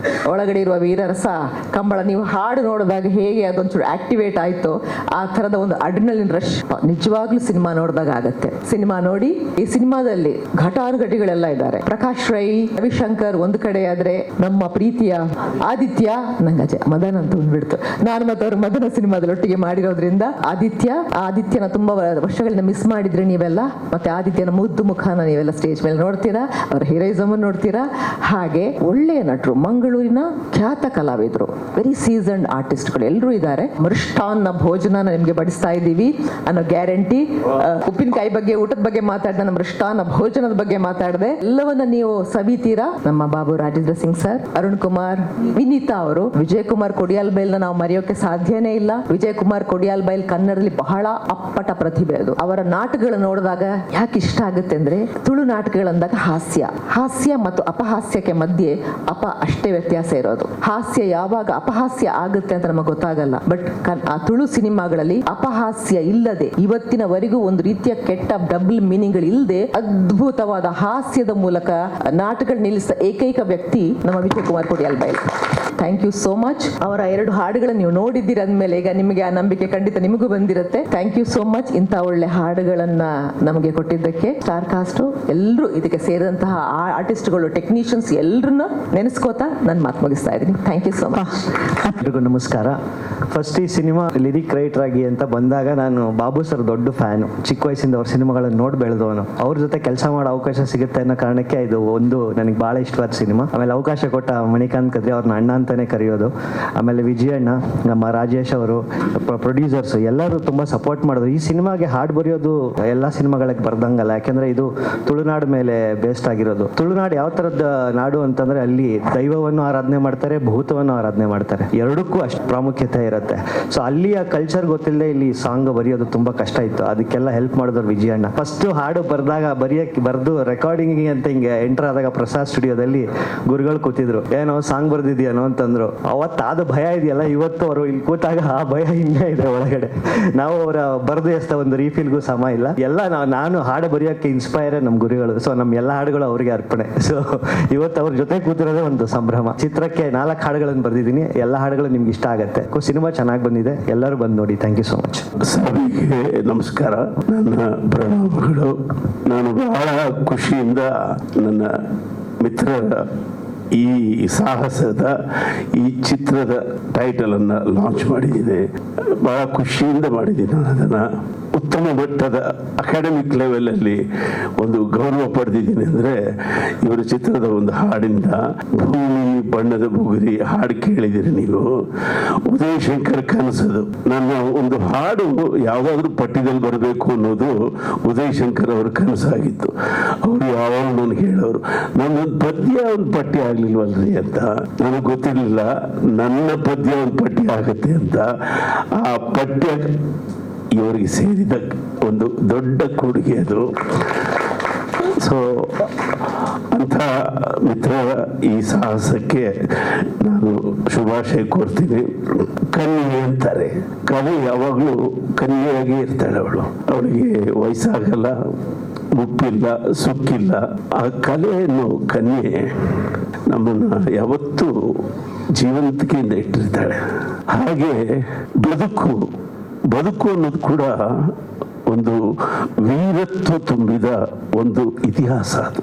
S2: ಒಳಗಡೆ ಇರುವ ವೀರರಸ ಕಂಬಳ ನೀವು ಹಾಡು ನೋಡಿದಾಗ ಹೇಗೆ ಅದೊಂಚೂರು ಆಕ್ಟಿವೇಟ್ ಆಯ್ತು, ಆ ತರದ ಒಂದು ಅಡ್ರಿನಲಿನ್ ರಶ್ ನಿಜವಾಗ್ಲೂ ಸಿನಿಮಾ ನೋಡಿದಾಗ ಆಗತ್ತೆ. ಸಿನಿಮಾ ನೋಡಿ. ಈ ಸಿನಿಮಾದಲ್ಲಿ ಘಟಾನುಘಟಿಗಳೆಲ್ಲ ಇದ್ದಾರೆ. ಪ್ರಕಾಶ್ ರೈ, ರವಿಶಂಕರ್ ಒಂದು ಕಡೆ ಆದ್ರೆ, ನಮ್ಮ ಪ್ರೀತಿಯ ಆದಿತ್ಯ, ನಂಗೆ ಮದನ್ ಅಂತ ಬಂದ್ಬಿಡ್ತು. ನಾನು ಮತ್ತೆ ಅವ್ರ ಮದನ ಸಿನಿಮಾದಲ್ಲಿ ಒಟ್ಟಿಗೆ ಮಾಡಿರೋದ್ರಿಂದ ಆದಿತ್ಯನ ತುಂಬಾ ವರ್ಷಗಳನ್ನ ಮಿಸ್ ಮಾಡಿದ್ರೆ ನೀವೆಲ್ಲ. ಮತ್ತೆ ಆದಿತ್ಯನ ಮುದ್ದು ಮುಖಾನ ನೀವೆಲ್ಲ ಸ್ಟೇಜ್ ಮೇಲೆ ನೋಡ್ತೀರಾ, ಅವರ ಹೀರೋಯಿಸಮ್ ನೋಡ್ತೀರಾ. ಹಾಗೆ ಒಳ್ಳೆಯ ನಟರು, ಮಂಗಳೂರಿನ ಖ್ಯಾತ ಕಲಾವಿದರು, ವೆರಿ ಸೀಸನ್ಡ್ ಆರ್ಟಿಸ್ಟ್ಗಳು ಎಲ್ಲರೂ ಇದ್ದಾರೆ. ಮೃಷ್ಟಾನ್ನ ಭೋಜನ ನಿಮ್ಗೆ ಬಡಿಸ್ತಾ ಇದ್ದೀವಿ ಅನ್ನೋ ಗ್ಯಾರಂಟಿ. ಉಪ್ಪಿನಕಾಯಿ ಬಗ್ಗೆ, ಊಟದ ಬಗ್ಗೆ ಮಾತಾಡಿದ, ನಮ್ಮ ಮೃಷ್ಟಾನ್ನ ಭೋಜನದ ಬಗ್ಗೆ ಮಾತಾಡಿದೆ. ಎಲ್ಲವನ್ನ ನೀವು ಸವಿತೀರಾ. ನಮ್ಮ ಬಾಬು ರಾಜೇಂದ್ರ ಸಿಂಗ್ ಸರ್, ಅರುಣ್ ಕುಮಾರ್, ವಿನೀತಾ ಅವರು, ವಿಜಯ್ ಕುಮಾರ್ ಕೊಡಿಯಾಲ್ ಬೈಲ್ನ ನಾವು ಮರೆಯೋಕೆ ಸಾಧ್ಯನೇ ಇಲ್ಲ. ವಿಜಯ್ ಕುಮಾರ್ ಕೊಡಿಯಾಲ್ ಬೈಲ್ ಕನ್ನಡದಲ್ಲಿ ಬಹಳ ಅಪ್ಪಟ ಪ್ರತಿಭೆ. ಅದು ಅವರ ನಾಟಕಗಳು ನೋಡಿದಾಗ ಯಾಕೆ ಇಷ್ಟ ಆಗುತ್ತೆ ಅಂದ್ರೆ, ತುಳು ನಾಟಕಗಳಂದಾಗ ಹಾಸ್ಯ ಮತ್ತು ಅಪಹಾಸ್ಯಕ್ಕೆ ಮಧ್ಯೆ ಮಧ್ಯೆ ಅಷ್ಟೇ ವ್ಯತ್ಯಾಸ ಇರೋದು. ಹಾಸ್ಯ ಯಾವಾಗ ಅಪಹಾಸ್ಯ ಆಗುತ್ತೆ ಅಂತ ನಮಗೆ ಗೊತ್ತಾಗಲ್ಲ, ಬಟ್ ಆ ತುಳು ಸಿನಿಮಾಗಳಲ್ಲಿ ಅಪಹಾಸ್ಯ ಇಲ್ಲದೆ ಇವತ್ತಿನವರೆಗೂ ಒಂದು ರೀತಿಯ ಕೆಟ್ಟ ಡಬಲ್ ಮೀನಿಂಗ್ ಇಲ್ಲದೆ ಅದ್ಭುತವಾದ ಹಾಸ್ಯದ ಮೂಲಕ ನಾಟಕ ನಿಲ್ಲಿಸಿದ ಏಕೈಕ ವ್ಯಕ್ತಿ ನಮ್ಮ Vijay Kumar Kodialbail. Thank you so much. ಅವರ 2 ಹಾಡುಗಳನ್ನು ನೀವು ನೋಡಿದ್ದೀರ ಅಂದಮೇಲೆ ಈಗ ನಿಮಗೆ ಆ ನಂಬಿಕೆ ಖಂಡಿತ ನಿಮಗೂ ಬಂದಿರುತ್ತೆ. ಥ್ಯಾಂಕ್ ಯು ಸೋ ಮಚ್ ಇಂಥ ಒಳ್ಳೆ ಹಾಡುಗಳನ್ನ ನಮಗೆ ಕೊಟ್ಟಿದ್ದಕ್ಕೆ. ಸ್ಟಾರ್ ಕಾಸ್ಟ್ ಎಲ್ಲರೂ, ಇದಕ್ಕೆ ಸೇರಿದಂತಹ ಆರ್ಟಿಸ್ಟ್ಗಳು, ಟೆಕ್ನಿಷಿಯನ್ಸ್ ಎಲ್ಲರನ್ನ ನೆನೆಸ್ಕೋತಾ ನಾನು ಮಾತು ಮುಗಿಸ್ತಾ ಇದ್ದೀನಿ. Thank you so much.
S11: ಎಲ್ರಿಗೂ ನಮಸ್ಕಾರ. ಫಸ್ಟ್ ಈ ಸಿನಿಮಾ ಲಿರಿಕ್ ರೈಟರ್ ಆಗಿ ಅಂತ ಬಂದಾಗ ನಾನು ಬಾಬು ಸರ್ ದೊಡ್ಡ ಫ್ಯಾನು. ಚಿಕ್ಕ ವಯಸ್ಸಿಂದ ಅವ್ರ ಸಿನಿಮಾಗಳನ್ನು ನೋಡಿ ಬೆಳೆದವನು. ಅವ್ರ ಜೊತೆ ಕೆಲಸ ಮಾಡೋ ಅವಕಾಶ ಸಿಗುತ್ತೆ ಅನ್ನೋ ಕಾರಣಕ್ಕೆ ಇದು ಒಂದು ನನಗೆ ಭಾಳ ಇಷ್ಟವಾದ ಸಿನಿಮಾ. ಆಮೇಲೆ ಅವಕಾಶ ಕೊಟ್ಟ ಮಣಿಕಾಂತ್ ಕದ್ರಿ ಅವ್ರನ್ನ ಅಣ್ಣ ಅಂತಾನೆ ಕರೆಯೋದು. ಆಮೇಲೆ ವಿಜಯಣ್ಣ, ನಮ್ಮ ರಾಜೇಶ್ ಅವರು, ಪ್ರೊಡ್ಯೂಸರ್ಸ್ ಎಲ್ಲರೂ ತುಂಬ ಸಪೋರ್ಟ್ ಮಾಡಿದ್ರು. ಈ ಸಿನಿಮಾಗೆ ಹಾಡು ಬರೆಯೋದು ಎಲ್ಲ ಸಿನಿಮಾಗಳಿಗೆ ಬರ್ದಂಗಲ್ಲ, ಯಾಕೆಂದ್ರೆ ಇದು ತುಳುನಾಡು ಮೇಲೆ ಬೇಸ್ಡ್ ಆಗಿರೋದು. ತುಳುನಾಡು ಯಾವ ಥರದ ನಾಡು ಅಂತಂದ್ರೆ ಅಲ್ಲಿ ದೈವವನ್ನು ಆರಾಧನೆ ಮಾಡ್ತಾರೆ, ಭೂತವನ್ನು ಆರಾಧನೆ ಮಾಡ್ತಾರೆ. ಎರಡಕ್ಕೂ ಅಷ್ಟು ಪ್ರಾಮುಖ್ಯತೆ ಇರುತ್ತೆ. ಸೊ ಅಲ್ಲಿಯ ಕಲ್ಚರ್ ಗೊತ್ತಿಲ್ಲದೆ ಇಲ್ಲಿ ಸಾಂಗ್ ಬರೆಯೋದು ತುಂಬಾ ಕಷ್ಟ ಇತ್ತು. ಅದಕ್ಕೆಲ್ಲ ಹೆಲ್ಪ್ ಮಾಡಿದ್ರು ವಿಜಯಣ್ಣ. ಫಸ್ಟ್ ಹಾಡು ಬರೆದು ರೆಕಾರ್ಡಿಂಗ್ ಅಂತ ಹಿಂಗೆ ಎಂಟರ್ ಆದಾಗ ಪ್ರಸಾದ್ ಸ್ಟುಡಿಯೋದಲ್ಲಿ ಗುರುಗಳು ಕೂತಿದ್ರು. ಏನೋ ಸಾಂಗ್ ಬರ್ದಿದ್ಯಾನೋ ಅಂತಂದ್ರು. ಅವತ್ತಾದ ಭಯ ಇದೆಯಲ್ಲ, ಇವತ್ತು ಅವರು ಇಲ್ಲಿ ಕೂತಾಗ ಆ ಭಯ ಇನ್ನೇ ಇದೆ ಒಳಗಡೆ. ನಾವು ಅವರ ಬರೆದು ಎಷ್ಟ ಒಂದು ರೀಫಿಲ್ಗೂ ಸಮ ಇಲ್ಲ. ಎಲ್ಲ ನಾನು ಹಾಡು ಬರೆಯೋಕ್ಕೆ ಇನ್ಸ್ಪೈರ್ ನಮ್ಮ ಗುರುಗಳು. ಸೊ ನಮ್ಮ ಎಲ್ಲ ಹಾಡುಗಳು ಅವರಿಗೆ ಅರ್ಪಣೆ. ಸೊ ಇವತ್ತು ಅವ್ರ ಜೊತೆ ಕೂತಿರೋದೇ ಒಂದು ಸಂಭ್ರಮ. ಚಿತ್ರಕ್ಕೆ 4 ಹಾಡುಗಳನ್ನು ಬರೆದಿದ್ದೀನಿ. ಎಲ್ಲ ಹಾಡುಗಳು ನಿಮ್ಗೆ ಇಷ್ಟ ಆಗುತ್ತೆ. ಸಿನಿಮಾ ಚೆನ್ನಾಗಿ ಬಂದಿದೆ, ಎಲ್ಲರೂ ಬಂದು ನೋಡಿ. Thank you so much.
S4: ಸಭೆಗೆ ನಮಸ್ಕಾರ, ನನ್ನ ಪ್ರಣಾಮಗಳು. ನಾನು ಬಹಳ ಖುಷಿಯಿಂದ ನನ್ನ ಮಿತ್ರರ ಈ ಸಾಹಸದ ಈ ಚಿತ್ರದ ಟೈಟಲ್ ಅನ್ನ ಲಾಂಚ್ ಮಾಡಿದ್ದೀನಿ. ಬಹಳ ಖುಷಿಯಿಂದ ಮಾಡಿದ್ದೀನಿ. ನಾನು ಅದನ್ನ ಉತ್ತಮ ಮಟ್ಟದ ಅಕಾಡೆಮಿಕ್ ಲೆವೆಲ್ ಅಲ್ಲಿ ಒಂದು ಗೌರವ ಪಡೆದಿದ್ದೀನಿ. ಅಂದ್ರೆ ಇವರ ಚಿತ್ರದ ಒಂದು ಹಾಡಿಂದ ಭೂಮಿ ಬಣ್ಣದ ಬುಗುರಿ ಹಾಡು ಕೇಳಿದಿರಿ ನೀವು. ಉದಯ್ ಶಂಕರ್ ಕನಸದು. ನನ್ನ ಒಂದು ಹಾಡು ಯಾವ್ದಾದ್ರು ಪಠ್ಯದಲ್ಲಿ ಬರಬೇಕು ಅನ್ನೋದು ಉದಯ್ ಶಂಕರ್ ಅವರ ಕನಸಾಗಿತ್ತು. ಅವರು ಯಾವಾಗ ನನಗೆ ಹೇಳೋರು, ನನ್ನೊಂದು ಪದ್ಯ ಒಂದು ಪಠ್ಯ ಆಗ್ಲಿಲ್ವಲ್ರಿ ಅಂತ. ನನಗೆ ಗೊತ್ತಿರಲಿಲ್ಲ ನನ್ನ ಪದ್ಯ ಒಂದು ಪಠ್ಯ ಆಗುತ್ತೆ ಅಂತ. ಆ ಪಠ್ಯ ಇವರಿಗೆ ಸೇರಿದ ಒಂದು ದೊಡ್ಡ ಕೊಡುಗೆ ಅದು. ಸೊ ಅಂಥ ಮಿತ್ರರ ಈ ಸಾಹಸಕ್ಕೆ ನಾನು ಶುಭಾಶಯ ಕೋರ್ತೀನಿ. ಕನ್ಯೆ ಅಂತಾರೆ, ಕಲೆ ಯಾವಾಗಲೂ ಕನ್ಯೆಯಾಗಿ ಇರ್ತಾಳೆ. ಅವಳಿಗೆ ವಯಸ್ಸಾಗಲ್ಲ, ಮುಪ್ಪಿಲ್ಲ, ಸುಕ್ಕಿಲ್ಲ. ಆ ಕಲೆಯನ್ನು ಕನ್ಯೆ ನಮ್ಮನ್ನ ಯಾವತ್ತೂ ಜೀವಂತಿಕೆಯಿಂದ ಇಟ್ಟಿರ್ತಾಳೆ. ಹಾಗೆ ಬದುಕು ಅನ್ನೋದು ಕೂಡ ಒಂದು ವೀರತ್ವ ತುಂಬಿದ ಒಂದು ಇತಿಹಾಸ. ಅದು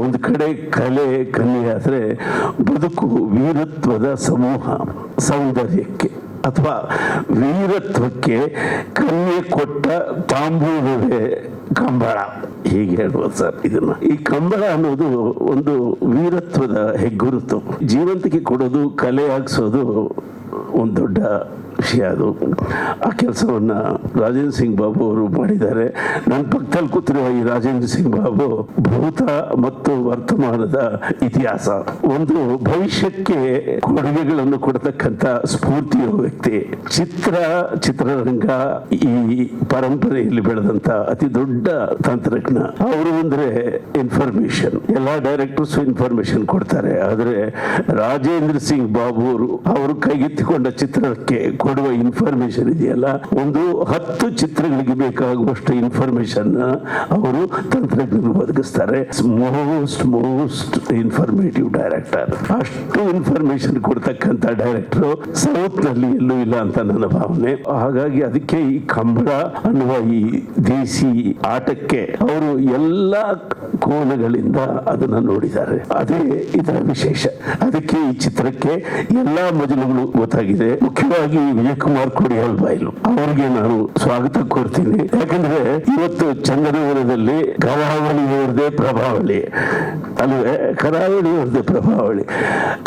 S4: ಒಂದು ಕಡೆ ಕಲೆ ಕನ್ಯೆ ಆದರೆ, ಬದುಕು ವೀರತ್ವದ ಸಮೂಹ. ಸೌಂದರ್ಯಕ್ಕೆ ಅಥವಾ ವೀರತ್ವಕ್ಕೆ ಕನ್ಯೆ ಕೊಟ್ಟ ತಾಂಬೂಲವೇ ಕಂಬಳ, ಹೀಗೆ ಹೇಳ್ಬೋದು ಸರ್ ಇದನ್ನ. ಈ ಕಂಬಳ ಅನ್ನೋದು ಒಂದು ವೀರತ್ವದ ಹೆಗ್ಗುರುತು. ಜೀವಂತಿಕೆ ಕೊಡೋದು, ಕಲೆ ಹಾಕ್ಸೋದು ಒಂದು ದೊಡ್ಡ ವಿಷಯ. ಅದು ಆ ಕೆಲಸವನ್ನ ರಾಜೇಂದ್ರ ಸಿಂಗ್ ಬಾಬು ಅವರು ಮಾಡಿದ್ದಾರೆ. ನನ್ನ ಪಕ್ಕದಲ್ಲಿ ಕೂತಿರುವ ಈ ರಾಜೇಂದ್ರ ಸಿಂಗ್ ಬಾಬು ಭೂತ ಮತ್ತು ವರ್ತಮಾನದ ಇತಿಹಾಸ, ಒಂದು ಭವಿಷ್ಯಕ್ಕೆ ಕೊಡುಗೆಗಳನ್ನು ಕೊಡತಕ್ಕಂತ ಸ್ಫೂರ್ತಿ ಇರುವ ವ್ಯಕ್ತಿ. ಚಿತ್ರರಂಗ ಈ ಪರಂಪರೆಯಲ್ಲಿ ಬೆಳೆದಂತ ಅತಿ ದೊಡ್ಡ ತಂತ್ರಜ್ಞ ಅವರು. ಅಂದ್ರೆ ಇನ್ಫಾರ್ಮೇಶನ್, ಎಲ್ಲಾ ಡೈರೆಕ್ಟರ್ಸ್ ಇನ್ಫಾರ್ಮೇಶನ್ ಕೊಡ್ತಾರೆ, ಆದ್ರೆ ರಾಜೇಂದ್ರ ಸಿಂಗ್ ಬಾಬು ಅವರು ಕೈಗೆತ್ತಿಕೊಂಡ ಚಿತ್ರಕ್ಕೆ ಕೊಡುವ ಇನ್ಫಾರ್ಮೇಶನ್ ಇದೆಯಲ್ಲ, ಒಂದು 10 ಚಿತ್ರಗಳಿಗೆ ಬೇಕಾಗುವಷ್ಟು ಇನ್ಫಾರ್ಮೇಶನ್ ಅವರು ತಂತ್ರಜ್ಞರು ಒದಗಿಸ್ತಾರೆ. Most informative director. ಅಷ್ಟು ಇನ್ಫಾರ್ಮೇಶನ್ ಕೊಡ್ತಕ್ಕಂಥ ಡೈರೆಕ್ಟರ್ ಸೌತ್ ನಲ್ಲಿ ಎಲ್ಲೂ ಇಲ್ಲ ಅಂತ ನನ್ನ ಭಾವನೆ. ಹಾಗಾಗಿ ಅದಕ್ಕೆ ಈ ಕಂಬಳ ಅನ್ನುವ ಈ ದೇಸಿ ಆಟಕ್ಕೆ ಅವರು ಎಲ್ಲ ಕೋನಗಳಿಂದ ಅದನ್ನ ನೋಡಿದ್ದಾರೆ. ಅದೇ ಇದರ ವಿಶೇಷ. ಅದಕ್ಕೆ ಈ ಚಿತ್ರಕ್ಕೆ ಎಲ್ಲಾ ಮಜಲುಗಳು ಗೊತ್ತಾಗಿದೆ. ಮುಖ್ಯವಾಗಿ ವಿಜಯ್ ಕುಮಾರ್ ಕೊಡಿಯಾಲ್ ಬೈಲು ಅವರಿಗೆ ನಾನು ಸ್ವಾಗತ ಕೋರ್ತೀನಿ. ಯಾಕಂದ್ರೆ ಇವತ್ತು ಚಂದನವನದಲ್ಲಿ ಕರಾವಳಿಯವರದೇ ಪ್ರಭಾವಳಿ ಅಲ್ವೇ, ಕರಾವಳಿಯವರದೇ ಪ್ರಭಾವಳಿ.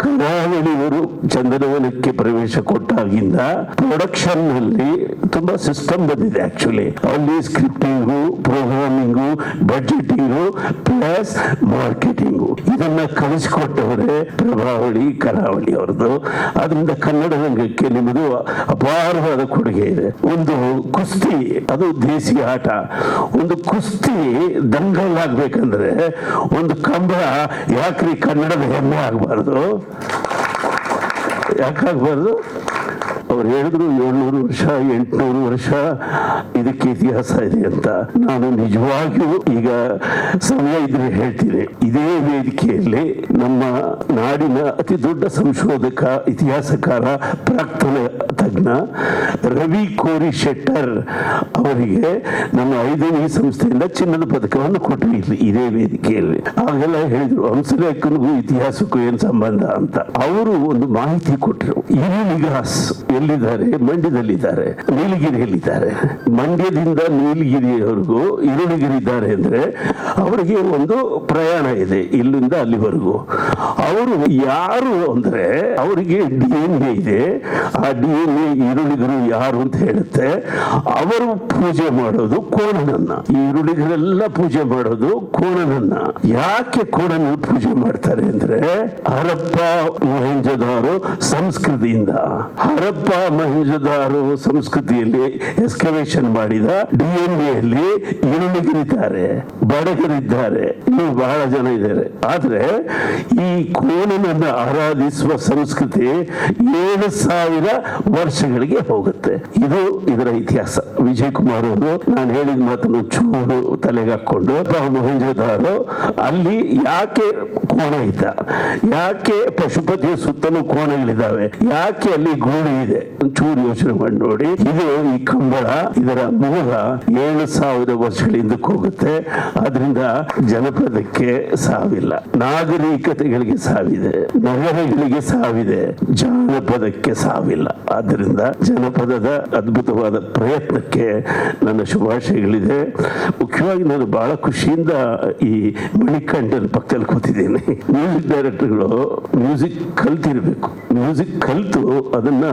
S4: ಕರಾವಳಿಯವರು ಚಂದನವನಕ್ಕೆ ಪ್ರವೇಶ ಕೊಟ್ಟಾಗಿಂದ ಪ್ರೊಡಕ್ಷನ್ ನಲ್ಲಿ ತುಂಬಾ ಸಿಸ್ಟಮ್ ಬಂದಿದೆ. ಆಕ್ಚುಲಿ ಅಲ್ಲಿ ಸ್ಕ್ರಿಪ್ಟಿಂಗು, ಪ್ರೋಗ್ರಾಮಿಂಗು, ಬಡ್ಜೆಟಿಂಗು ಪ್ಲಸ್ ಮಾರ್ಕೆಟಿಂಗು, ಇದನ್ನ ಕಲಿಸಿಕೊಟ್ಟವರೇ ಪ್ರಭಾವಳಿ ಕರಾವಳಿ ಅವ್ರದ್ದು. ಅದರಿಂದ ಕನ್ನಡ ರಂಗಕ್ಕೆ ನಿಮ್ಮದು ಅಪಾರವಾದ ಕೊಡುಗೆ ಇದೆ. ಒಂದು ಕುಸ್ತಿ, ಅದು ದೇಸಿ ಆಟ. ಒಂದು ಕುಸ್ತಿ ದಂಗಲ್ ಆಗ್ಬೇಕಂದ್ರೆ ಒಂದು ಕಂಬಳ ಯಾಕ್ರಿ ಕನ್ನಡದ ಹೆಮ್ಮೆ ಆಗ್ಬಾರ್ದು? ಯಾಕಾಗಬಾರ್ದು? ಅವ್ರು ಹೇಳಿದ್ರು 700 ವರ್ಷ 800 ವರ್ಷ ಇದಕ್ಕೆ ಇತಿಹಾಸ ಇದೆ ಅಂತ. ನಾನು ನಿಜವಾಗಿಯೂ ಈಗ ಸಮಯ ಇದ್ರೆ ಹೇಳ್ತೀನಿ, ಇದೇ ವೇದಿಕೆಯಲ್ಲಿ ನಮ್ಮ ನಾಡಿನ ಅತಿ ದೊಡ್ಡ ಸಂಶೋಧಕ, ಇತಿಹಾಸಕಾರ, ಪ್ರಾಕ್ತನ ತಜ್ಞ ರವಿ ಕೋರಿ ಶೆಟ್ಟರ್ ಅವರಿಗೆ ನಮ್ಮ 5ನೇ ಸಂಸ್ಥೆಯಿಂದ ಚಿನ್ನದ ಪದಕವನ್ನು ಕೊಟ್ಟರು ಇಲ್ಲಿ ಇದೇ ವೇದಿಕೆಯಲ್ಲಿ. ಆಗೆಲ್ಲ ಹೇಳಿದ್ರು ಹಂಸಲೇಖನಿಗೂ ಇತಿಹಾಸಕ್ಕೂ ಏನ್ ಸಂಬಂಧ ಅಂತ. ಅವರು ಒಂದು ಮಾಹಿತಿ ಕೊಟ್ಟರು. ಈರುಳಿಗಾಸ್ ಎಲ್ಲಿದ್ದಾರೆ? ಮಂಡ್ಯದಲ್ಲಿದ್ದಾರೆ, ನೀಲಗಿರಿಯಲ್ಲಿದ್ದಾರೆ. ಮಂಡ್ಯದಿಂದ ನೀಲಗಿರಿಯವರೆಗೂ ಈರುಳಿಗಿರಿದ್ದಾರೆ ಅಂದ್ರೆ ಅವರಿಗೆ ಒಂದು ಪ್ರಯಾಣ ಇದೆ ಇಲ್ಲಿಂದ ಅಲ್ಲಿವರೆಗೂ. ಅವರು ಯಾರು ಅಂದ್ರೆ ಅವರಿಗೆ DNA ಇದೆ. ಆ DNA ಈರುಳಿಗರು ಯಾರು ಅಂತ ಹೇಳುತ್ತೆ. ಅವರು ಪೂಜೆ ಮಾಡೋದು ಕೋಣನನ್ನ. ಈರುಳಿಗರೆಲ್ಲ ಪೂಜೆ ಮಾಡೋದು ಕೋಣನನ್ನ. ಯಾಕೆ ಕೋಣನ ಪೂಜೆ ಮಾಡ್ತಾರೆ ಅಂದ್ರೆ ಹರಪ್ಪ ಮೊಹೆಂಜದಾರೋ ಸಂಸ್ಕೃತಿಯಿಂದ, ಹರಪ್ಪ ಮೊಹೆಂಜದಾರೋ ಸಂಸ್ಕೃತಿಯಲ್ಲಿ ಎಕ್ಸ್ಕವೇಷನ್ ಮಾಡಿದ DNA ಈರುಳಿಗರಿದ್ದಾರೆ, ಬಡಗರಿದ್ದಾರೆ, ಇನ್ನು ಬಹಳ ಜನ ಇದ್ದಾರೆ. ಆದ್ರೆ ಈ ಕೋಣನನ್ನ ಆರಾಧಿಸುವ ಸಂಸ್ಕೃತಿ 7000 ವರ್ಷಗಳಿಗೆ ಹೋಗುತ್ತೆ. ಇದು ಇದರ ಇತಿಹಾಸ. ವಿಜಯ್ ಕುಮಾರ್ ಅವರು ನಾನು ಹೇಳಿದ ಮಾತನ್ನು ಚೂರು ತಲೆಗೆ ಹಾಕೊಂಡು ಮೊಹೆಂಜದಾರೋ ಅಲ್ಲಿ ಯಾಕೆ ಕೋಣ ಇದ್ದ, ಯಾಕೆ ಪಶುಪತಿಯ ಸುತ್ತಲೂ ಕೋಣಗಳಿದ್ದಾವೆ, ಯಾಕೆ ಅಲ್ಲಿ ಗೋಣಿ ಇದೆ, ಚೂರು ಯೋಚನೆ ಮಾಡಿ ನೋಡಿ. ಇದು ಈ ಕಂಬಳ, ಇದರ ಮೂಲ 7000 ವರ್ಷಗಳ ಹಿಂದಕ್ಕೆ ಹೋಗುತ್ತೆ. ಆದ್ರಿಂದ ಜನಪದಕ್ಕೆ ಸಾವಿಲ್ಲ, ನಾಗರಿಕತೆಗಳಿಗೆ ಸಾವಿದೆ, ನಗರಗಳಿಗೆ ಸಾವಿದೆ, ಜಾನಪದಕ್ಕೆ ಸಾವಿಲ್ಲ. ಆದ್ದರಿಂದ ಜನಪದದ ಅದ್ಭುತವಾದ ಪ್ರಯತ್ನಕ್ಕೆ ನನ್ನ ಶುಭಾಶಯಗಳಿದೆ. ಮುಖ್ಯವಾಗಿ ನಾನು ಬಹಳ ಖುಷಿಯಿಂದ ಈ ಮಣಿಕಂಠನ ಪಕ್ಕದಲ್ಲಿ ಕೂತಿದ್ದೇನೆ. ಮ್ಯೂಸಿಕ್ ಡೈರೆಕ್ಟರ್ಗಳು ಮ್ಯೂಸಿಕ್ ಕಲ್ತಿರ್ಬೇಕು, ಮ್ಯೂಸಿಕ್ ಕಲ್ತು ಅದನ್ನ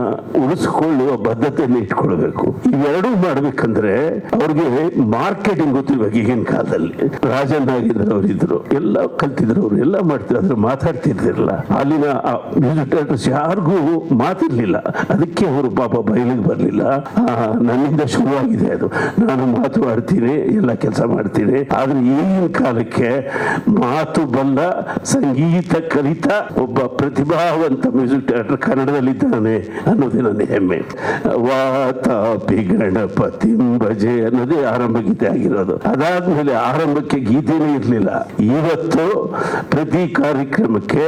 S4: ಉಳಿಸ್ಕೊಳ್ಳುವ ಬದ್ಧತೆಯನ್ನು ಇಟ್ಕೊಳ್ಬೇಕು. ಇವೆರಡೂ ಮಾಡ್ಬೇಕಂದ್ರೆ ಅವ್ರಿಗೆ ಮಾರ್ಕೆಟಿಂಗ್ ಗೊತ್ತಿರ್ಬೇಕು. ಈಗಿನ ಕಾಲದಲ್ಲಿ ರಾಜನ್ ನಾಗೇಂದ್ರ ಅವರು ಇದ್ರು, ಎಲ್ಲ ಕಲ್ತಿದ್ರು, ಅವರು ಎಲ್ಲ ಮಾಡ್ತಿದ್ರು, ಆದ್ರೆ ಮಾತಾಡ್ತಿರ್ಲಿಲ್ಲ. ಅಲ್ಲಿನ ಮ್ಯೂಸಿಕ್ ಡೈರೆಕ್ಟರ್ಸ್ ಯಾರಿಗೂ ಮಾತಿರ್ಲಿಲ್ಲ. ಅದಕ್ಕೆ ಅವರು ಪಾಪ ಬಯಲಿಗೆ ಬರ್ಲಿಲ್ಲ. ನನ್ನಿಂದ ಶುರುವಾಗಿದೆ ಅದು. ನಾನು ಮಾತು ಆಡ್ತೀನಿ, ಎಲ್ಲ ಕೆಲಸ ಮಾಡ್ತೀನಿ. ಆದ್ರೆ ಈಗಿನ ಕಾಲಕ್ಕೆ ಮಾತು ಬಲ್ಲ, ಸಂಗೀತ ಕಲಿತ ಒಬ್ಬ ಪ್ರತಿಭಾವಂತ ಮ್ಯೂಸಿಕ್ ಡೈರೆಕ್ಟರ್ ಕನ್ನಡದಲ್ಲಿದ್ದಾನೆ ಅನ್ನೋದೇ ನನ್ನ ಹೆಮ್ಮೆ. ವಾತಾಪಿ ಗಣಪತಿ ಭಜೆ ಅನ್ನೋದೇ ಆರಂಭ ಗೀತೆ ಆಗಿರೋದು. ಅದಾದ್ಮೇಲೆ ಆರಂಭಕ್ಕೆ ಗೀತೆನೇ ಇರಲಿಲ್ಲ. ಇವತ್ತು ಪ್ರತಿ ಕಾರ್ಯಕ್ರಮಕ್ಕೆ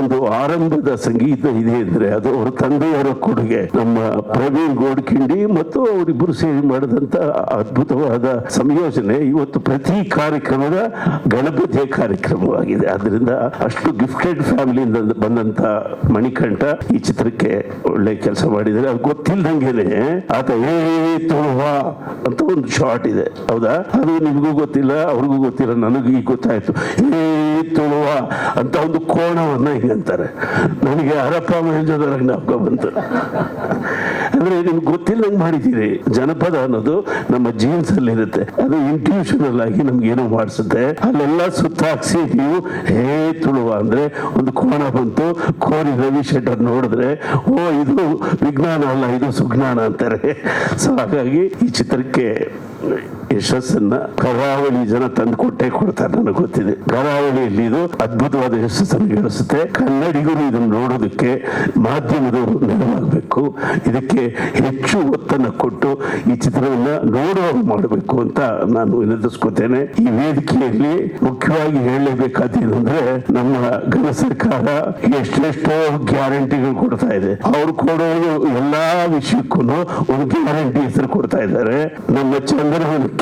S4: ಒಂದು ಆರಂಭದ ಸಂಗೀತ ಇದೆ ಅಂದ್ರೆ ಅದು ಅವರ ತಂದೆಯವರ ಕೊಡುಗೆ. ನಮ್ಮ ಪ್ರವೀಣ್ ಗೋಡ್ಕಿಂಡಿ ಮತ್ತು ಅವರಿಬ್ಬರು ಸೇರಿ ಮಾಡಿದಂತ ಅದ್ಭುತವಾದ ಸಂಯೋಜನೆ ಇವತ್ತು ಪ್ರತಿ ಕಾರ್ಯಕ್ರಮದ ಗಣಪತಿಯ ಕಾರ್ಯಕ್ರಮವಾಗಿದೆ. ಆದ್ರಿಂದ ಅಷ್ಟು ಗಿಫ್ಟೆಡ್ ಫ್ಯಾಮಿಲಿಯಿಂದ ಬಂದಂತ ಮಣಿಕಂಠ ಈ ಚಿತ್ರಕ್ಕೆ ಒಳ್ಳೆ ಕೆಲಸ ಮಾಡಿದರೆ. ಅದು ಗೊತ್ತಿಲ್ಲದಂಗೆನೆ ಆತ ತುಳುವ ಅಂತ ಒಂದು ಶಾರ್ಟ್ ಇದೆ, ಹೌದಾ? ಅದು ನಿಮಗೂ ಗೊತ್ತಿಲ್ಲ, ಅವ್ರಿಗೂ ಗೊತ್ತಿಲ್ಲ, ನನಗೂ ಈಗ ಗೊತ್ತಾಯ್ತು. ತುಳುವ ಅಂತ ಒಂದು ಕೋಣವನ್ನ ಹಿಂಗಂತಾರೆ. ನನಗೆ ಹರಪ್ಪ ಮೊಹೆಂಜದಾರೋ ಜ್ಞಾಪಕ ಬಂತು. ಅಂದ್ರೆ ನಿಮ್ಗೆ ಗೊತ್ತಿಲ್ಲದಂಗೆ ಮಾಡಿದ್ದೀರಿ. ಜನಪದ ಅನ್ನೋದು ನಮ್ಮ ಜೀನ್ಸ್ ಅಲ್ಲಿ ಇರುತ್ತೆ, ಅದು ಇಂಟ್ಯೂಷನಲ್ ಆಗಿ ನಮ್ಗೆ ಏನೋ ಮಾಡಿಸುತ್ತೆ. ಅಲ್ಲೆಲ್ಲ ಸುತ್ತಾಕ್ಸಿ ನೀವು ತುಳುವ ಅಂದ್ರೆ ಒಂದು ಕೋಣ ಬಂತು. ಕೋರಿ ರವಿ ಶೆಟ್ಟರ್ ನೋಡಿದ್ರೆ ಓ ಇದು ವಿಜ್ಞಾನ ಅಲ್ಲ, ಇದು ಸುಜ್ಞಾನ ಅಂತಾರೆ. ಸೊ ಹಾಗಾಗಿ ಈ ಚಿತ್ರಕ್ಕೆ ಯಶಸ್ಸನ್ನ ಕರಾವಳಿ ಜನ ತಂದು ಕೊಟ್ಟೆ ಕೊಡ್ತಾರೆ, ನನಗೆ ಗೊತ್ತಿದೆ. ಕರಾವಳಿಯಲ್ಲಿ ಇದು ಅದ್ಭುತವಾದ ಯಶಸ್ಸನ್ನು ಗಳಿಸುತ್ತೆ. ಕನ್ನಡಿಗರು ಇದನ್ನು ನೋಡೋದಕ್ಕೆ ಮಾಧ್ಯಮದವರು ನೆರವಾಗಬೇಕು. ಇದಕ್ಕೆ ಹೆಚ್ಚು ಒತ್ತನ್ನು ಕೊಟ್ಟು ಈ ಚಿತ್ರವನ್ನ ನೋಡುವ ಮಾಡಬೇಕು ಅಂತ ನಾನು ವಿನಂತಿಸ್ಕೊತೇನೆ. ಈ ವೇದಿಕೆಯಲ್ಲಿ ಮುಖ್ಯವಾಗಿ ಹೇಳಲೇಬೇಕಾದೇನು ಅಂದ್ರೆ ನಮ್ಮ ಘನ ಸರ್ಕಾರ ಎಷ್ಟೆಷ್ಟೋ ಗ್ಯಾರಂಟಿಗಳು ಕೊಡ್ತಾ ಇದೆ. ಅವ್ರು ಕೊಡೋದು ಎಲ್ಲಾ ವಿಷಯಕ್ಕೂ ಒಂದು ಗ್ಯಾರಂಟಿ ಹೆಸರು ಕೊಡ್ತಾ ಇದ್ದಾರೆ. ನಮ್ಮ ಚಂದ್ರವನಕ್ಕೆ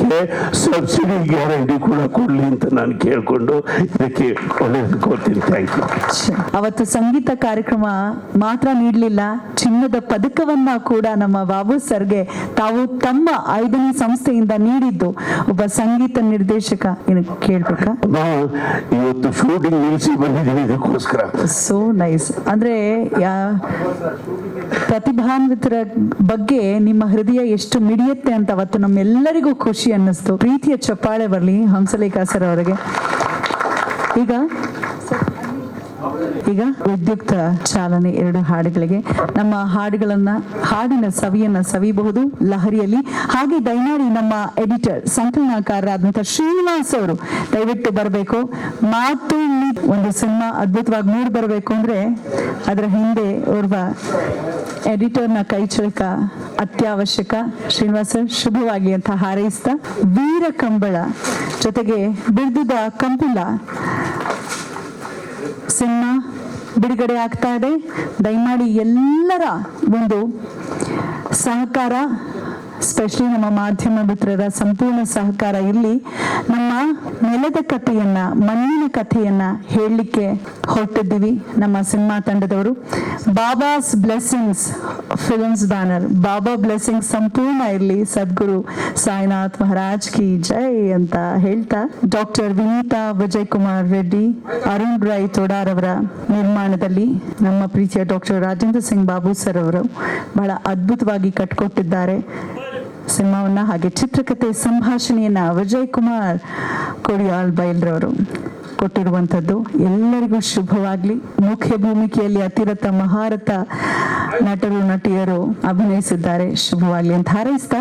S4: ಸಬ್ಸಿಡಿ ಗ್ಯಾರಂಟಿ ಕೂಡ ಕೊಡ್ಲಿ ಅಂತ ನಾನು ಕೇಳ್ಕೊಂಡು ಇದಕ್ಕೆ ಒಳ್ಳೆಯದು ಕೊಡ್ತೀನಿ. Thank you.
S3: ಅವತ್ತು ಸಂಗೀತ ಕಾರ್ಯಕ್ರಮ ಮಾತ್ರ ನೀಡಲಿಲ್ಲ, ಚಿನ್ನದ ಪದಕವನ್ನ ಕೂಡ ನಮ್ಮ ಬಾಬು ಸರ್ಗೆ ತಾವು ತಮ್ಮ 5ನೇ ಸಂಸ್ಥೆಯಿಂದ ನೀಡಿದ್ದು ಒಬ್ಬ ಸಂಗೀತ ನಿರ್ದೇಶಕ. ಕೇಳ್ಬೇಕಾ?
S4: ಇವತ್ತು ಶೂಟಿಂಗ್ ನಿಲ್ಲಿಸಿ ಬಂದಿದ್ದೀನಿ ಇದಕ್ಕೋಸ್ಕರ.
S3: So nice. ಅಂದ್ರೆ ಪ್ರತಿಭಾನ್ವಿತರ ಬಗ್ಗೆ ನಿಮ್ಮ ಹೃದಯ ಎಷ್ಟು ಮಿಡಿಯುತ್ತೆ ಅಂತ ಅವತ್ತು ನಮ್ಮೆಲ್ಲರಿಗೂ ಖುಷಿ ಅನ್ನಿಸ್ತು. ಪ್ರೀತಿಯ ಚಪ್ಪಾಳೆ ಬರಲಿ ಹಂಸಲೇಖ ಸರ್ ಅವರಿಗೆ. ಈಗ ವಿದ್ಯುಕ್ತ ಚಾಲನೆ 2 ಹಾಡುಗಳಿಗೆ. ನಮ್ಮ ಹಾಡಿನ ಸವಿಯನ್ನ ಸವಿಬಹುದು ಲಹರಿಯಲ್ಲಿ. ಹಾಗೆ ದಯಮಾಡಿ ನಮ್ಮ ಎಡಿಟರ್ ಸಂಕಲನಕಾರರಾದಂಥ ಶ್ರೀನಿವಾಸ್ ಅವರು ದಯವಿಟ್ಟು ಬರಬೇಕು. ಮಾತು ಒಂದು ಸಿನಿಮಾ ಅದ್ಭುತವಾಗಿ ಮೂಡಿ ಬರಬೇಕು ಅಂದ್ರೆ ಅದರ ಹಿಂದೆ ಓರ್ವ ಎಡಿಟರ್ನ ಕೈಚಳಕ ಅತ್ಯವಶ್ಯಕ. ಶ್ರೀನಿವಾಸ ಶುಭವಾಗಿ ಅಂತ ಹಾರೈಸ್ತಾ, ವೀರ ಕಂಬಳ ಜೊತೆಗೆ ಬಿರ್ದುದ ಕಂಬಳ ಸಿನಿಮಾ ಬಿಡುಗಡೆ ಆಗ್ತಾ ಇದೆ. ದಯಮಾಡಿ ಎಲ್ಲರ ಒಂದು ಸಹಕಾರ, ಸ್ಪೆಷಲಿ ನಮ್ಮ ಮಾಧ್ಯಮ ಮಿತ್ರರ ಸಂಪೂರ್ಣ ಸಹಕಾರ ಇರಲಿ. ನಮ್ಮ ನೆಲದ ಕಥೆಯನ್ನ, ಮಣ್ಣಿನ ಕಥೆಯನ್ನ ಹೇಳಲಿಕ್ಕೆ ಹೊರಟಿದ್ದೀವಿ ನಮ್ಮ ಸಿನಿಮಾ ತಂಡದವರು. ಬಾಬಾಸ್ ಬ್ಲೆಸ್ಸಿಂಗ್ಸ್ ಫಿಲ್ಮ್ಸ್ ಬ್ಯಾನರ್, ಬಾಬಾ ಬ್ಲೆಸ್ಸಿಂಗ್ಸ್ ಸಂಪೂರ್ಣ ಇರಲಿ, ಸದ್ಗುರು ಸಾಯಿನಾಥ್ ಮಹಾರಾಜ್ ಕಿ ಜೈ ಅಂತ ಹೇಳ್ತಾ, ಡಾಕ್ಟರ್ ವಿನೀತಾ ವಿಜಯ್ ಕುಮಾರ್ ರೆಡ್ಡಿ, ಅರುಣ್ ರಾಯ್ ತೋಡಾರ್ ಅವರ ನಿರ್ಮಾಣದಲ್ಲಿ ನಮ್ಮ ಪ್ರೀತಿಯ ಡಾಕ್ಟರ್ ರಾಜೇಂದ್ರ ಸಿಂಗ್ ಬಾಬು ಸರ್ ಅವರು ಬಹಳ ಅದ್ಭುತವಾಗಿ ಕಟ್ಕೊಟ್ಟಿದ್ದಾರೆ ಸಿನಿಮಾವನ್ನ. ಹಾಗೆ ಚಿತ್ರಕಥೆ ಸಂಭಾಷಣೆಯನ್ನ ವಿಜಯ್ ಕುಮಾರ್ ಕೊಡಿಯಾಲ್ ಬೈಲ್ರವರು ಕೊಟ್ಟಿರುವಂಥದ್ದು. ಎಲ್ಲರಿಗೂ ಶುಭವಾಗ್ಲಿ. ಮುಖ್ಯ ಭೂಮಿಕೆಯಲ್ಲಿ ಅತಿರಥ ಮಹಾರಥ ನಟರು ನಟಿಯರು ಅಭಿನಯಿಸಿದ್ದಾರೆ. ಶುಭವಾಗ್ಲಿ ಅಂತ ಹಾರೈಸ್ತಾ